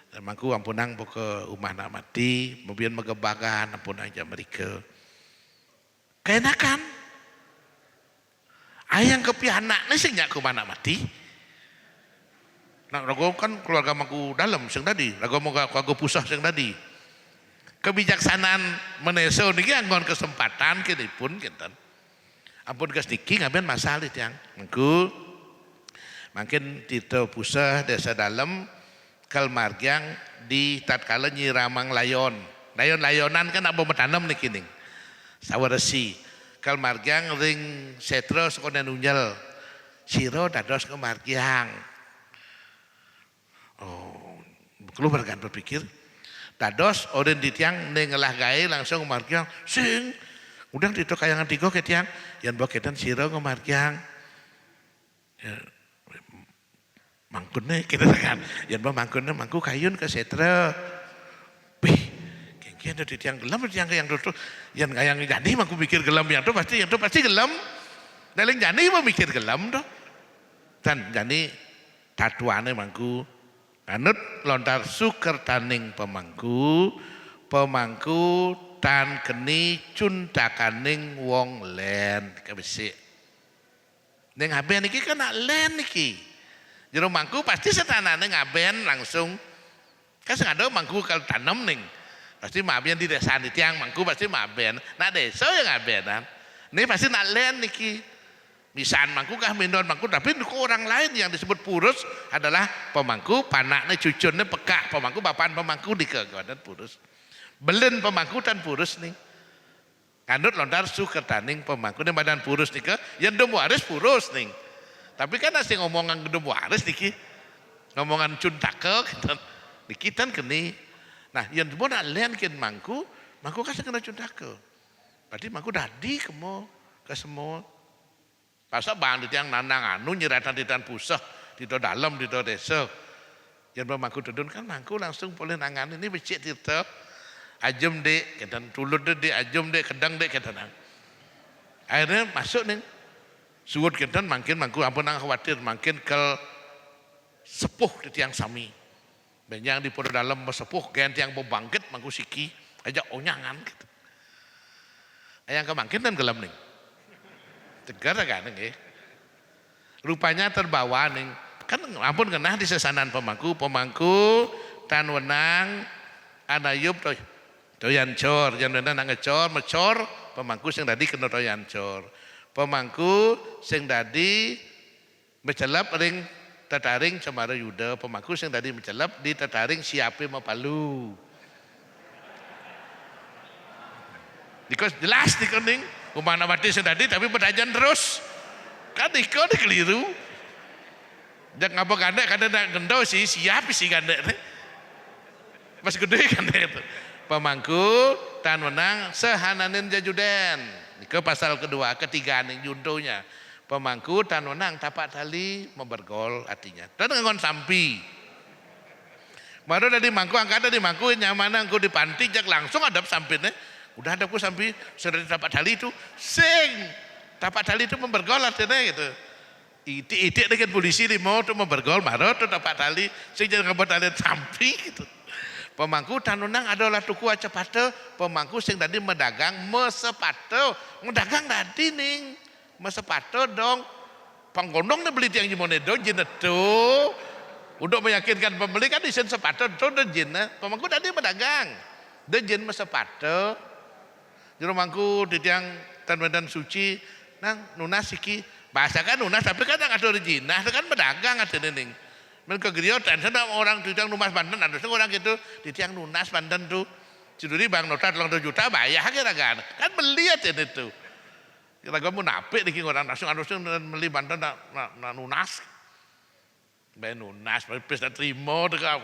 Dan mangku ampunang ke rumah nak mati, kemudian megebagan ampunang jam mereka. Keenakan. Ayang kepianak ni sing nyak ke rumah nak mati. Nak rago kan keluarga mangku dalam sing tadi, rago keluarga pusat sing tadi. Kebijaksanaan meneso niki anggon kesempatan kini pun kinten. Ampun kes niki ngaben masalah yang mangku makin tito pusat desa dalam kal margiang di tatkala nyiramang layon. Layonan kan apa metanam niki ning. Sawaresi kal margiang ring setro sekonen unjal. Siro dados ke margiang. Oh, keluar kan berpikir. Dados orang di tiang nengelah gae langsung margiang sing udang tito kayangan tigo ke tiang yang boketan siro ke margiang. Ya, mangkunnya kita kan yang mangkunnya mangku kayun ke setra. Bih, kengkian di tiang gelam di tiang yang dulu yang jadi mangku mikir gelam yang tu pasti gelam. Daling jadi mau mikir gelam tu. Dan jadi tatuannya mangku anut lontar suker taning pemangku tan keni cuntakaning wong len kebesi. Neng aben iki kan nak len iki. Jero mangku pasti setanane ngaben langsung. Kan sing ada mangku kalau tanam ning. Pasti maben di desa di tiang mangku pasti maben. Nak desa yang ngabenan. Ini pasti nak len niki. Misan mangku kah mindon mangku tapi orang lain yang disebut purus adalah pemangku panaknya cucunnya pekak pemangku bapan pemangku di kegodan purus belen pemangku dan purus nih kanut lontar suker taning pemangku ini badan purus nih ke yang demu waris purus nih tapi kan asing ngomongan demu waris nih ngomongan cuntake niki tan keni nah yang demu nak lian kin mangku kasih kena cuntake berarti mangku dadi kemo ke semua. Pasal bang di tiang nanang anu nyeratan di tiang pusat di dalam di desa. Yang bermangku tudun kan mangku langsung boleh nangan ini becik tirta. Ajem dek, kita tulut dek, ajem dek, kedang dek kita nang. Akhirnya masuk nih. Suut kita makin mangku ampun nang khawatir makin ke sepuh di tiang sami. Benjang di podo dalam sepuh gen tiang bangkit mangku siki ajak onyangan gitu. Ayang kemangkin dan gelam nih. Tegar kan nggih. Rupanya terbawa ning kan ampun kenah di sesanan pemangku tan wenang anayub toyan cor jan nang ngecor mecor pemangku sing tadi kena toyan cor. Pemangku sing tadi mecelap ring tetaring Cemara Yuda pemangku sing tadi mecelap di tetaring siape mapalu. Because jelas di kening kumana mati sedadi tapi berdajan terus kan iko keliru jak ngapa gandek kadang gendau sih siap sih gandek pas gede gandek itu pemangku tan menang sehananin jajuden ke pasal kedua ketiga nih juntonya pemangku tan menang tapak tali membergol artinya dan ngon sampi baru dari mangku angkat dari mangku nyaman aku di panti jak langsung adap sampinnya udah ada aku sampai sudah dapat tali itu sing dapat tali itu membergol artinya gitu itik dengan polisi di mau tuh membergol marah tuh dapat tali sing jangan dapat tali sampai gitu pemangku tanunang adalah tuku cepate pemangku sing tadi medagang mesepate medagang tadi ning mesepate dong panggondong nih beli tiang jimonedo jinetu untuk meyakinkan pembeli kan isen sepate tuh dan jina pemangku tadi medagang dan jin mesepate jero mangku titiang tan Medan Suci nang nunas iki bahasa kan nunas tapi kan ada original kan pedagang ada ning men ke griot dan orang titiang numas Banten ada orang gitu titiang nunas Banten tuh Ciduri bang nota 2 juta bayar kira-kira kan beli aja itu kira-kira mau napik nih orang langsung beli Banten na nunas bayar nunas pipis dan terima dekam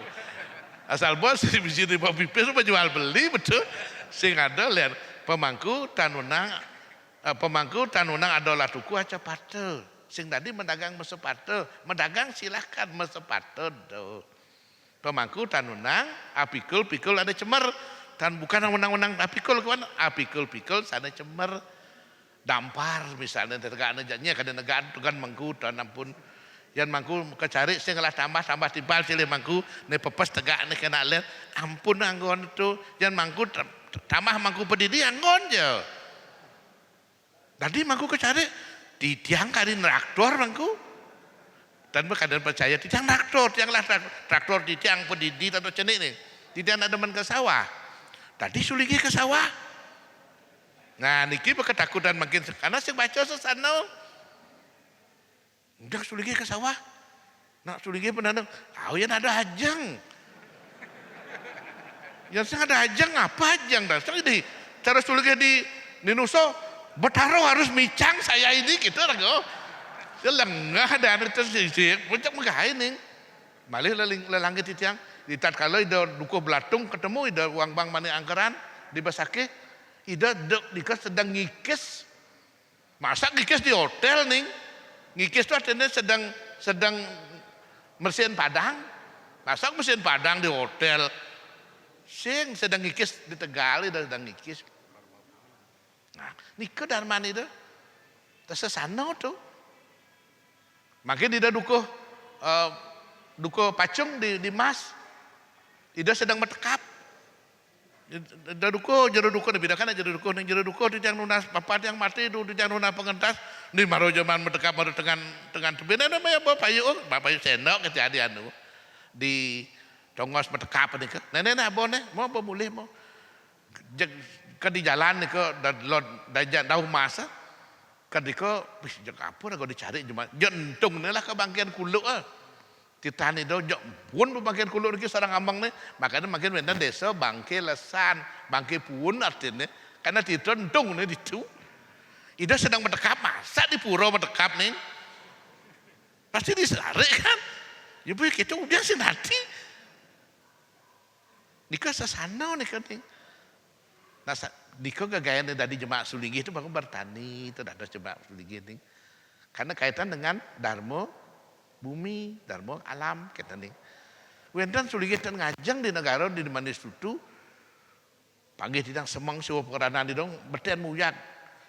asal bos bisa terima pipis jual beli betul sing ada lihat pemangku tanunang adalah tuku aja pate sing tadi mendagang mesepate mendagang silahkan mesepate do pemangku tanunang apikul ada cemer dan bukan menang-menang apikul kawan apikul sana cemer dampar misalnya tegaknya jadinya kada negaan tugan mangku dan ampun yang mangku kecari sing lah tambah tibal silih mangku ne pepes tegak ne kena lihat ampun anggon itu yang mangku tambah mangku pedidi anggon je tadi mangku kecari ditiang kali traktor mangku dan berkadang percaya ditiang traktor tiang lah traktor ditiang pedidi atau cenik nih ditiang ada men ke sawah tadi suligi ke sawah nah niki ketakutan makin karena sing baca sesano udah suligi ke sawah nak suligi penanam tahu yang ada hajang yang ada hajang apa hajang dah ini cara suligi di Nuso betaro harus micang saya ini gitu rago lengah ada tersisik puncak megah ini malih lelang titiang di tatkala ida dukuh belatung ketemu ida uang bang mani angkeran di Basake ida dikas sedang ngikis masa ngikis di hotel nih ngikis tuh artinya sedang bersihin padang masa bersihin padang di hotel sing sedang ngikis di Tegal ida sedang ngikis nah nikah darman itu tersesano tuh makin ida dukuh pacung di Mas ida sedang bertekap ida dukuh jero dukuh dibedakan jero dukuh ning jero dukuh di yang nunas papat yang mati di yang nunas pengentas di maro zaman bertekap baru dengan tebena namanya bapak yuk sendok kejadian anu di tongos bertekap nih ke nenek abone mau pemulih mau ke di jalan nih ke dan daun masa kadiko wis jeung kapur aku dicari cuma jentung lah ke bangkian kuluk titani do pun bagian kuluk iki sareng ambang nih makanya makin wenten desa bangke lesan bangke pun artinya karena ditontung nih itu ida sedang bertekap masa di pura bertekap nih pasti disarik kan ya bu kita udah sih nanti nikah sasana nih kan nah nikah gagayan dari jemaah Suligi itu baru bertani itu ada jemaah Suligi nih karena kaitan dengan Darmo bumi, darmo alam kita nih. Wenten suligi ten ngajang di negara di Manis Tutu. Panggil tidang semang sewa peranan di dong bertian muyak.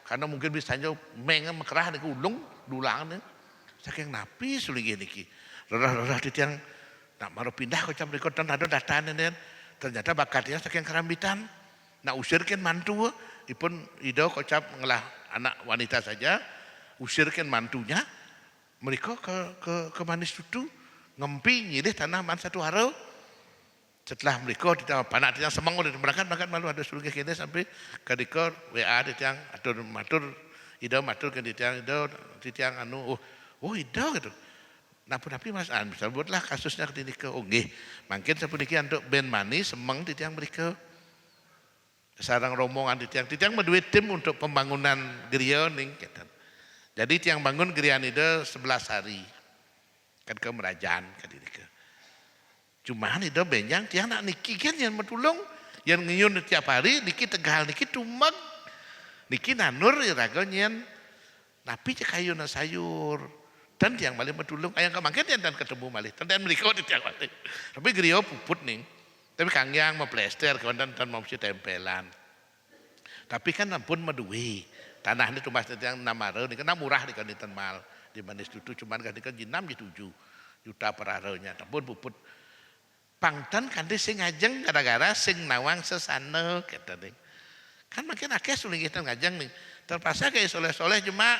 Karena mungkin bisa jauh mengem kerah di ulung dulang nih. Saking napi suligi niki. Rorah titiang nak maru pindah ke cam rikotan ada datan nih. Ternyata bakatnya saking kerambitan. Nak usirkan mantu ipun ido kocap ngelah anak wanita saja usirkan mantunya. Mereka ke Manis Tutu ngempi nyilih tanah man satu haro setelah mereka ditambah panak yang semang udah berangkat malu ada suruh kene sampai kadikor WA ditang atur matur ida matur ke ditang ida ditang anu oh ida gitu napi Mas An bisa buatlah kasusnya ketini ke nggih mungkin sapuniki untuk ben manis semang ditang mereka sarang rombongan ditang menduit tim untuk pembangunan gereja ning gitu. Jadi tiang bangun gerian itu 11 hari. Kan ke merajaan kan ini ke. Cuman itu benjang tiang nak niki kan yang metulung yang ngiyun tiap hari niki Tegal niki tumag. Niki nanur iraga nyen napi cek kayu na sayur. Dan tiang malih metulung ayang kemangkin dan ketemu malih. Dan mereka di tiang malih. Tapi gerio puput nih. Tapi kangyang mau plester kemudian dan mau si tempelan. Tapi kan ampun meduwi. Tanah ini cuma yang namaro ini kan murah di kan mal di Manis Tutu cuman kan 6 7 juta per aronya. Namun puput pangtan kan sing ngajeng gara-gara sing nawang sesana kata nih. Kan makin akeh suling kita ngajeng nih. Terpaksa kayak soleh-soleh cuma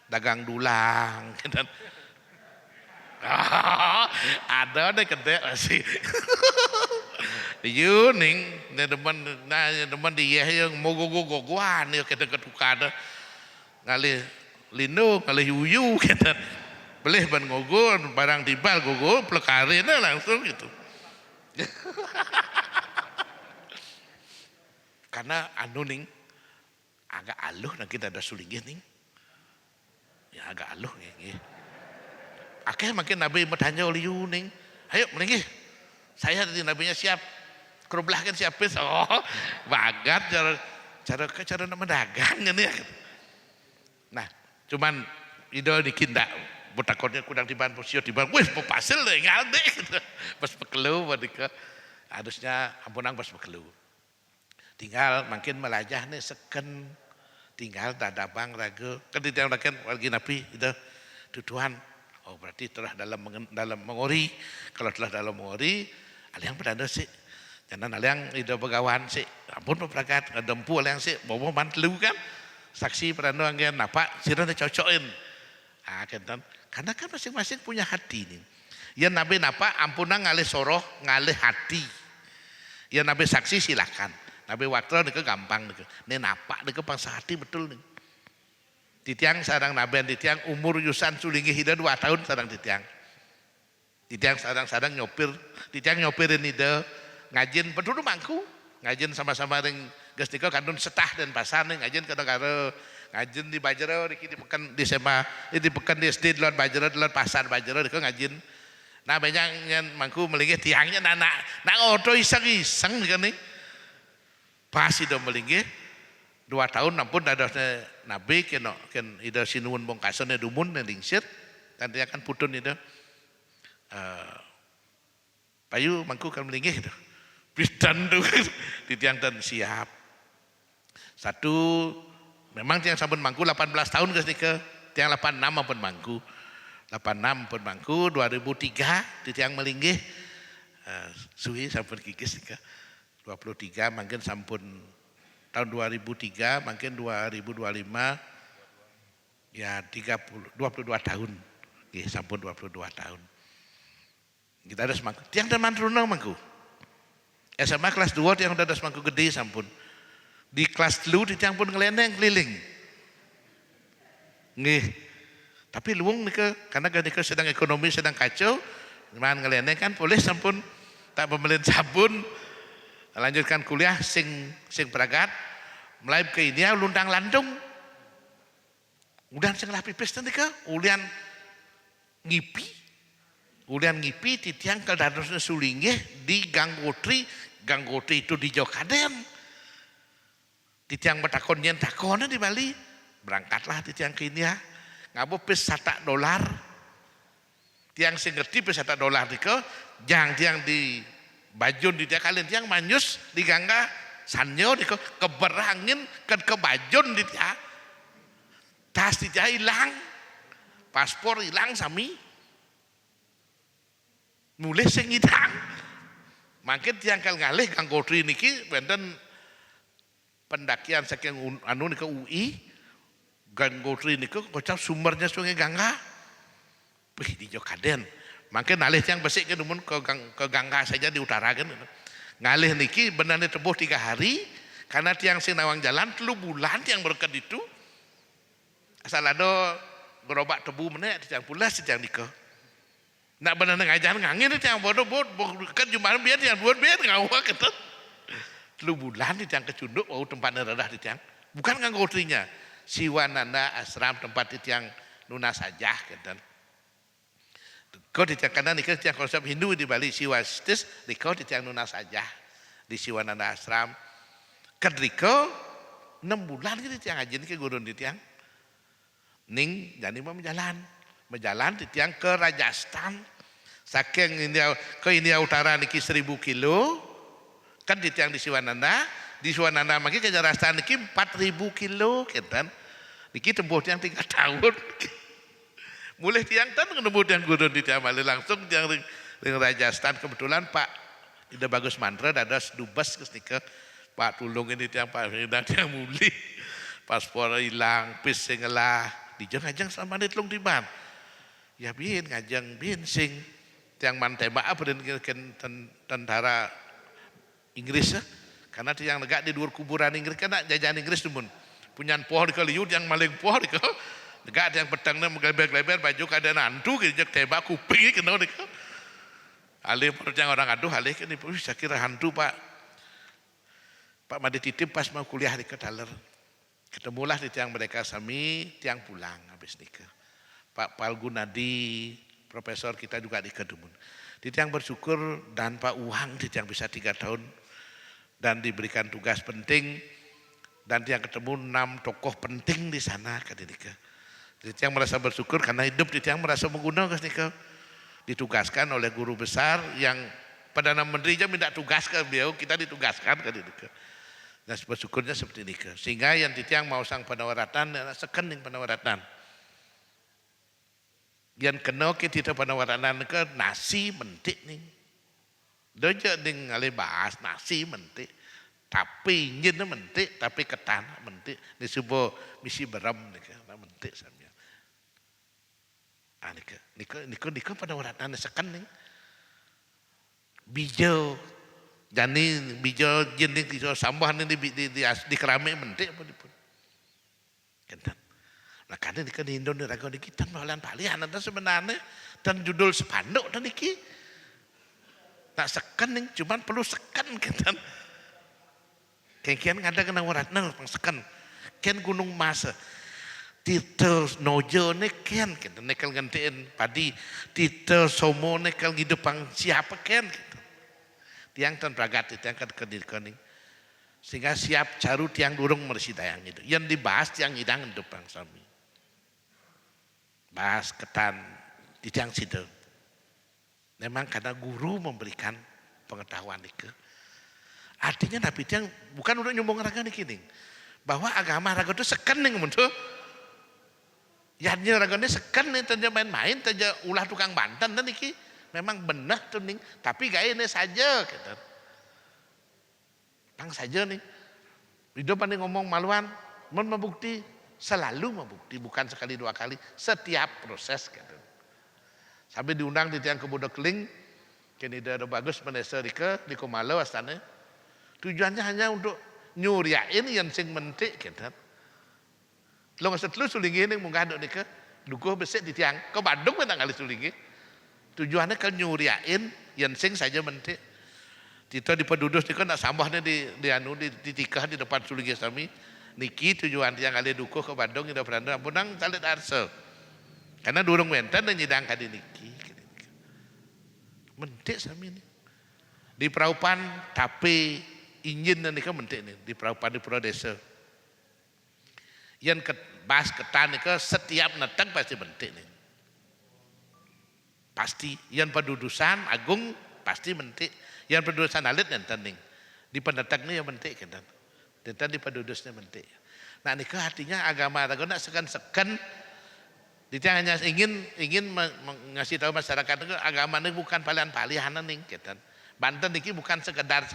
dagang dulang gitu. Ada deh gede sih. Yu ning ne demen dia yang mau gogoan ya kita ketukar ngalih lino ngalih yuyu kita boleh ban gogo barang tibal gogo plekarin langsung gitu. Karena anu ning agak aluh nah kita ada sulinggih ning. Ya agak aluh nggih. Akeh makin Nabi bertanya oleh yu ning. Ayo melinggih. Saya tadi nabinya siap. Kerublah kan siapin. Oh, bagat cara nama dagang ini. Nah, cuman ide dikindak. Butakotnya kudang tiban posio tiban. Wih, mau pasel deh ngalde. Pas pekelu wadika. Harusnya ampunang pas pekelu. Tinggal makin melajah nih seken. Tinggal dadabang ragu. Kan di dalam lagi nabi itu tuduhan. Oh berarti telah dalam mengori. Kalau telah dalam mengori, aliang berada sih. Jangan aliang ida begawan sih. Ampun peperakat ngadempu aliang sih. Bawa mantelu kan. Saksi beranda angin napa. Sirana cocokin. Ah kentan. Karena kan masing-masing punya hati nih. Ya nabi napa ampunang ngalih soroh ngalih hati. Ya nabi saksi silakan. Nabi waktu nih gampang nih. Nih napa nih pangsa hati betul nih. Titiang sarang nabi titiang umur yusan sulingi hida 2 tahun sarang titiang. Titiang sarang nyopir, titiang nyopirin ide ngajin penduduk mangku, ngajin sama-sama ring geus nika kandun setah dan pasar nih ngajin kadang-kadang ngajin di Bajero di pekan di SMA, di pekan di SD di luar Bajero di luar pasar Bajero di ngajin. Nah banyak yang mangku melinggih tiangnya nak oto iseng-iseng kan nih. Pas ide melinggih 2 tahun nampun dadasnya nabi ken ida sinuun bongkasane dumun lingsir kan dia kan putun ida payu mangku kan melinggih gitu bidan tuh ditiang dan siap satu memang tiang sampun mangku 18 tahun geus nika tiang 86 ampun mangku 86 ampun mangku 2003 ditiang melinggih suwi sampun kikis nika 23 mangken sampun tahun 2003 makin 2025 ya 22 tahun nggih sampun 22 tahun kita ada semangku tiang dan mantruna mangku SMA kelas 2 tiang udah ada semangku gede sampun di kelas 3 tiang pun ngeleneng keliling nggih tapi luwung nika karena nika sedang ekonomi sedang kacau cuman ngeleneng kan boleh sampun tak pembelian sabun lanjutkan kuliah sing peragat mulai ke ini lundang landung udah sing lah pipis nanti ke ulian ngipi titiang ke danusnya sulinggih di Ganggotri itu di Jokaden titiang bertakon nyen takonnya di Bali berangkatlah titiang ke ini ngabu pis $1 tiang sing ngerti pis $1 dike jang tiang di Bajun di dia kalian tiang manyus di Gangga sanyo di keberangin ke Bajun di dia tas di dia hilang paspor hilang sami nulis sing hilang makin tiang kal ngalih Ganggotri niki benten pendakian saking anu ke UI Ganggotri niki kocak sumbernya sungai Gangga wih di Jokaden makin ngalih tiang besik ke dumun ke Gangga saja di utara kan ngalih niki benarnya tebuh 3 hari karena tiang sinawang jalan 3 bulan tiang berkat itu asal ada gerobak tebu meneh tiang pula tiang niko nak benar ngajar ngangin tiang bodoh kan cuma biar tiang buat biar ngawak ketet 3 bulan tiang kecunduk oh tempatnya redah tiang bukan Ganggotrinya Siwananda Asram tempat tiang nuna saja ketet kau di tiang kanan nikah tiang konsep Hindu di Bali Siwastis dikau di tiang nuna saja di Siwananda Asram kedriko 6 bulan gitu tiang aja ke gurun di tiang ning jadi mau menjalan di tiang ke Rajasthan saking India ke India Utara niki 1000 kilo kan di tiang di Siwananda maki ke Rajasthan niki 4000 kilo kan niki tempuh tiang 3 tahun mulai tiang tan nembut yang gurun di tiang Bali langsung tiang ring Rajasthan kebetulan Pak Ida Bagus Mantra dadas dubes ketika Pak tulung ini tiang Pak Ida tiang muli paspor hilang pis sing ngelah dijeng-ajeng sama ditlung tiban ya bin ngajeng bin sing tiang man tembak apa dan tentara Inggris karena yang negak di luar kuburan Inggris kan jajahan Inggris tuh punya pohon ke liut yang maling pohon ke negak yang petangnya menglebar-lebar baju kada nantu gitu tembak kuping kena nih alih percaya orang aduh alih kan ibu saya kira hantu Pak Madi titip pas mau kuliah di Ketaler ketemulah di tiang mereka sami tiang pulang habis nikah Pak Palgunadi profesor kita juga di Kedumun di tiang bersyukur dan Pak Uang di tiang bisa 3 tahun dan diberikan tugas penting dan tiang ketemu 6 tokoh penting di sana ketika di tiang merasa bersyukur karena hidup di tiang merasa menggunakan ketika ditugaskan oleh guru besar yang Perdana Menteri aja minta tugas ke beliau kita ditugaskan ketika nah bersyukurnya seperti ini sehingga yang di tiang mau sang penawaratan sekening penawaratan yang kena kita penawaratan ke nasi mentik nih dojo ding ale bahas nasi mentik tapi nyen mentik tapi ketan mentik di sebuah misi beram nih mentik samnya nika penawaratan sekening bijo jani bijo jenis bijo sambahan ini di keramik mentik apa dipun kentan nah karena di Indonesia raga di kita mahalan palihan ada sebenarnya dan judul sepanduk dan iki tak sekening cuman perlu seken kentan kian ada kena waratna pang seken kian Gunung Mas titel nojo ne kian kentan nekel gantiin padi titel somo nekel ngidupang siapa kian tiang tan pragat tiang kan kening sehingga siap caru tiang durung mersi tayang itu yang dibahas tiang hidang depan sami bahas ketan di tiang situ memang karena guru memberikan pengetahuan itu artinya tapi tiang bukan untuk nyombong raga nih kini bahwa agama raga itu sekening muncul yanya raga ini sekening tanya main-main tanya ulah tukang bantan dan iki memang benar tuh nih, tapi gaya ini saja, gitu. Pang saja nih, hidup nih ngomong maluan, membukti selalu membukti, bukan sekali 2 kali, setiap proses, gitu. Sampai diundang di tiang kebudak keling, kini ada bagus menesa di Komalo astana, tujuannya hanya untuk nyuriain yang sing mentik, gitu. Lo nggak setelah sulingi ini munggah dok nih ke, dukuh besek di tiang, ke Bandung mana kali sulingi. Tujuannya kan nyuriain yang sing saja mentik. Kita di penduduk ni kan nak sambahnya di tikah di depan sulingi sami. Niki tujuan yang kali dukuh ke Bandung ida beranda punang talit arsel. Karena durung wenten dan nyidang kadi niki. Mentik sami ni. Di Praupan tapi injin dan nika mentik ni di Praupan di Pura Desa. Yang bahas ketan nika setiap netang pasti mentik ni. Pasti yang pendudusan agung pasti mentik yang pendudusan alit yang tanding di pendatang ni yang mentik kan dan di pendudusnya mentik nah ini artinya agama raga nak sekan dia hanya ingin mengasih tahu masyarakat itu agama ini bukan palihan nih kan Banten ini bukan sekedar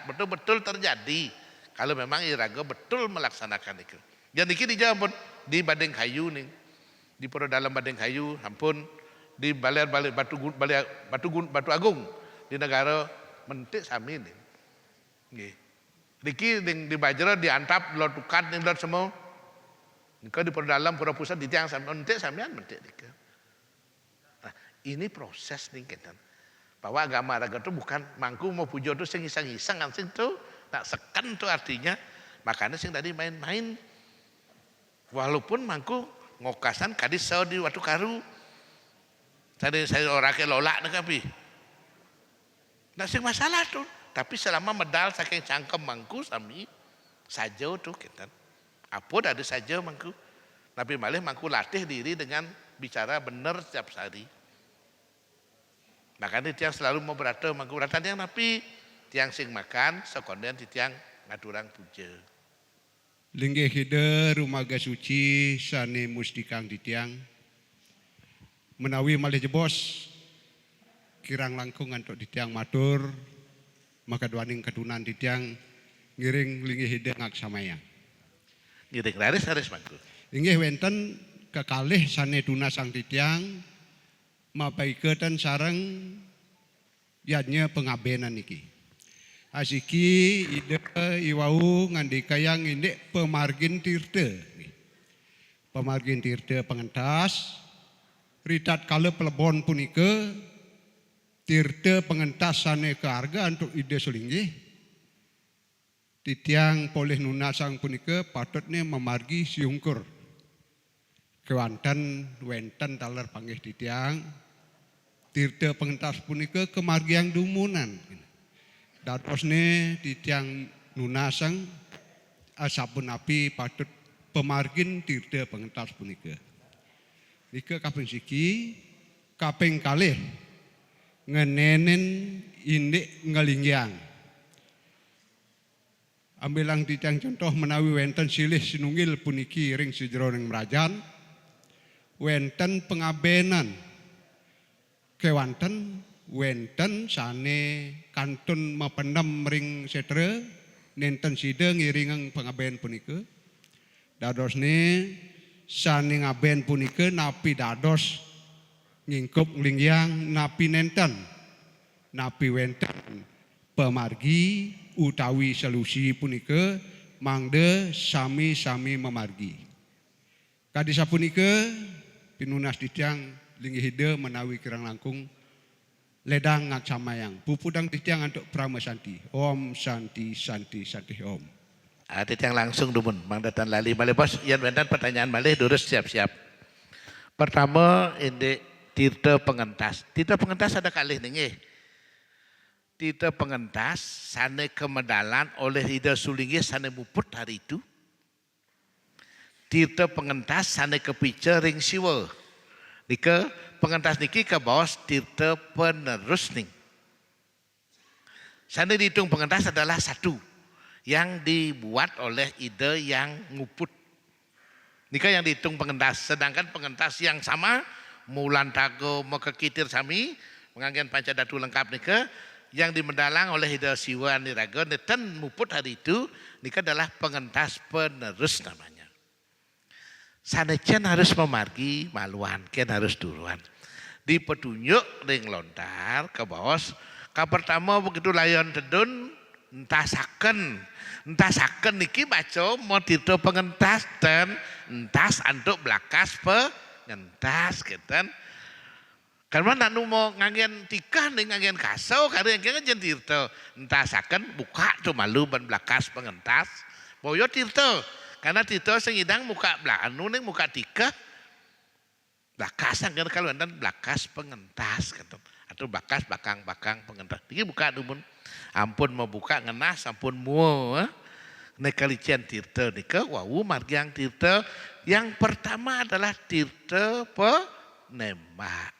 betul-betul terjadi kalau memang iraga betul melaksanakan itu dan ini dijawab di Badeng Kayu nih di Pura Dalam Badeng Kayu ampun di Baler Batu Agung di negara mentik sami nih. Niki di Bajra diantap lo tukat nih lo semua. Nika di Dalam Pura Pusat di tiang sami mentik samian mentik nika. Nah, ini proses nih kan. Bahwa agama raga itu bukan mangku mau pujo itu sing iseng-iseng kan sing tuh tak sekan tuh artinya makanya sing tadi main-main walaupun mangku ngokasan kadis saw di Watu Karu. Tadi saya orang ke lolak nekapi. Nggak sih masalah tuh. Tapi selama medal saking cangkem mangku sami saja tuh kita. Apa ada saja mangku. Tapi malah mangku latih diri dengan bicara benar setiap hari. Makanya tiang selalu mau berata mangku berata yang napi tiang sing makan sekonden di tiang ngaturang puja. Linggih hide rumaga suci sane mustikang di tiang. Menawi malih jebos kirang langkung untuk di tiang matur maka duaning kedunan di tiang ngiring linggih hide ngaksamaya Ngiring laris mangku inggih wenten kekalih sane tuna sang di tiang mapaiketan sareng yadnya pengabenan niki Asiki ide iwau ngandi kayang indek pemargin tirte. Pemargin tirte pengentas. Ritat kala pelebon punike. Tirte pengentas sane ke harga untuk ide selinggih. Titiang poleh nunasang punike patutnya memargi siungkur. Kewanten wenten taler panggih titiang. Tirte pengentas punike kemargiang dumunan. Dadosne titiang nunasang asapun api patut pemargin tirte pengentas punike. Nika kaping siki kaping kalih ngenenen indik ngelinggiang. Ambilang titiang contoh menawi wenten silih sinunggil puniki ring sejroning merajan. Wenten pengabenan kewanten wenten sane kantun mapendem ring setre nenten sida ngiringang pengaben punike dadosne sane ngaben punike napi dados ngingkup nglinggyang napi nenten napi wenten pemargi utawi solusi punike mangde sami-sami memargi kadi sapunike pinunas titiang linggihide menawi kirang langkung ledang ngak samayang pupudang titiang untuk pramasanti om santi santi santi om. Titiang langsung dumun mang datan lali malih bos yan wendan pertanyaan malih durus siap-siap. Pertama ini tirta pengentas. Tirta pengentas ada kalih ningih. Tirta pengentas sane kemedalan oleh ida sulinggih sane muput hari itu. Tirta pengentas sane kepice ring siwa. Nika pengentas niki ke bawah tirta penerus ning. Sane dihitung pengentas adalah satu yang dibuat oleh ide yang nguput. Nika yang dihitung pengentas. Sedangkan pengentas yang sama mulan tago mekekitir sami menganggen pancadatu lengkap nika yang dimendalang oleh ide siwa niraga neten muput hari itu nika adalah pengentas penerus namanya. Sanejan harus memargi maluan, ken harus duluan. Di petunjuk ring lontar ke bawah. Ka pertama begitu layon tedun entasaken niki baca mau tirta pengentas dan entas antuk belakas pengentas gitu. Karena nak mau ngangen tikah ning ngangen kasau karena yang jen tirta entasaken buka tuh malu ban belakas pengentas. Boyo tirta karena tirta sing idang muka anu ning muka tikah belakasan kan kalau enten belakas pengentas gitu. Atau bakas bakang pengentas. Iki buka dumun. Ampun mau buka ngenas ampun muo. Nekalician tirta nika wau margiang tirta yang pertama adalah tirta penembak.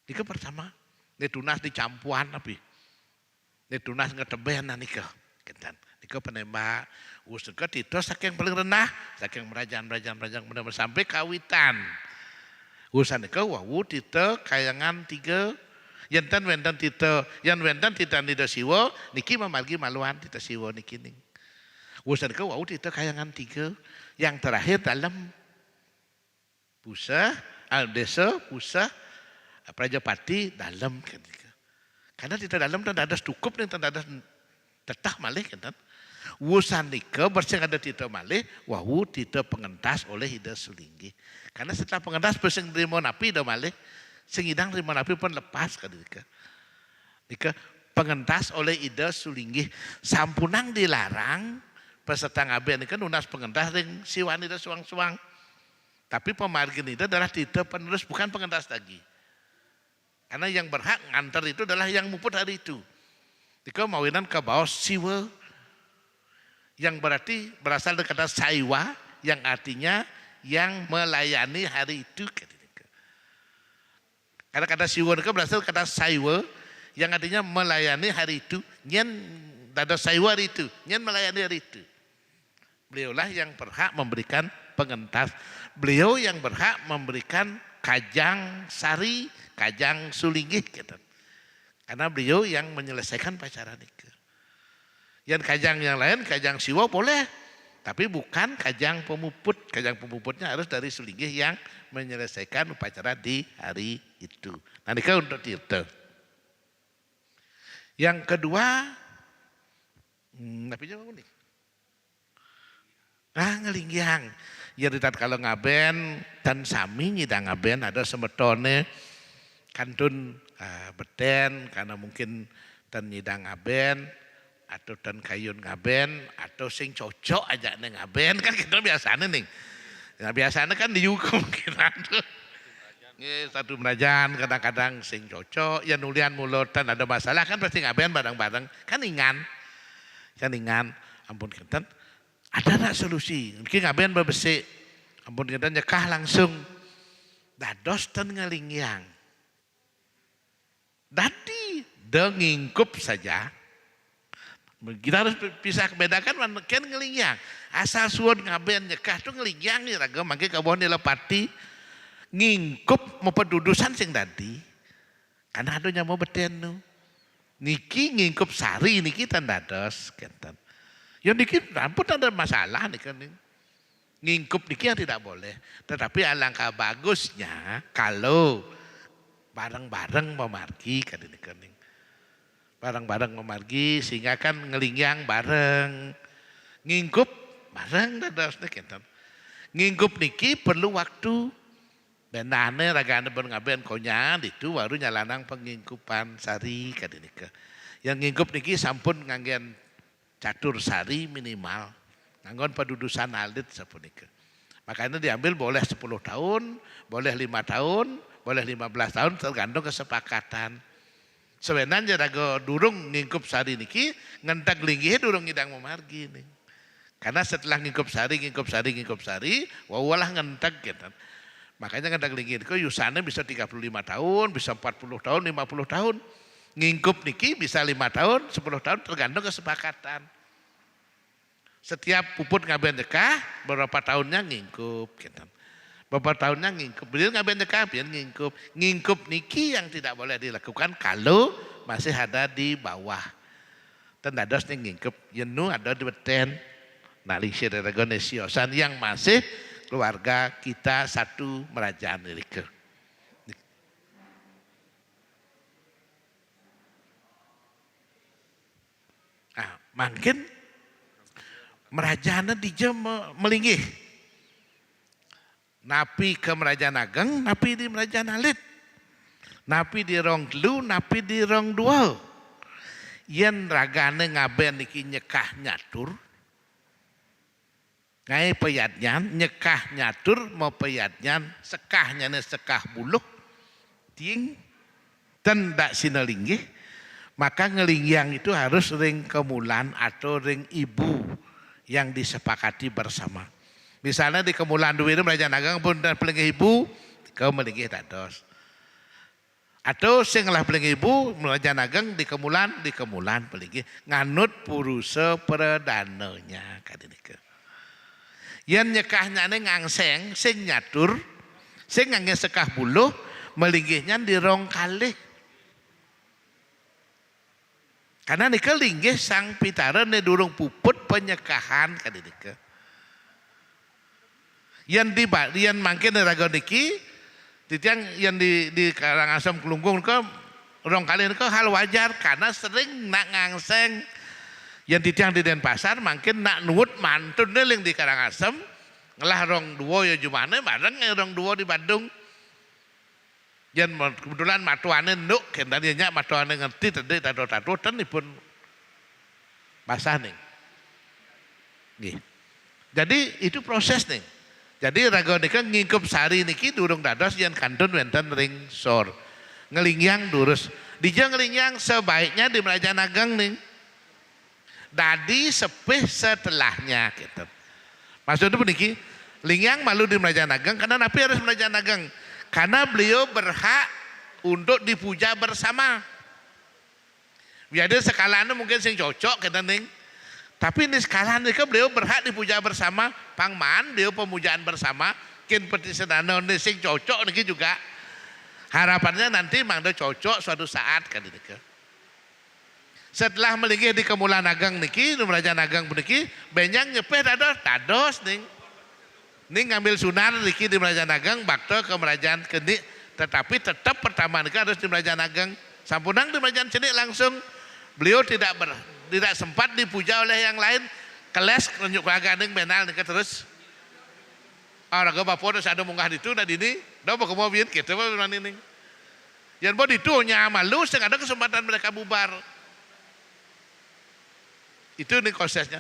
Nika pertama. Netunas dicampuan tapi. Netunas ngetebenan nika. Kentan. Nika penembak. Usaka tirta saking paling rendah. Saking merajang benar-benar sampai kawitan. Urusan nika wau tirta kayangan 3 yantan wendan tirta yan wendan tirta nida siwa niki memargi maluan tirta siwa niki ning. Urusan nika wau tirta kayangan 3 yang terakhir dalam pusa desa pusa Prajapati dalam kan. Karena tirta dalam dan ada cukup ning dan ada tetah malih kan. Urusan nika bersing ada tirta malih wau tirta pengentas oleh ida sulinggih. Karena setelah pengentas bersing nerima napi dah malih sing idang nerima napi pun lepas ka dika. Nika pengentas oleh ida sulinggih sampunang dilarang peserta ngaben nika nunas pengentas ring siwani ida suang-suang. Tapi pemargin itu adalah tirta penerus bukan pengentas lagi. Karena yang berhak ngantar itu adalah yang muput hari itu. Nika mawinan ke bawah siwa yang berarti berasal dari kata saiwa yang artinya yang melayani hari itu. Karena kata siwa itu berasal dari kata saiwa yang artinya melayani hari itu. Nyen dada saiwa hari itu, nyen melayani hari itu. Beliaulah yang berhak memberikan pengentas. Beliau yang berhak memberikan kajang sari, kajang sulinggih gitu. Karena beliau yang menyelesaikan pacaran itu. Yang kajang yang lain, kajang siwa boleh. Tapi bukan kajang pemuput. Kajang pemuputnya harus dari sulinggih yang menyelesaikan upacara di hari itu. Nah ini kan untuk tirta. Yang kedua, Tapi jauh nih. Ngelingyang. Ya ditat kalau ngaben dan sami nyidang ngaben ada semetone kantun beten karena mungkin dan nyidang ngaben atau dan kayun ngaben atau sing cocok aja neng ngaben kan kita biasanya nih. Nah biasanya kan dihukum kita tuh. Satu merajan kadang-kadang sing cocok ya nulian mulotan ada masalah kan pasti ngaben bareng-bareng kan ingan ampun kinten ada nak solusi mungkin ngaben babesik ampun kinten nyekah langsung dados ten ngelingyang dadi dengingkup saja kita harus bisa bedakan mana kan ngelingyang asal suon ngaben nyekah tuh ngelingyang nih raga mangke kabon dilepati ngingkup mau pedudusan sing tadi karena adunya mau beten nu niki ngingkup sari niki tandados kenten ya niki ampun ada masalah nih kan ngingkup niki yang tidak boleh tetapi alangkah bagusnya kalau bareng-bareng memargi kan ini kan bareng-bareng memargi sehingga kan ngelingyang bareng ngingkup bareng dados kenten ngingkup niki perlu waktu benane ragane ngaben konya itu baru nyalanang pengingkupan sari kadinika. Yang ngingkup niki sampun nganggen catur sari minimal. Nganggon padudusan alit sapunika. Makanya diambil boleh 10 tahun, boleh 5 tahun, boleh 15 tahun tergantung kesepakatan. Sebenarnya raga durung ngingkup sari niki ngentak linggih durung ngidang memargi nih. Karena setelah ngingkup sari, wawalah ngentak gitu. Makanya kadang linggih itu yusannya bisa 35 tahun, bisa 40 tahun, 50 tahun. Ngingkup niki bisa 5 tahun, 10 tahun tergantung kesepakatan. Setiap puput ngaben dekah, beberapa tahunnya ngingkup. Gitu. Beberapa tahunnya ngingkup. Beliau ngaben dekah, biar ngingkup. Ngingkup niki yang tidak boleh dilakukan kalau masih ada di bawah. Tendados nih ngingkup. Yenu ada di beten. Nalisir regonesiosan yang masih keluarga kita satu merajaan Rike. Nah, mungkin merajaan di jam melinggih. Napi ke merajaan ageng, napi di merajaan alit. Napi di rong telu, napi di rong dua. Yen ragane ngaben niki nyekah nyatur. Ngai peyadnyan nyekah nyatur mau peyadnyan sekahnya sekah buluh ting tendak sinalinggih maka ngelingyang itu harus ring kemulan atau ring ibu yang disepakati bersama. Misalnya di kemulan duit itu merajaan agang pun dan pelinggih ibu kau melinggih dados. Atau sing lah pelinggih ibu merajaan agang di kemulan pelinggih nganut purusa perdananya kadinika. Yang nyekahnya ini ngangseng, sing nyatur, sing ngangge sekah buluh, melinggihnya di rong kalih. Karena nika linggih sang pitara ne durung puput penyekahan kadidika. Yang mangke neraga niki, titiang yang di Karangasem Kelungkung ke rong kalih ke hal wajar karena sering nak ngangseng. Yang titiang di Denpasar makin nak nuwut mantun neling di Karangasem ngelah rong duo ya jumane bareng rong duo di Bandung. Jan kebetulan matuane nduk kendarinya matuane ngerti tadi tato-tato ten pun basah nih. Nggih. Jadi itu proses nih. Jadi raga nika ngingkup sari niki durung dados yen kantun wenten ring sor. Ngelingyang durus. Dijang ngelingyang sebaiknya di Merajaan Ageng nih. Dadi sepih setelahnya gitu. Maksudnya begini, lingyang malu di Merajaan Ageng karena napi harus Merajaan Ageng. Karena beliau berhak untuk dipuja bersama. Jadi skalanya mungkin sing cocok kita nih. Tapi ini skalanya ke beliau berhak dipuja bersama. Pangman beliau pemujaan bersama. Kin peti sedana ini sing cocok nih juga. Harapannya nanti mangda cocok suatu saat kan ini ke. Setelah melinggih di Kemulan Ageng niki, di Merajaan Ageng niki, benyang nyepeh dados nih. Nih ngambil sunar niki di Merajaan Ageng, bakto ke Merajaan Kendi, tetapi tetap pertama niki harus di Merajaan Ageng. Sampunang di Merajaan Cenik langsung, beliau tidak tidak sempat dipuja oleh yang lain, keles renjuk kaganing benal nika terus. Orang ke bapor ada munggah itu nah dini, dah bawa mobil kita bawa ini. Yang buat itu malu, sehingga ada kesempatan mereka bubar. Itu nih prosesnya.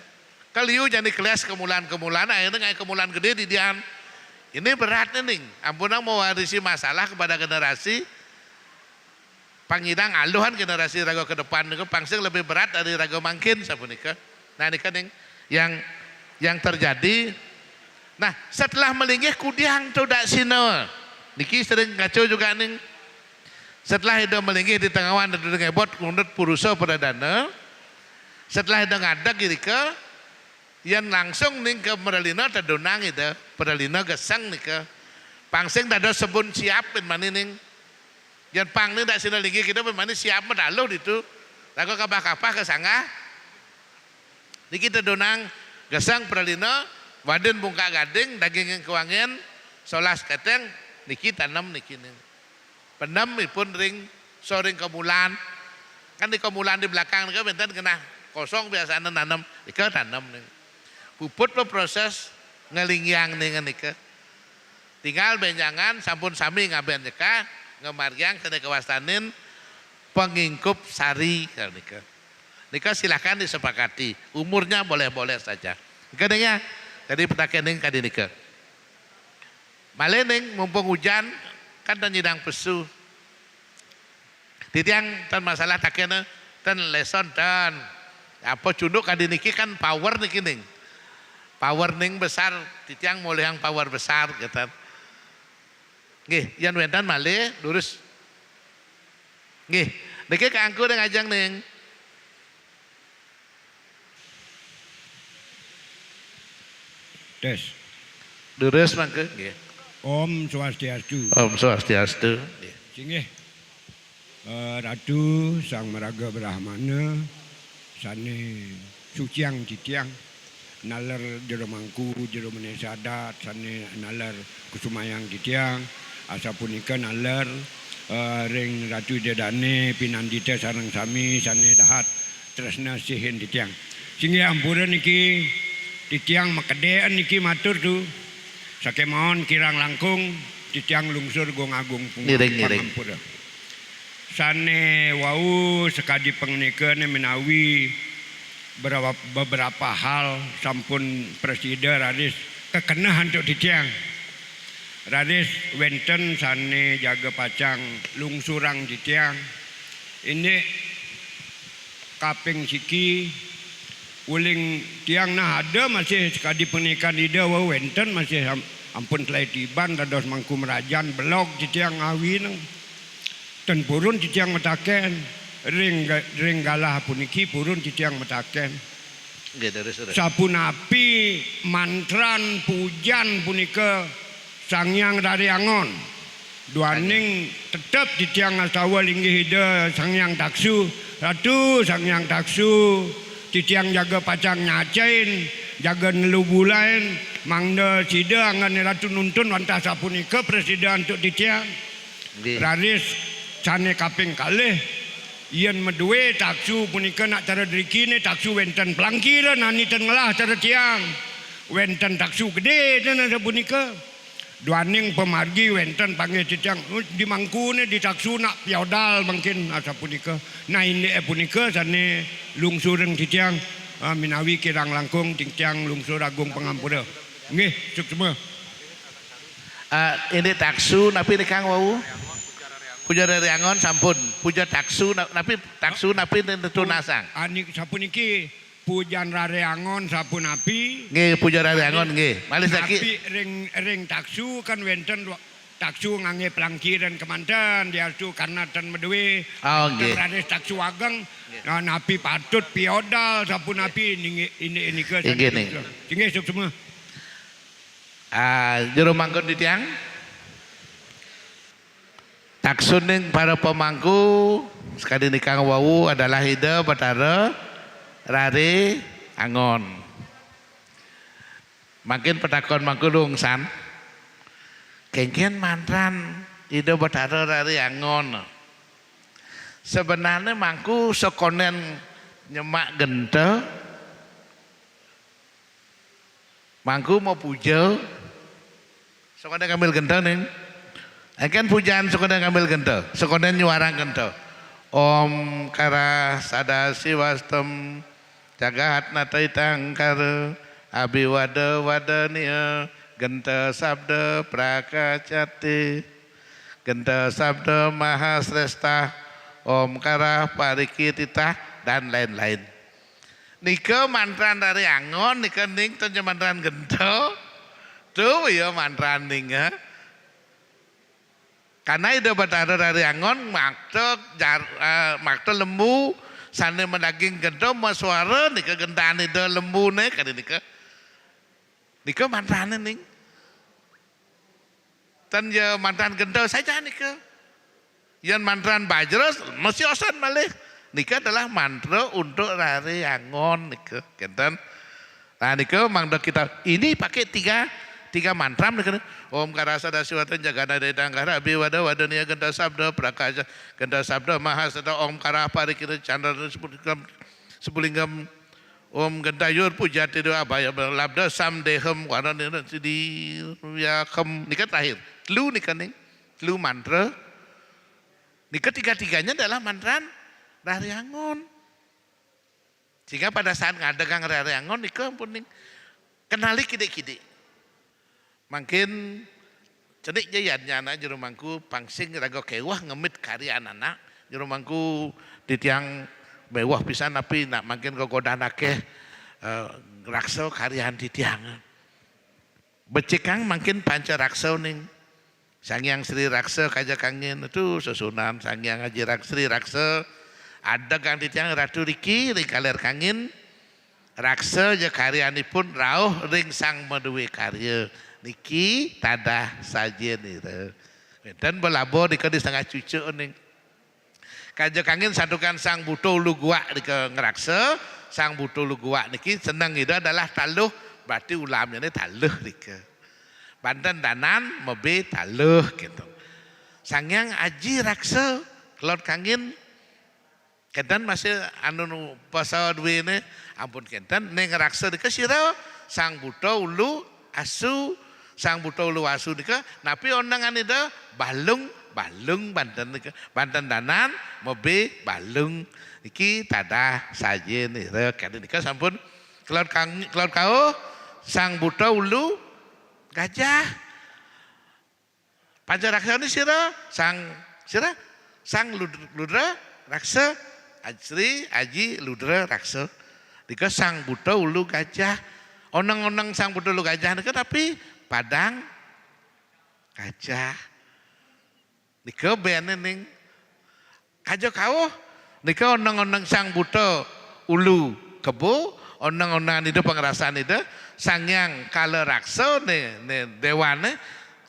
Kaliu jadi kelas kemulan, akhirnya nggak kemulan gede di dian. Ini berat nih, ampunang mewarisi masalah kepada generasi. Pangidang aluhan generasi raga ke depan itu pangsing lebih berat dari raga mangkin sapunika. Nah ini kan yang terjadi. Nah setelah melinggih kudiang tuh dak sino. Niki sering kacau juga nih. Setelah itu melinggih di tengawan dan ngebot menurut purusa perdana. Setelah itu ngadak kiri ke yang langsung nih ke Merlina terdonang itu Merlina gesang nih ke pangsing tada sebun siapin mana nih yang pang nih dak sino linggi kita mana siap medalu itu lagu kabah-kabah ke sangga niki terdonang gesang Merlina waden bungka gading daging yang kewangian solas keteng niki tanam niki nih pendam pun ring soring kemulan kan di kemulan di belakang nih benten kena kosong biasa nanam ika tanam nih puput lo proses ngelingyang nih nika tinggal benjangan sampun sami ngaben jeka ngemargyang kena kewastanin pengingkup sari nika silakan disepakati umurnya boleh-boleh saja kadangnya jadi petakening kadi nika malening mumpung hujan kan dan nyidang pesu titiang tan masalah takena tan leson tan apa cunduk kadi niki kan power niki ning power ning besar titiang mulai yang power besar gitu nggih yan wendan malih lurus nggih niki kaangku dengan ajang ning tes lurus mangke nggih Om Swastiastu. Om Swastiastu. Singgih Ratu Sang Meraga Brahmana sane suciang titiang nalar jero mangku jero menesadat sane nalar kusumayang titiang asa punika nalar ring Ratu Dedane pinandita sareng sami sane dahat tresna sihin titiang singgih ampura niki titiang makedean niki matur tu sakemon kirang langkung titiang lungsur gong agung pangampura sane wau sekadi pengnikeun menawi beberapa hal sampun presiden radis kekenahan untuk titiang radis wenten sane jaga pacang lungsurang titiang ini kaping siki uling tiang nah ada masih sekadi pernikahan ida wau wenten masih ampun telai tiban dados mangku merajan belok titiang awi nang dan purun titiang metaken ring galah puniki purun titiang metaken sapun api mantran pujan punika sangyang dari angon duaning tetap titiang asawa linggih hida sangyang taksu ratu sangyang taksu titiang jaga pacang nyacain jaga nelubulain mangda sida angan ratu nuntun wantah sapunika presiden untuk titiang raris sane kaping kalih yen medue taksu punika nak cara drikine taksu wenten pelangkiran ani ten ngelah cara tiang wenten taksu gede dan ada punika duaning pemargi wenten panggil titiang di mangkune di taksu nak piaudal mungkin asa punika nah ini punika sane lungsureng titiang minawi kirang langkung titiang lungsur agung pangampura nggih cuk semua ini taksu napi kang wau puja dari angon sampun puja taksu napi tentu nasang ani sapuniki pujan rare angon sapun api nggih puja dari angon nggih malih tapi ring taksu kan wenten taksu ngangge pelangkiran kemanten diastu karena ten medue nggih rare taksu ageng napi patut piodal sapun api ini ke nggih semua jero mangkon di tiang taksuning para pemangku sekali nikah wau adalah hida batara rare angon makin petakon mangku dongsan kengken mantran hida batara rare angon sebenarnya mangku sekonen nyemak genta, mangku mau puja, sekolah ngambil genta nih, akan pujaan sekolah ngambil genta, sekolah nyuarang genta, Om Kara Sada Siwastem, Jagat Natai Tangkar, Abiwada Wadania, Genta Sabda Prakacati, Genta Sabda Mahasresta, Om Kara Parikitita, dan lain-lain. Nika mantran dari angon, nika ning tu mantran gento, tu ya mantran ning ya. Karena itu berada dari angon, makto lembu, sana mendaging gento, suara nika gentaan itu lembu nih, kali nika mantran ning. Tan ya mantran gento saja nika. Yang mantran bajros masih osan malih. Nika adalah mantra untuk rari angon nika, kenten. Nah nika mangda kita ini pakai tiga mantra nika. Om Karasa Dasiwatan Jagana Dedangkara Abiwada Wadania Genta Sabda Prakasa Genta Sabda Mahasada Om Kara Parikita Chandra Sepulinggam Om Gentayur Pujati Doa Abaya Labda Samdehem Warana Sidi Yakem nika terakhir. Telu nika ning, telu mantra. Nika tiga-tiganya adalah mantran Rari Angon. Sehingga pada saat ngadegang Rari Angon nika pun kenali kide-kide. Makin cedik jayanya anak jerumangku pangsing rago kewah ngemit karya anak jerumangku di tiang bewah pisan tapi nak makin gogodan akeh rakso karyahan di tiang. Becekang makin panca rakso ning. Sangyang Sri Raksa kajakangin itu susunan Sangyang Haji Sri Raksa ada kang di tiang Ratu Riki kaler kangin Raksa je karyanipun rauh ring sang meduwe karya niki tadah sajen itu dan belabo di setengah cucu ning kajakangin sadukan sang buto ulu gua di ngeraksa sang buto ulu gua niki senang itu adalah taluh berarti ulamnya ini taluh dike Banten danan mebe taluh gitu. Sangyang Aji Raksa kelot kangin kenten masih anu pasal dua ini ampun kenten neng raksa dika sira sang buto ulu asu sang buto ulu asu dika napi onangan itu balung Banten dika Banten danan mebe balung iki tadah sajen ira kene dika sampun kelot kau sang buto ulu gajah Panca Raksa ini sang Ludra Raksa Sri Aji Ludra Raksa dika sang buta ulu gajah onang-onang sang buta ulu gajah dika tapi padang gajah dika bene ning kajo kau dika onang-onang sang buta ulu kebo onang-onang itu pengerasaan itu sangyang kala raksa ne dewane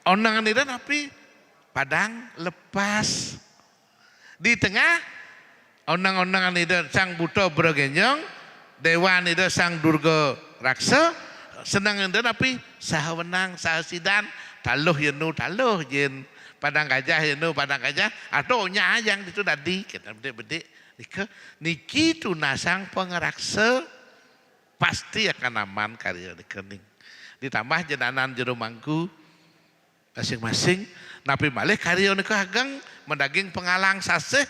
onangan itu tapi padang lepas di tengah onang-onangan itu sang buto bergenyong dewan itu sang durga raksa senang itu tapi sahawenang sahasidan taluh yenu taluh jen padang gajah yenu padang gajah atau nyayang itu tadi kita bede-bede niki tunasang pengeraksa pasti akan aman karya dikening. Ditambah jenanan jerumangku masing-masing. Napi malih karya niku agang mendaging pengalang saseh.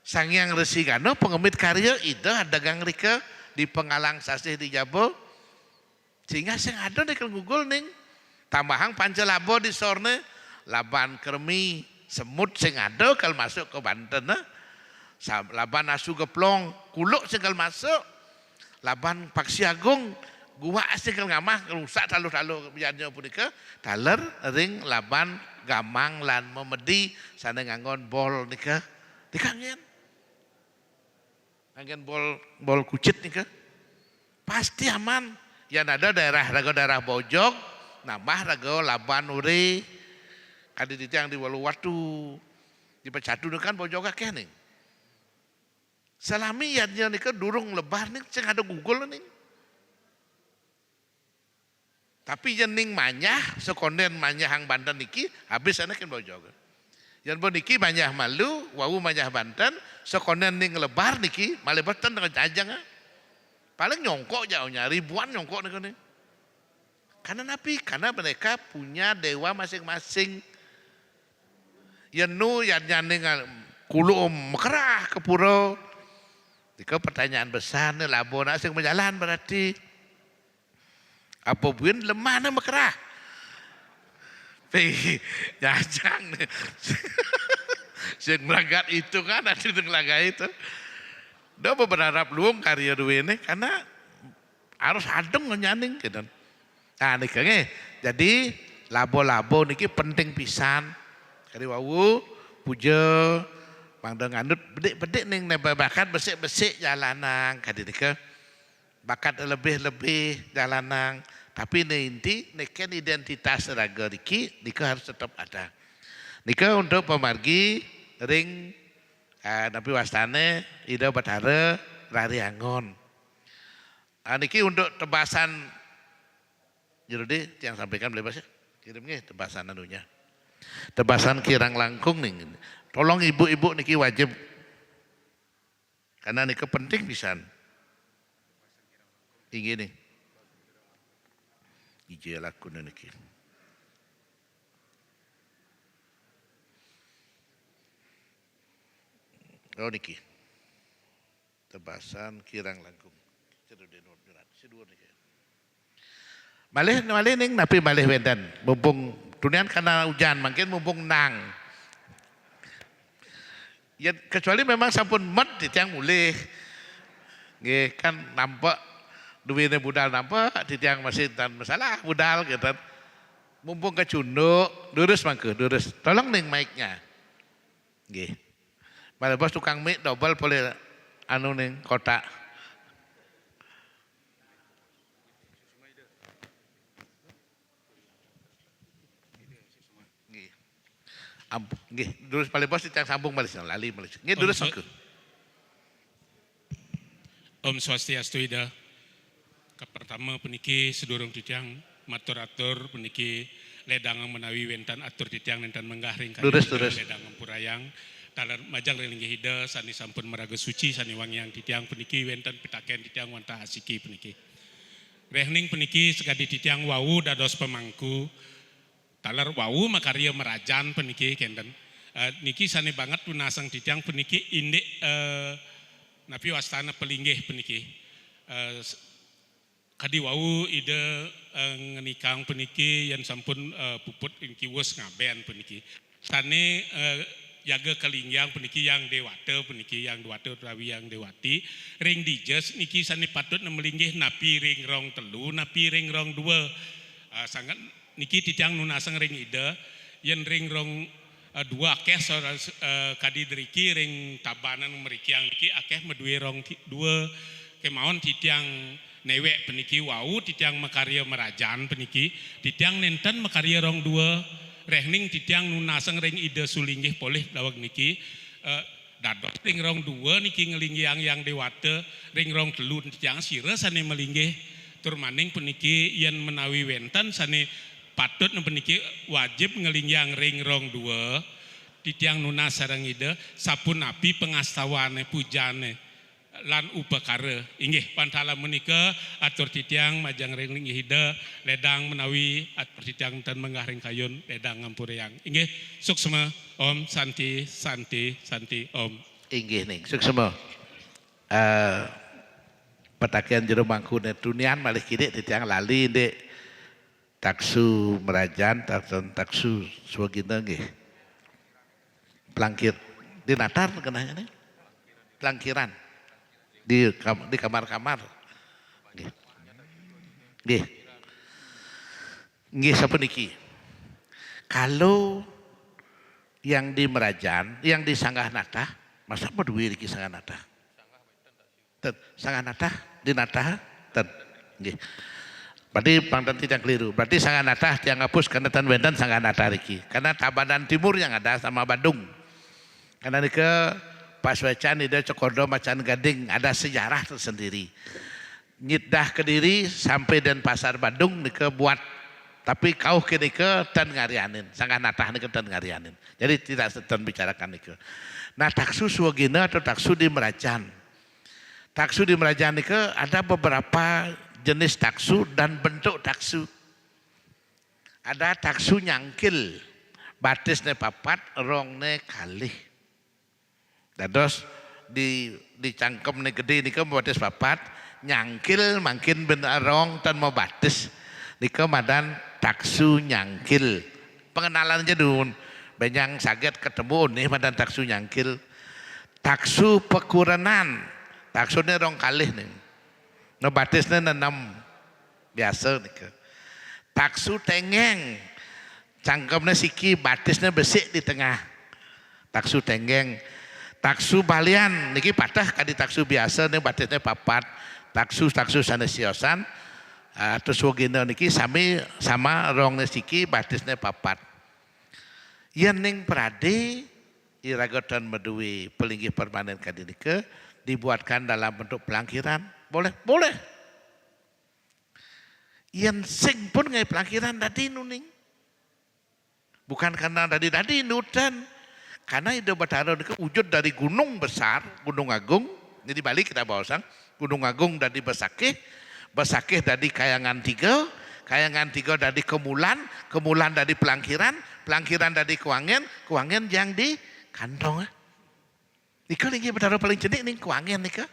Sangyang Resi Gano pengemit karya itu dagang rike di pengalang saseh di Jabo. Sehingga sing ada di Google ning. Tambahang Pancalabo di Sorne. Laban Kermi semut sing ada kalau masuk ke Banten. Laban Asu Geplong kuluk sing kalau masuk. Laban Paksi Agung gua asik ngamah rusak taluh-taluh biarnya punika taler ring laban gamang lan memedi sana ngangon bol nika dikangin ngangen bol kucit nika pasti aman yang ada daerah Bojong nambah rago laban uri kadi yang di Waluwatu di Pecatu kan Bojong akeh nih salami yadnya nika durung lebar nih ceng ada Google nih tapi jening manyah sekonden manyah hang Banten niki habis anak kan Bojong Yang niki manyah malu, wau manyah Banten, sekonen ning lebar niki, malebatan dengan ajang. Paling nyongkok jauhnya, ribuan nyongkok nih. Karena napi, karena mereka punya dewa masing-masing. Yenu yang nyaning kulu mekerah ke pura. Nika pertanyaan besar nih labon asing berjalan berarti. Apa buin lemah nih mekerah? Jajang nih. Sing melagat itu kan ada di tengah itu. Dia berharap luang karya dua ini karena harus adem nyaning gitu. Nah nika jadi labo-labo niki penting pisan. Kali wau puja mangda ngandut bedik-bedik ning bakat besik-besik jalanan kadi nika bakat lebih-lebih jalanan. Tapi inti neken identitas raga nika harus tetap ada. Nika untuk pemargi ring Nabi wastane ida batara lari angon. Niki untuk tebasan jadi yang sampaikan bebas ya. Kirimnya tebasan anunya. Tebasan kirang langkung nih. Tolong ibu-ibu niki wajib. Karena niki penting pisan. Ini nih. Ije lakuna niki. Oh niki. Tebasan kirang langkung. Malih ning napi malih wedan. Mumpung dunian karena hujan, mungkin mumpung nang. Ya kecuali memang sampun met di tiang mulih. Nggih kan nampak duwine budal nampak di tiang masih tan masalah budal gitu. Mumpung kecunduk, lurus mangke, lurus. Tolong ning mic-nya. Nggih. Malah bos tukang mic double boleh anu ning kotak. Nggih, lurus paling bos yang sambung Malaysia, lali Malaysia. Nggih, lurus mangke. Om Swastiastu Ida. Pertama peniki sedurung titiang matur-atur peniki ledang menawi wentan atur titiang nentan menggahring lurus ledang purayang talar majang relingi hida sani sampun meraga suci sani wangiang titiang peniki wentan pitaken titiang wanta asiki peniki. Rehning peniki sekadi titiang wau dados pemangku talar wau makarya merajan peniki kenten. Niki sani banget tunasang titiang peniki indek napi wastana pelinggih peniki. Kadi wau ide ngenikang peniki yang sampun puput inkiwus ngaben peniki. Sane jaga kelingyang peniki yang dewata peniki yang dewata utawi yang dewati. Ring dijes niki sane patut nemelinggih napi ring rong telu napi ring rong dua. Sangat niki titiang nunasang ring ide yen ring rong dua akeh kadi deriki ring tabanan meriki yang niki akeh medue rong dua kemauan titiang newek peniki wau titiang makarya merajan peniki titiang nenten makarya rong dua rehning titiang nunasang ring ide sulinggih poleh dawag niki dados ring rong dua niki ngelinggi yang dewata ring rong telu titiang sira sane melinggih tur maning peniki yen menawi wenten sane patut peniki wajib ngelinggi ring rong dua titiang nunas sareng ide sapun api pengastawane pujane lan upakara inggih pantala menika atur titiang majang ring hida ledang menawi atur titiang dan menggahring kayun ledang ngampureyang inggih suksema om santi santi santi om inggih ning suksema petakian jero mangku dunian malih kidik titiang lali ndek taksu merajan taksu swagina nggih plangkir di natar kenanya nih plangkiran di kamar-kamar. Nggih sapa niki. Kalau yang di Merajan, yang di Sanggah Natah, masa mau duwe iki Sanggah Natah? Sanggah Natah di Natah ten. Nggih. Berarti pangdan tidak keliru. Berarti Sanggah Natah yang ngapus karena tan wendan Sanggah Natah iki. Karena Tabanan Timur yang ada sama Bandung. Karena nika pas wacan ide Cokodo Macan Gading ada sejarah tersendiri. Nyidah Kediri sampai Denpasar Bandung nika buat Tapi kau kini ke dan ngarianin, sangat natah nih ke dan ngarianin. Jadi tidak sedang bicarakan nih ke. Nah taksu suwagina atau taksu di Merajan. Taksu di Merajan nih ke ada beberapa jenis taksu dan bentuk taksu. Ada taksu nyangkil, batisnya papat, rongnya kalih. Dados di cangkem nih gede nih ke batis papat, nyangkil makin benar rong dan mau batis. Nih ke madan taksu nyangkil. Pengenalan aja dulu. Banyak saget ketemu nih madan taksu nyangkil. Taksu pekurenan. Taksunya rong kalih nih. Ngebatisnya nenam biasa nih ke. Taksu tengeng. Cangkemnya siki, batisnya besik di tengah. Taksu tengeng. Taksu balian. Niki patah kadi taksu biasa nih batisnya papat. Taksu sanesiosan. Terus wogina niki sama rongnya siki, batisnya papat. Yang ning prade iragotan medui pelinggih permanen kadinike dibuatkan dalam bentuk pelangkiran. Boleh. Yang sing pun ngai pelangkiran dadi nuning. Bukan karena dadi nudan. Karena Indo Batara itu wujud dari gunung besar, Gunung Agung. Jadi balik kita bawasan, Gunung Agung dari Besakih dari Kayangan 3, Kayangan 3 dari Kemulan dari Pelangkiran dari Kewangen yang di kantong. Nika linggih Batara paling cedik nih Kewangen nika.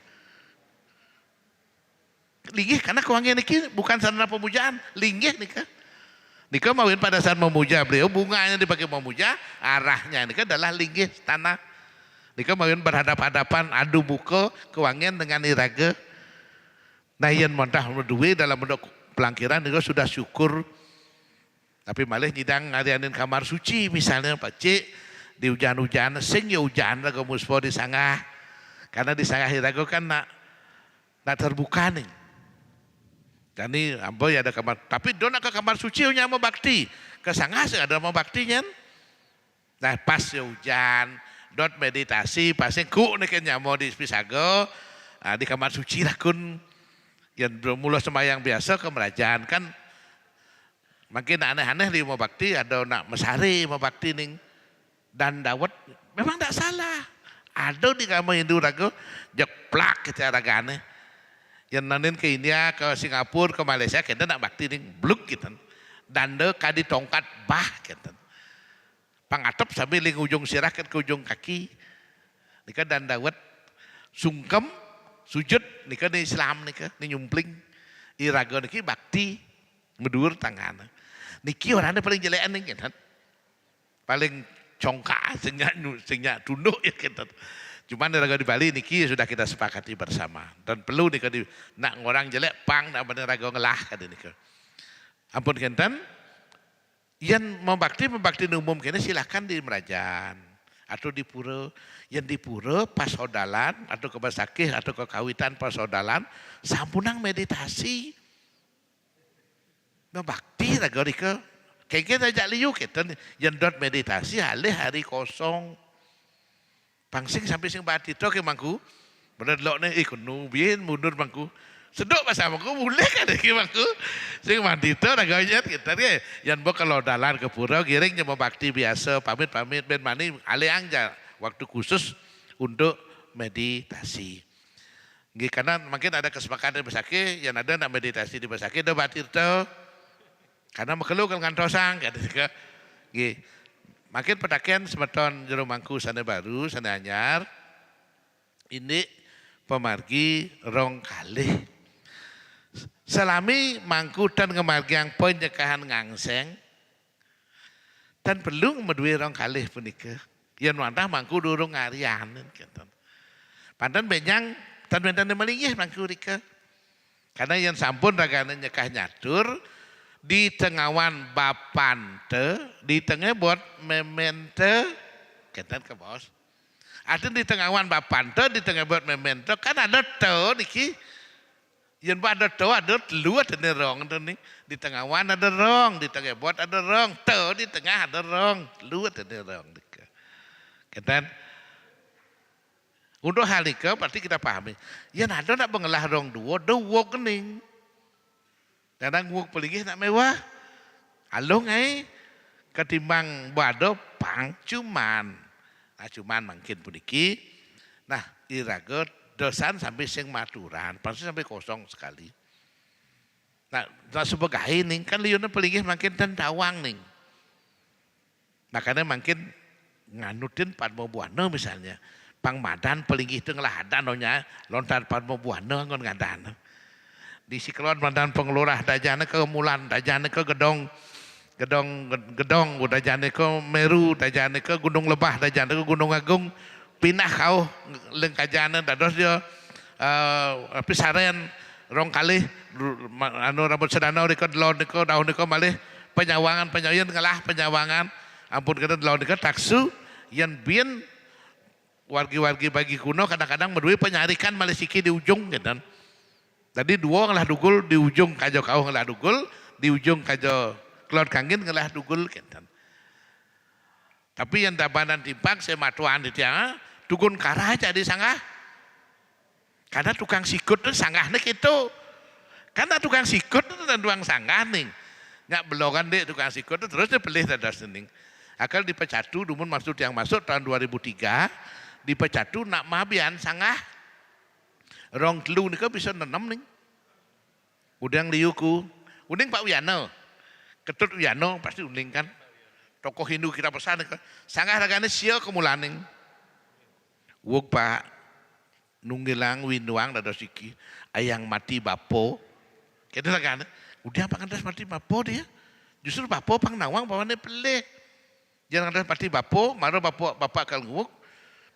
Linggih karena Kewangen niki bukan sarana pemujaan, linggih nika. Nika mawin pada saat memuja beliau, bunganya dipakai memuja, arahnya nika adalah linggih tanah. Nika mawin berhadap-hadapan adu muka Kewangen dengan iraga. Nah yang montah duwe dalam bentuk pelangkiran nika sudah syukur. Tapi malah nyidang ngarianin kamar suci misalnya Pak Cik di hujan-hujan sing ya hujan raga muspo di sangah. Karena di sangah iraga kan nak terbuka nih. Dan ini amboy ada kamar, tapi dona ke kamar suci nya mau bakti, ke sangah sih ada mau baktinya. Nah pas hujan, dot meditasi, pasnya ku nih kan mau di Pisago, di kamar suci lah kun, yang mulai sembahyang biasa ke Merajaan kan, makin aneh-aneh di mau bakti, ada nak mesari mau bakti nih, dan dawet, memang tidak salah, ada di kamar Hindu ragu, jeplak cara aneh. Yang nanin ke India, ke Singapura, ke Malaysia, kita nak bakti nih, bluk gitu. Danda kadi tongkat bah gitu. Pangatop sambil ling ujung sirah ke ujung kaki. Nika dandawet sungkem, sujud, nika di Islam nika, ni nyumpling. Iraga niki bakti, medur tangan. Niki orangnya paling jelean nih gitu. Paling congkak, sehingga tunduk ya gitu. Cuman raga di Bali niki sudah kita sepakati bersama dan perlu nika di nak orang jelek pang nak bener raga ngelah kadi nika. Ampun kenten yang membakti umum kene silahkan di Merajaan atau di pura. Yang di pura pasodalan atau ke Besakih atau ke Kawitan pasodalan sampunang meditasi. Membakti raga nika kayak kita ajak liu kita yang dot meditasi hari kosong. Pangsing sampai sing batito ke mangku. Bener lok nih ikunu bien mundur mangku. Sedok bahasa mangku boleh kan ke mangku. Sing batito raganya kita ke yang bok kalau dalan ke pura giringnya mau bakti biasa pamit ben mani ale angja waktu khusus untuk meditasi. Nggih karena mungkin ada kesepakatan di Besakih yang ada nak meditasi di Besakih do batito. Karena mekelu kan ngantosang kan nggih. Makin petaken semeton jero mangku sana baru, sana anyar. Ini pemargi rong kalih. Selami mangku dan ngemargi yang penyekahan ngangseng. Dan perlu medui rong kalih punika. Yang wantah mangku durung ngarian. Pandan benyang, dan bentan melingih mangku rika. Karena yang sampun ragane nyekah nyatur. Di tengawan bapante, di tengah buat memente, ketan ke bos. Ada di tengawan bapante, di tengah buat memente, kan ada to niki. Yang ada to ada luat ada rong tu nih. Di tengawan ada rong, di tengah buat ada rong, to di tengah ada rong, luat ada rong. Ketan. Untuk hal itu pasti kita pahami. Yang ada nak mengelah rong dua kening. Kadang nguk pelingih nak mewah. Alung ngai ketimbang bado pang cuman. Nah cuman mungkin puniki. Nah iraga dosan sampai sing maturan, pasti sampai kosong sekali. Nah sebagai ning kan liuna pelingih makin tentawang ning. Makanya makin nganutin padmo buana misalnya. Pang madan pelingih itu ngeladan nonya lontar padmo buana ngon ngadan. Di siklon madan pengelurah dajana ke mulan, dajana ke gedong dajana ke Meru, dajana ke Gunung Lebah, dajana ke Gunung Agung. Pindah kau lengkajana dados dia pisaren rong kali anu rambut sedana riko delon riko daun riko malih penyawangan ngalah penyawangan ampun kada delon riko taksu yen bien wargi-wargi bagi kuno kadang-kadang berdua penyarikan malih siki di ujung gitu. Tadi dua ngalah dugul di ujung kajo kau ngalah dugul di ujung kajo kelot kangin ngalah dugul gitu. Tapi yang dabanan timpang sematuan di tiang dukun karah jadi sanggah. Karena tukang sikut itu sanggah nih gitu. Karena tukang sikut itu dan tukang sanggah nih. Nggak belokan deh tukang sikut itu terus dia pelih dadas ning. Akal dipecatu dumun maksud yang masuk tahun 2003 dipecatu nak mabian sanggah. Rong telu nih bisa nenem nih. Udang liuku. Uding Pak Wiano. Ketut Wiano pasti uding kan. Tokoh Hindu kita pesan sanggah ragane sio kemulaning. Wuk Pak nunggilang winuang dados iki ayang mati bapo. Kita ragane udah apa kandas mati bapo dia. Justru bapo pang nawang bawane pelih. Jangan kandas mati bapo, maro bapak kal nguk.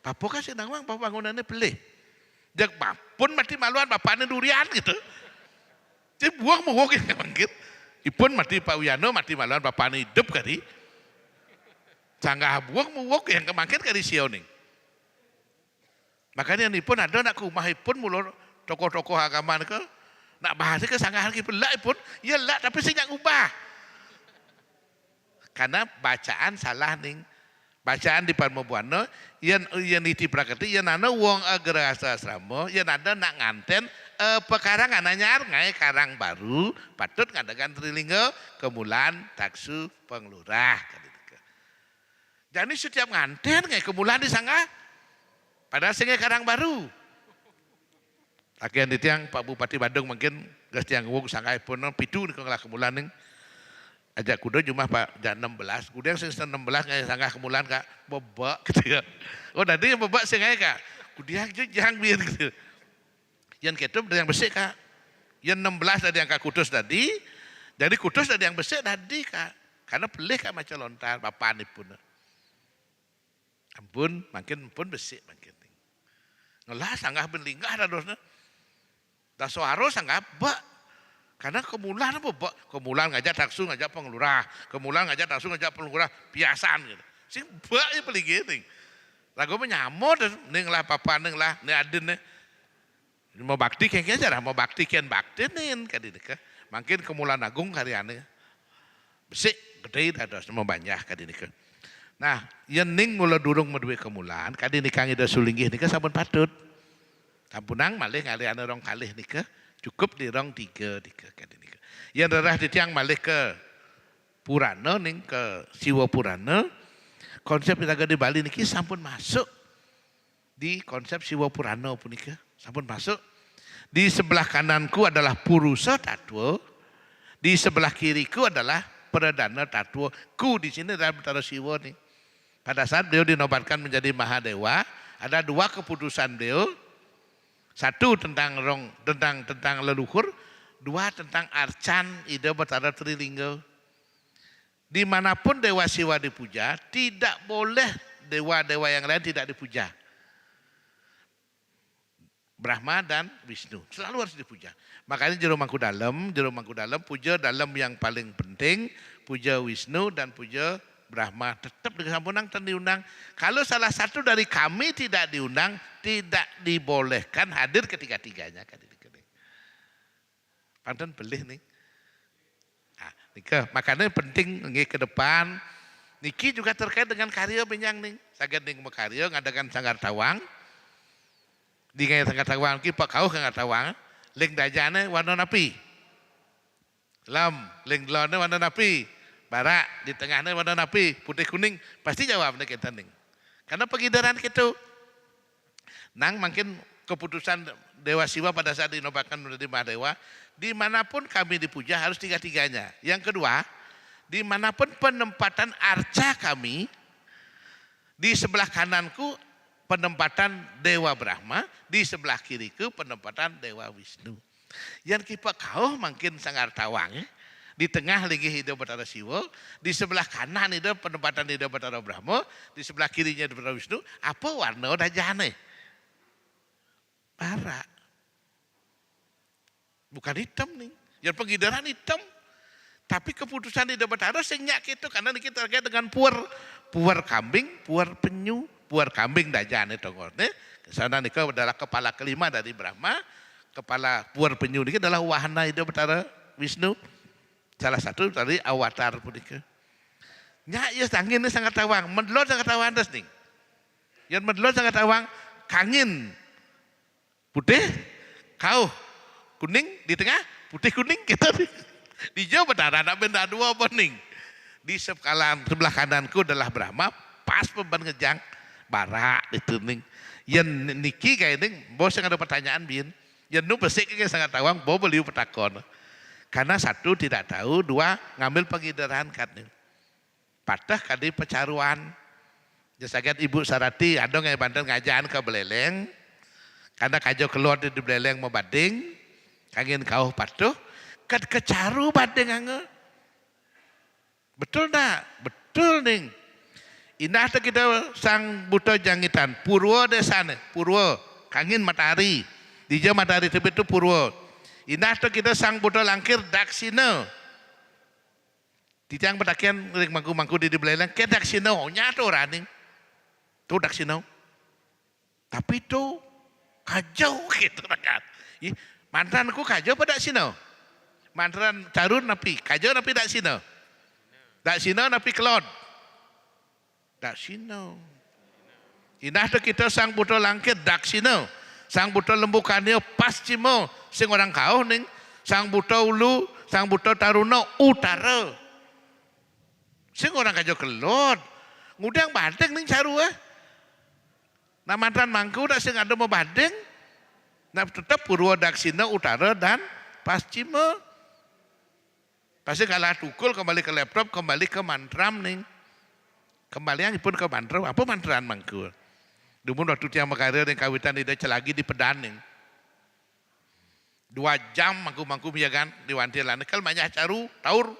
Bapo kasih nawang bapak bangunannya pelih. Jak bapun mati maluan bapaknya durian gitu. Jadi buang mau gitu mangkit. Ipun mati Pak Wiano mati maluan bapaknya hidup kali. Sanggah buang muwok yang kemangkin kali sioning. Makanya ini pun ada nak kumah pun mulur tokoh-tokoh agama ke nak bahas ke sanggahan ki pun lah pun ya lah tapi sing yang ubah. Karena bacaan salah ning. Bacaan di Padmo Buana yen niti prakati yen ana wong agrasa asrama yen ada nak nganten pekarangan anyar ngai karang baru patut ngadakan trilinggo kemulan taksu penglurah. Jadi setiap nganten kayak kemulan di sangga. Padahal sehingga karang baru. Akhirnya di tiang Pak Bupati Bandung mungkin gas tiang wong sangga pun pitu di kemulan kemulan ning. Ajak kuda cuma Pak jam 16. Kuda yang 16 kayak sangga kemulan kak bebak gitu ya. Oh tadi yang bebak sehingga kak. Kuda yang biar gitu. Yang ketum dari yang besar kak. Yang 16 dari yang kak kutus tadi. Jadi kutus dari yang besar tadi kak. Karena pelih kak macam lontar bapak ni pun. Ampun, makin pun besik makin. Ngelah sanggah benlinggah dadosna. Da soaro sanggah bak. Karena kemulan apa bak? Kemulan ngajak taksu ngajak pengelurah, kemulan ngajak taksu ngajak pengelurah biasaan gitu. Sing bak ya paling gini. Lagu menyamot ning lah papa ning lah ne adin ne. Mau bakti kayaknya aja lah, mau bakti kian baktinin kadidika. Makin kemulan agung karyane. Besik gede dados mau banyak kadidika. Nah, yen ning mula durung medue kemulan, kadi nikah ida sulinggih nika sampun patut. Sampunang malih ngali ana rong kalih nika, cukup di rong tiga kadi nika. Yen rerah ditiang malih ke Purana ning ke Siwa Purana, konsep iraga di Bali niki sampun masuk di konsep Siwa Purana punika, sampun masuk. Di sebelah kananku adalah Purusa Tatwa, di sebelah kiriku adalah Perdana Tatwa. Ku di sini dalam Betara Siwa nih. Pada saat beliau dinobatkan menjadi Mahadewa, ada dua keputusan beliau. Satu tentang leluhur, dua tentang arcan ide Betara Trilinggo. Dimanapun Dewa Siwa dipuja, tidak boleh dewa-dewa yang lain tidak dipuja. Brahma dan Wisnu selalu harus dipuja. Makanya jero mangku dalam puja dalam yang paling penting, puja Wisnu dan puja Brahma tetap disampunang dan diundang. Kalau salah satu dari kami tidak diundang, tidak dibolehkan hadir ketiga-tiganya. Panten belih nih. Nah, nika, makanya penting nih ke depan. Niki juga terkait dengan karya benyang nih. Saged ning karya ngadakan sanggar tawang. Di ngaya sanggar tawang ki Pak Kauh sanggar tawang. Ling dajane warna napi. Lam, ling lone warna napi. Barak di tengahnya warna napi putih kuning pasti jawab kita ning. Karena pengidaran gitu. Nang makin keputusan Dewa Siwa pada saat dinobatkan menjadi Mahadewa, dimanapun kami dipuja harus tiga-tiganya. Yang kedua, dimanapun penempatan arca kami, di sebelah kananku penempatan Dewa Brahma, di sebelah kiriku penempatan Dewa Wisnu. Yang kita kau makin sangar tawang, di tengah lagi hidup Batara Siwa, di sebelah kanan itu penempatan hidup Batara Brahma, di sebelah kirinya Batara Wisnu, apa warna dajane? Barak. Bukan hitam nih. Yang pengidaran hitam. Tapi keputusan di Batara senyak itu karena kita terkait dengan puar kambing, puar penyu, puar kambing dajane tongorne. Kesana nih adalah kepala kelima dari Brahma, kepala puar penyu ini adalah wahana di Batara Wisnu. Salah satu dari awatar pun itu. Nya ya angin ini sangat tawang, medlot sangat tawang das nih. Yang medlot sangat tawang, kangin putih, kau kuning di tengah, putih kuning kita di jauh Batara ada benda dua bening. Di sebelah kananku adalah Brahma, pas pemban ngejang Barak itu ning. Yang niki kayak ning, bos yang ada pertanyaan bin. Yang nu pesik kayak sangat tawang, bos beliau petakon. Karena satu tidak tahu, dua ngambil pengidaran kan. Patah kali pecaruan. Jasagat Ibu Sarati, ada nggak banten ngajaan ke Beleleng. Karena kajo keluar di Beleleng mau bading, kangin kau patuh, kecaru bading angge. Betul tak? Betul ning. Indah tu kita sang buta jangitan, Purwo desane, Purwo, kangin matahari. Di jauh matahari terbit itu Purwo. Indah tu kita sang buta langkir Daksina. Di tiang petakian mangku-mangku di Beleleng, ke Daksina, nyatu raning. Tu Daksina. Tapi tu kajau gitu kan. Mantanku kajau pada sino. Mantan carun napi, kajau napi dak sino. Dak sino napi kelon. Dak sino. Indah tu kita sang buta langkir dak sino. Sang buta lembukannya paschimo. Sing orang kau ning. Sang buta ulu, sang buta taruna utara. Sing orang kajau kelon. Ngudang badeng ning caru Nah mantan mangku dak sing ada mau badeng. Nah tetap Purwo Daksina utara dan paschima. Pasti kalah tukul kembali ke laptop, kembali ke mantram nih. Kembalian pun ke mantram, apa mantran mangku? Dulu waktu tiang makarir yang kawitan ide celagi di pedan nih. 2 jam mangku-mangku miyagan di wantilan. Kalau banyak caru, taur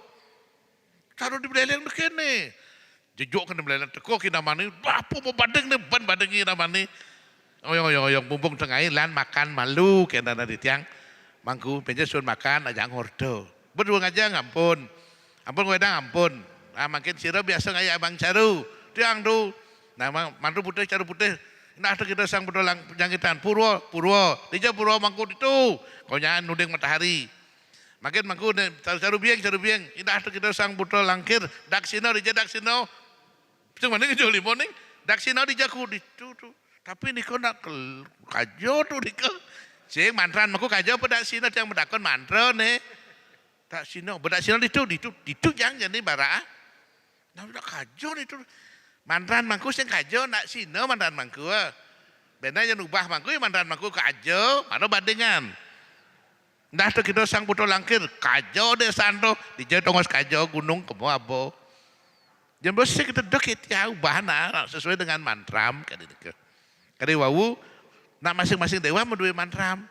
di Beleleng begini. Jejuk kena Beleleng teko kina mani, apa mau badeng nih, ban badeng kina mani. Oyong bumbung tengahin lan makan malu kena di tiang mangku penjesun makan aja ngordo. Berdua aja ngampun wedang ampun. Ah makin sira biasa ngaya abang caru tiang tu. Nah mantu putih caru putih. Nah kita sang bedolang jangkitan Purwo. Dija Purwo mangku itu. Konya nuding matahari. Makin mangku caru bieng. Indah kita sang betul langkir Daksina dija Daksina. Cuma nih joli moning Daksina dijaku itu tuh. Tapi niko nak kajo tuh niko. Cing mantran mangku kajo pada Daksina yang mendakon mantra nih. Daksina itu yang jadi bara. Nah udah kajo itu. Mantran mangku sing kajo nak Sina mantran mangku. Bena yang ubah mangku ya mantran mangku kajo, mana bandingan. Nah tu kita sang puto langkir kajo deh santo, dijauh tongos kajo gunung kemo abo. Jangan bersih kita deket ya ubahna sesuai dengan mantram kali itu. Kali wawu, nak masing-masing dewa mendua mantram.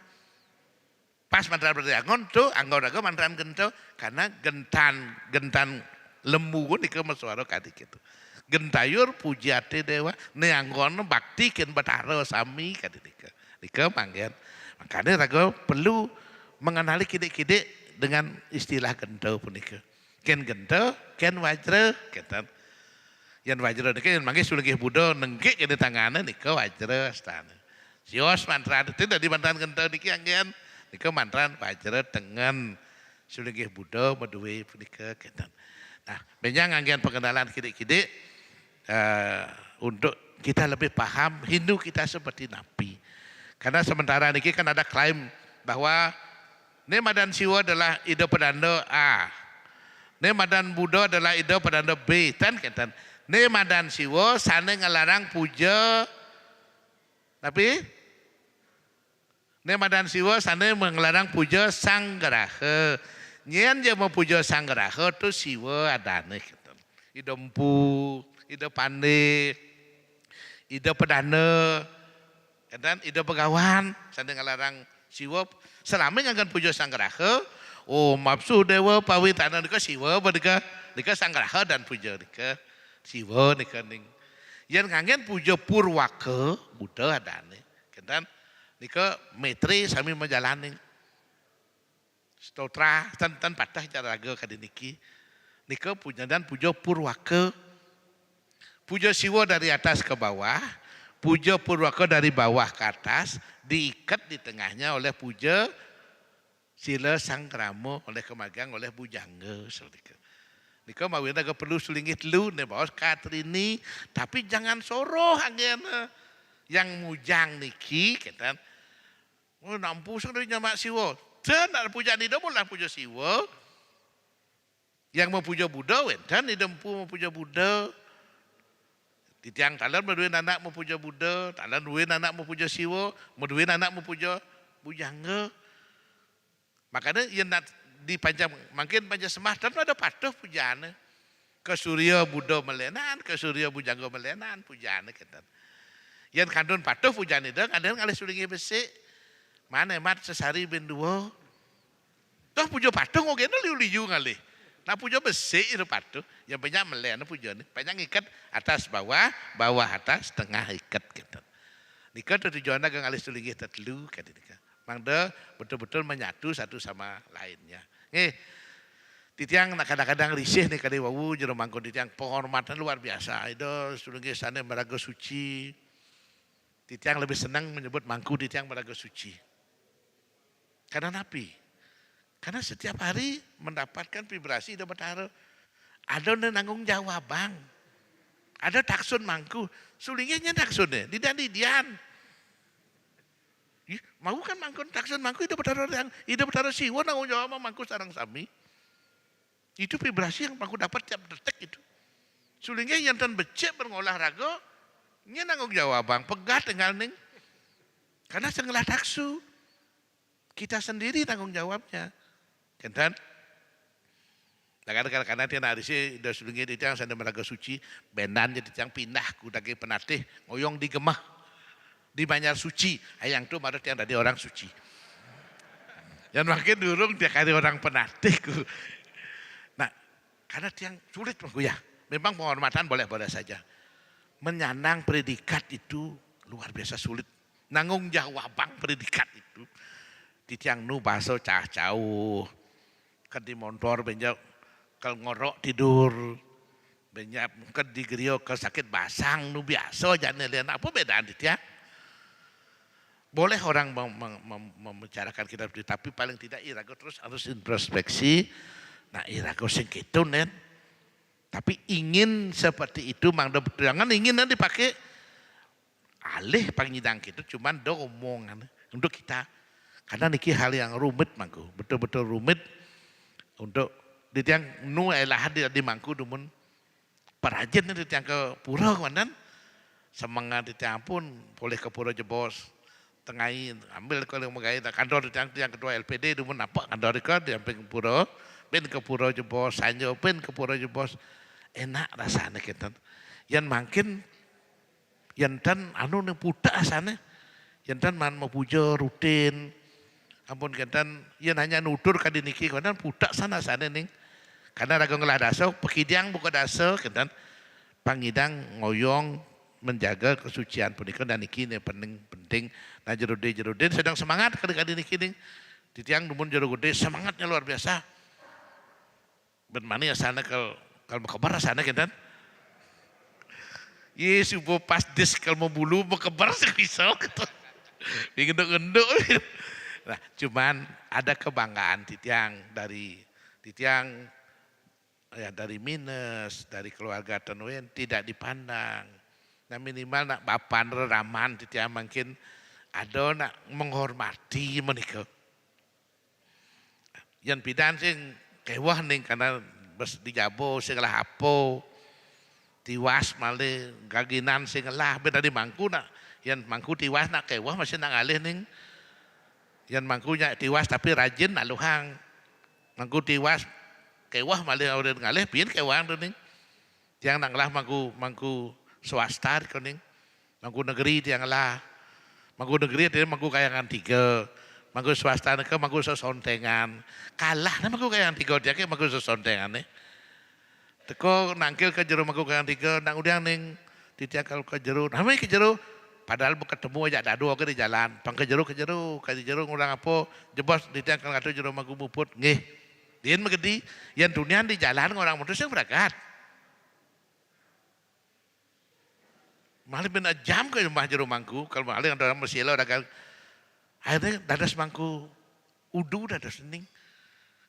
Pas mantram berdiangon tu, anggoraga mantram gento, karena gentan lembu pun dike maswaro kali gitu. Gentayur pujate dewa, neanggon bakti ken Batara sami kali dike manggen. Makanya raga perlu mengenali kide-kide dengan istilah gento pun dike. Ken gento, ken wajra, ketan. Yang wajra dike yang manggil sulingih Buddha nengke kene tangane dike wajra astana. Sios mantran itu dari mantran gento dike anggen. Dike mantran wajra tengen sulingih Buddha maduwe dike ketan. Nah, benjang anggen pengenalan kide-kide untuk kita lebih paham Hindu kita seperti Nabi. Karena sementara ini kan ada klaim bahwa Nema dan Siwa adalah ide pedando Ne madan Buddha adalah ida padanda betan ketan. Ne madan siwo sane ngelarang puja. Tapi ne madan siwo sane ngelarang puja sanggaraha. Nyen je mau puja sanggaraha tu siwo adane ketan. Ida empu, ida pande, ida pedana, ketan ida pegawan sane ngelarang siwo selama nganggan puja sanggaraha. Oh mapsu dewa pawitana nika siwa badika nika sanggaraha dan puja nika siwa nika ning yen ngangen puja purwaka Buddha adane kentan nika metri sami menjalani stotra tan patah cara raga kadiniki nika puja dan puja purwaka puja siwa dari atas ke bawah puja purwaka dari bawah ke atas diikat di tengahnya oleh puja sila sangkramo oleh kemagang oleh bujangga seperti itu. Nika mawina ga perlu sulingit lu ne baos katrini tapi jangan soroh angena yang mujang niki ketan. Oh nampu sang dari nyamak siwa. Dan ada puja ni dah boleh puja siwa. Yang mau puja Buddha dan ni dempu mau puja Buddha. Titiang talan berdua anak mau puja Buddha, talan dua anak mau puja siwa, berdua anak mau puja bujangga. Makanya yang di panjang makin panjang semah dan ada patuh pujaan ke Surya Buddha melenan ke Surya Bujangga melenan pujaan kita yang kandun patuh pujaan itu kadang kali sulingi besi mana mat sesari ben dua toh puja patuh ngogen liu-liu kali nah puja besi itu patuh yang banyak melenan pujaan banyak ikat atas bawah bawah atas tengah ikat kita nikah tujuannya gang kali sulingi tetelu kan nikah Mangda betul-betul menyatu satu sama lainnya. Titiang kadang-kadang risih nih kali wawu jero mangkon titiang penghormatan luar biasa. Itu sulungi sana Baraga Suci. Titiang lebih senang menyebut mangku titiang Baraga Suci. Karena napi. Karena setiap hari mendapatkan vibrasi dan betara. Ada nanggung jawab bang. Ada taksun mangku. Sulingnya taksunnya. Didian. Mau kan mangkon taksun mangku itu betara siwa nanggung jawab mangku sarang sami. Itu vibrasi yang mangku dapat tiap detik itu. Sulingnya yang tan becek berolahraga, nya nanggung jawab bang pegat tinggal ning. Karena sengelah taksu. Kita sendiri tanggung jawabnya. Kentan? Karena dia nak risi dah sulingnya itu yang sana Baraga Suci, benan jadi yang pindah kudagi penatih ngoyong di gemah. Di Banjar Suci, yang tu maret yang dari orang suci. Yang makin durung dia kali orang penatih. Nah, karena yang sulit ya. Memang penghormatan boleh-boleh saja. Menyanang predikat itu luar biasa sulit. Nanggung jawabang predikat itu. Di tiang nu baso cah-cauh. Kan di motor benjak kalau ngorok tidur. Benjak kan di gerio ke sakit basang nu biasa jangan lihat apa bedaan di tiang. Boleh orang membicarakan kita, tapi paling tidak irago terus harus introspeksi. Nah irago sing gitu nen. Tapi ingin seperti itu, jangan ingin nanti dipakai alih pangidang gitu, cuman do omongan untuk kita. Karena niki hal yang rumit mangku, betul-betul rumit untuk di tiang nu elah di mangku dumun perajin di tiang ke pura kanan semangat di tiang pun boleh ke pura Jebos. Tengahin ambil kalau mau gaya kantor yang kedua LPD dumun apa kantor itu di samping pura ben ke pura Jebos sanjo ben ke pura Jebos enak rasanya kita yang makin yang tan anu ne puta asane yang tan man mau puja rutin ampun kentan yang hanya nutur kadiniki kentan puta sana ning karena raga ngelah daso pekidiang buka daso kentan pangidang ngoyong menjaga kesucian punika dan iki ne penting nah jerude sedang semangat kadang-kadang niki ning di tiang dumun jero gede semangatnya luar biasa ben mani asana kalau kebar asana kentan Yesus bo pas des kalau mau bulu mau kebar sekisau gitu digenduk-genduk nah cuman ada kebanggaan titiang dari titiang ya dari minus dari keluarga Tenuen tidak dipandang. Nah minimal nak bapan raman titiang mungkin ada nak menghormati menikah. Yang bidan sing kewah ning karena bes dijabo sing lah apo. Tiwas malih gaginan sing lah beda di mangku nak. Yang mangku tiwas nak kewah masih nak ngalih ning. Yang mangkunya tiwas tapi rajin nak luhang. Mangku tiwas kewah malih orang ngalih pian kewah tu ning. Tiang nak lah mangku swasta ko ning. Mangku negeri tiang lah. Mangku negeri dia mangku kayangan 3. Mangku swasta ke mangku sesontengan. Kalah na mangku kayangan 3 dia ke mangku sesontengan ni. Teko nangkil ke jero mangku kayangan 3 nang udiang ning ditiakal ke jero. Namanya ke jero padahal ketemu aja dadu ke di jalan. Pang ke jero ngurang apa jebos ditiakal katu jero mangku muput nggih. Dien megedi yang dunia di jalan orang motor sing berangkat. Malih bena jam ke rumah jero mangku kalau malih ada mesila dagang akhirnya dadas mangku udu dadas ning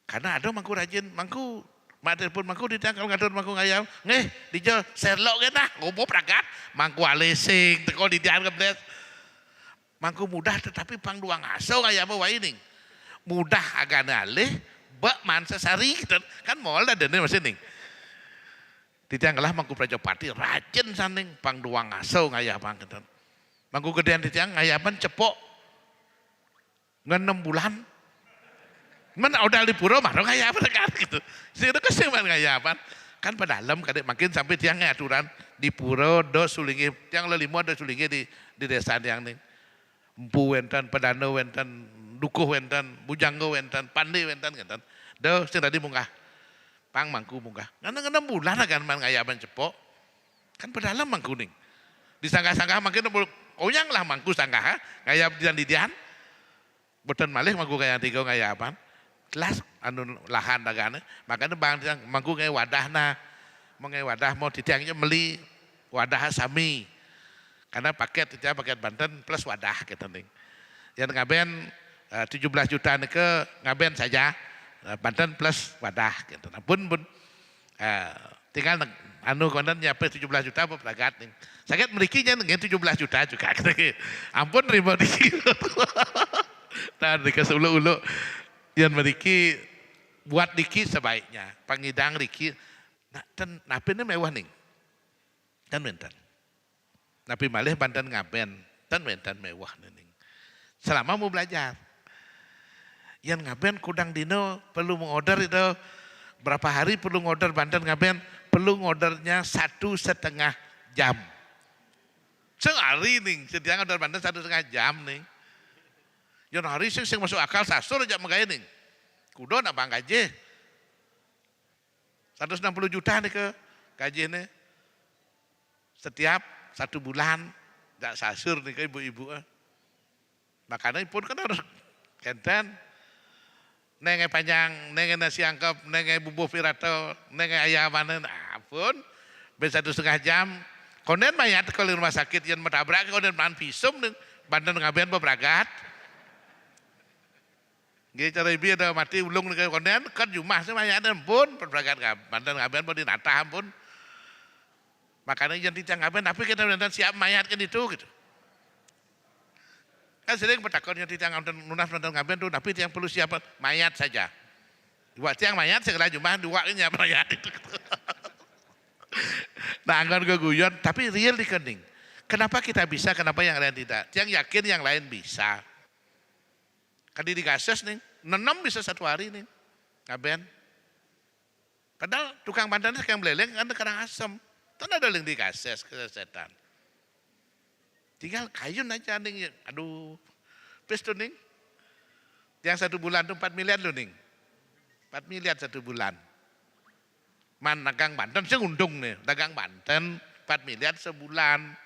karena ada mangku rajin mangku mak telepon mangku ditangkal ngatur mangku ngayam ngeh dijo serlok ke nah ngopo pragat mangku alesing teko didian keblet mangku mudah tetapi pang duang aso ngayam wae ning mudah agane alih bak man sesari kan moal dadene masih ning ditiang lah mangku Prajapati rajin saning pang duang aso ngayapan gitu. Mangku gedean ditiang ngayapan cepok 6 bulan. Mana udah di pura mah ngayapan kan gitu. Sing kesing man ngayapan. Kan pada dalam kadek makin sampai tiang aturan di pura do sulingi tiang lelimo do sulingi di desa tiang ning. Empu wenten, pedano wenten, dukuh wenten, bujanggo wenten, pandi wenten ngenten. Do sing tadi munggah. Pang mangku munggah. Ngana 6 bulan kan man ngayaban cepok. Kan pedalam mangku ning. Disangka-sangka makin oyang lah mangku sangka ngayap dian. Boten malih mangku kaya 3 ngayapan. Kelas anu lahan dagane. Makanya bang mangku ngaya wadahna. Mau ngaya wadah mau ditiangnya meli wadah sami. Karena paket itu paket Banten plus wadah gitu ning. Yang ngaben 17 juta ke ngaben saja. Banten plus wadah gitu. Nah, pun tinggal anu konon nyampe 17 juta apa pelagat nih. Sakit merikinya dengan 17 juta juga. Ampun terima diki. Nah dikasih ulu-ulu yang meriki buat diki sebaiknya. Pangidang riki. Nah, dan napi ini mewah nih. Dan wenten. Napi malih Banten ngaben. Dan wenten mewah nih. Selama mau belajar. Yang ngaben kudang dino perlu mengorder itu berapa hari perlu ngorder Banten ngaben perlu ngordernya 1,5 jam. Sehari nih, setiap ngorder Banten 1,5 jam nih. Yang hari sing masuk akal sasur aja menggaya nih. Kudo nak bang gaji 160 juta nih ke gaji nih. Setiap 1 bulan tak sasur nih ke ibu-ibu. Makanya pun kan harus kenten. Nenge panjang, nenge nasi angkep, nenge bumbu pirato, nenge ayamanen, ampun. Ben 1,5 jam. Konden mayat kalau rumah sakit yang menabrak, konden man pisum, Banten ngaben bebragat. Gitu cara ibu ada mati ulung dengan konden, kan jumah sih mayat pun bebragat Banten ngaben pun dinata pun. Makanya yang tidak ngaben, tapi kita benar siap mayat kan itu gitu. Kan sering petakonnya tiang lunas nonton ngaben tuh, tapi tiang perlu siapa mayat saja. Dua tiang mayat segala jumlah 2 ini mayat itu. Nah anggar keguyon, tapi real di kening. Kenapa kita bisa, kenapa yang lain tidak? Tiang yakin yang lain bisa. Kan di gases nih, 6 bisa 1 hari nih ngaben. Padahal tukang Banten yang beleleng kan karena asam. Kan ada yang di gases kesetan. Tinggal kayun aja nih, aduh, pes tuh nih. Yang 1 bulan tuh 4 miliar loh nih. 4 miliar 1 bulan. Man dagang Banten, saya untung nih, dagang Banten 4 miliar sebulan.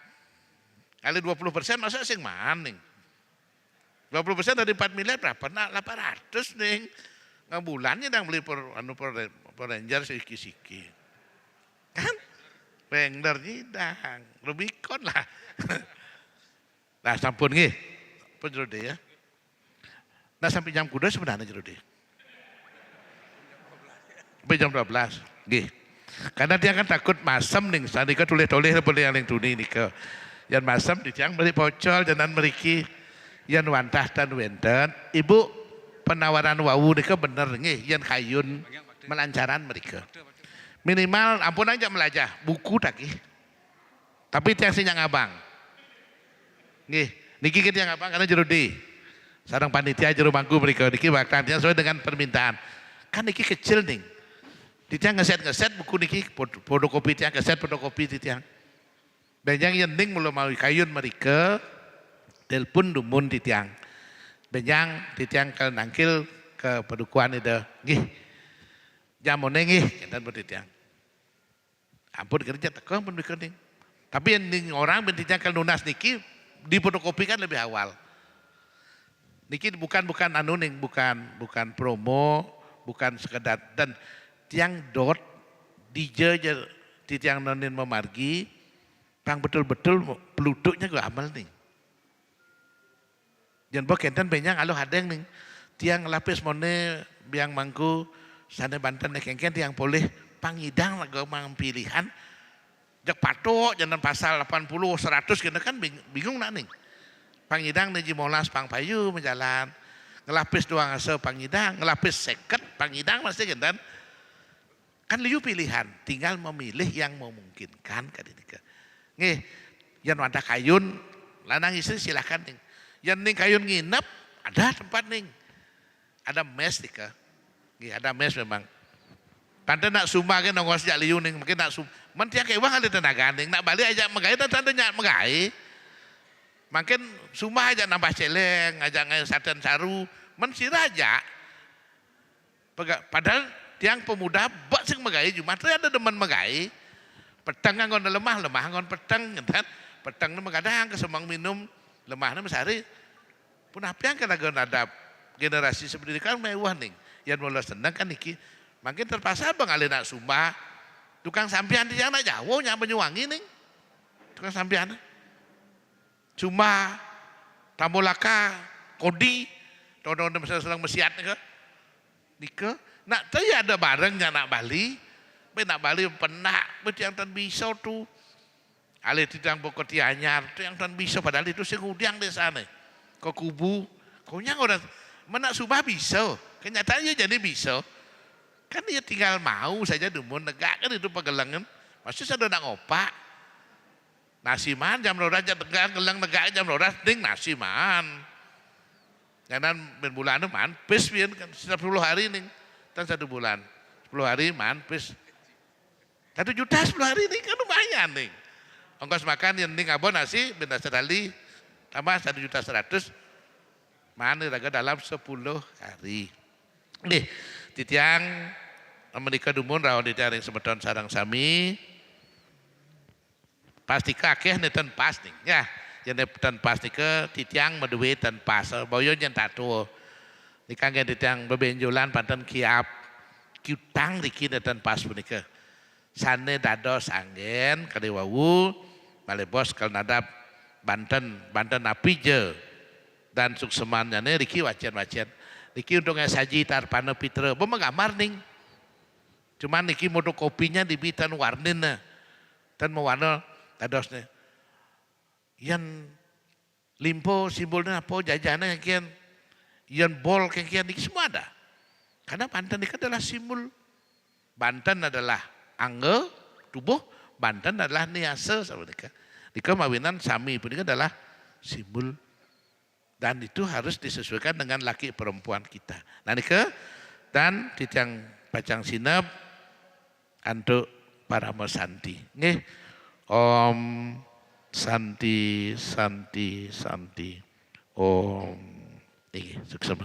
Kali 20% masa sing man nih. 20% dari 4 miliar berapa? Nah 800 nih. Nggak bulannya yang beli per Ranger siki-siki. Kan? Ranger nyidang, Rubicon lah. Nah sampun nggih, pun jero ya. Nah sampai jam kuda sebenarnya jero deh. Sampai jam 12, nggih. Karena dia kan takut masam nih, sandika tulis-tulis boleh yang tuni nih ke. Yang masam di tiang beli pocol, jangan meriki, yang wantah dan wenten. Ibu penawaran wawu nih ke bener nggih, yang kayun melancaran mereka. Minimal ampun aja melajah buku tak ki. Tapi tiang sinyang abang. Nggih, niki kita yang abang karena jero D. Sarang panitia jero mangku mereka niki bakal sesuai dengan permintaan. Kan niki kecil nih. Tiang ngeset buku niki fotokopi tiang ngeset fotokopi tiang. Benjang yenting mulai mau kayun mereka telepon dumun tiang. Benjang tiang ke nangkil ke pedukuan itu. Nggih. Jamone nggih kita tiang. Ampun kerja tekong pun bikin. Tapi yang orang bentinya kalau lunas niki difotokopi kan lebih awal. Niki bukan anu ning, bukan promo, bukan sekedar dan tiang dot DJ di tiang nonin memargi, pang betul-betul peluduknya gue amal nih. Jangan bawa kentan benyang alo hadeng nih, tiang lapis mone biang mangku sana Banten nih kengken tiang boleh pangidang lagu mang pilihan. Jak patok jangan pasal 80 100 kita kan bingung nak nih. Pangidang neji molas pangpayu menjalan. Ngelapis doang ase pangidang, ngelapis seket pangidang masih kan. Kan liu pilihan, tinggal memilih yang memungkinkan kadika. Nggih, yang ada kayun lanang istri silakan nih. Yang ning kayun nginep ada tempat nih. Ada mes dika. Nggih, ada mes memang. Tante nak sumba kan nongos jak liu ning mungkin nak sumba. Man tiang kewang ada tenaga ning nak balik aja megai tante nyak megai. Makin sumba aja nambah celeng, aja ngai saten saru, men siraja. Padahal tiang pemuda bak sing megai Jumat ada demen megai. Petang ngon lemah ngon petang kan. Petang nu megadang kesemang minum lemahna mesari. Pun apa yang kena ada generasi seperti ini kan mewah nih. Yang mulai senang kan niki. Makin terpaksa bang ali nak sumba. Tukang sampian di sana Jawa nya Banyuwangi nih. Tukang sampian. Cuma Tambolaka, Kodi, tono sedang mesiat nih ke. Nika, nak tuh ya ada barengnya nak Bali. Nak Bali penak, yang tan bisa tuh. Ali tidang Bokoti Anyar, tuh yang tan bisa padahal itu sengudiang di sana. Ke kubu, kau nyang orang menak subah bisa. Kenyataannya jadi bisa. Kan dia tinggal mau saja dumun negak kan itu pegelangan. Maksudnya saya nak ngopak. Nasiman jam rodas jam tegak gelang negak jam rodas ding nasiman. Jangan berbulan man pes pian kan 10 hari nih. Tan 1 bulan. 10 hari man pes. 1 juta 10 hari nih kan lumayan nih. Ongkos makan yang ning abon nasi benda sedali tambah 1.100.000 mana raga dalam 10 hari. Nih, titiang menikah dumun rawan titiang yang semeton sarang sami. Pasti kakeh neten pas nih, ya. Yang neten pas nih ke titiang meduwe ten pas. Boyo yang tato. Nikah yang titiang bebenjolan panten kiap. Kiutang diki neten pas menikah. Sane dados anggen kaliwawu. Malebos kal nadap Banten api je. Dan suksemannya nih Riki wacian. Niki untuk saji tarpana pitra, megamar ning. Cuman niki modo kopinya dibitan warnin na, dan mewarna tadosnya. Yan limpo simbolnya apa jajana kian, yan bol kian niki semua ada. Karena Banten niki adalah simbol. Banten adalah angge tubuh, Banten adalah niasa sama niki. Niki mawinan sami pun niki adalah simbol. Dan itu harus disesuaikan dengan laki perempuan kita. Nah ini dan titiang pacang sinep untuk para mesanti. Nih, Om Santi. Om. Ini sukses.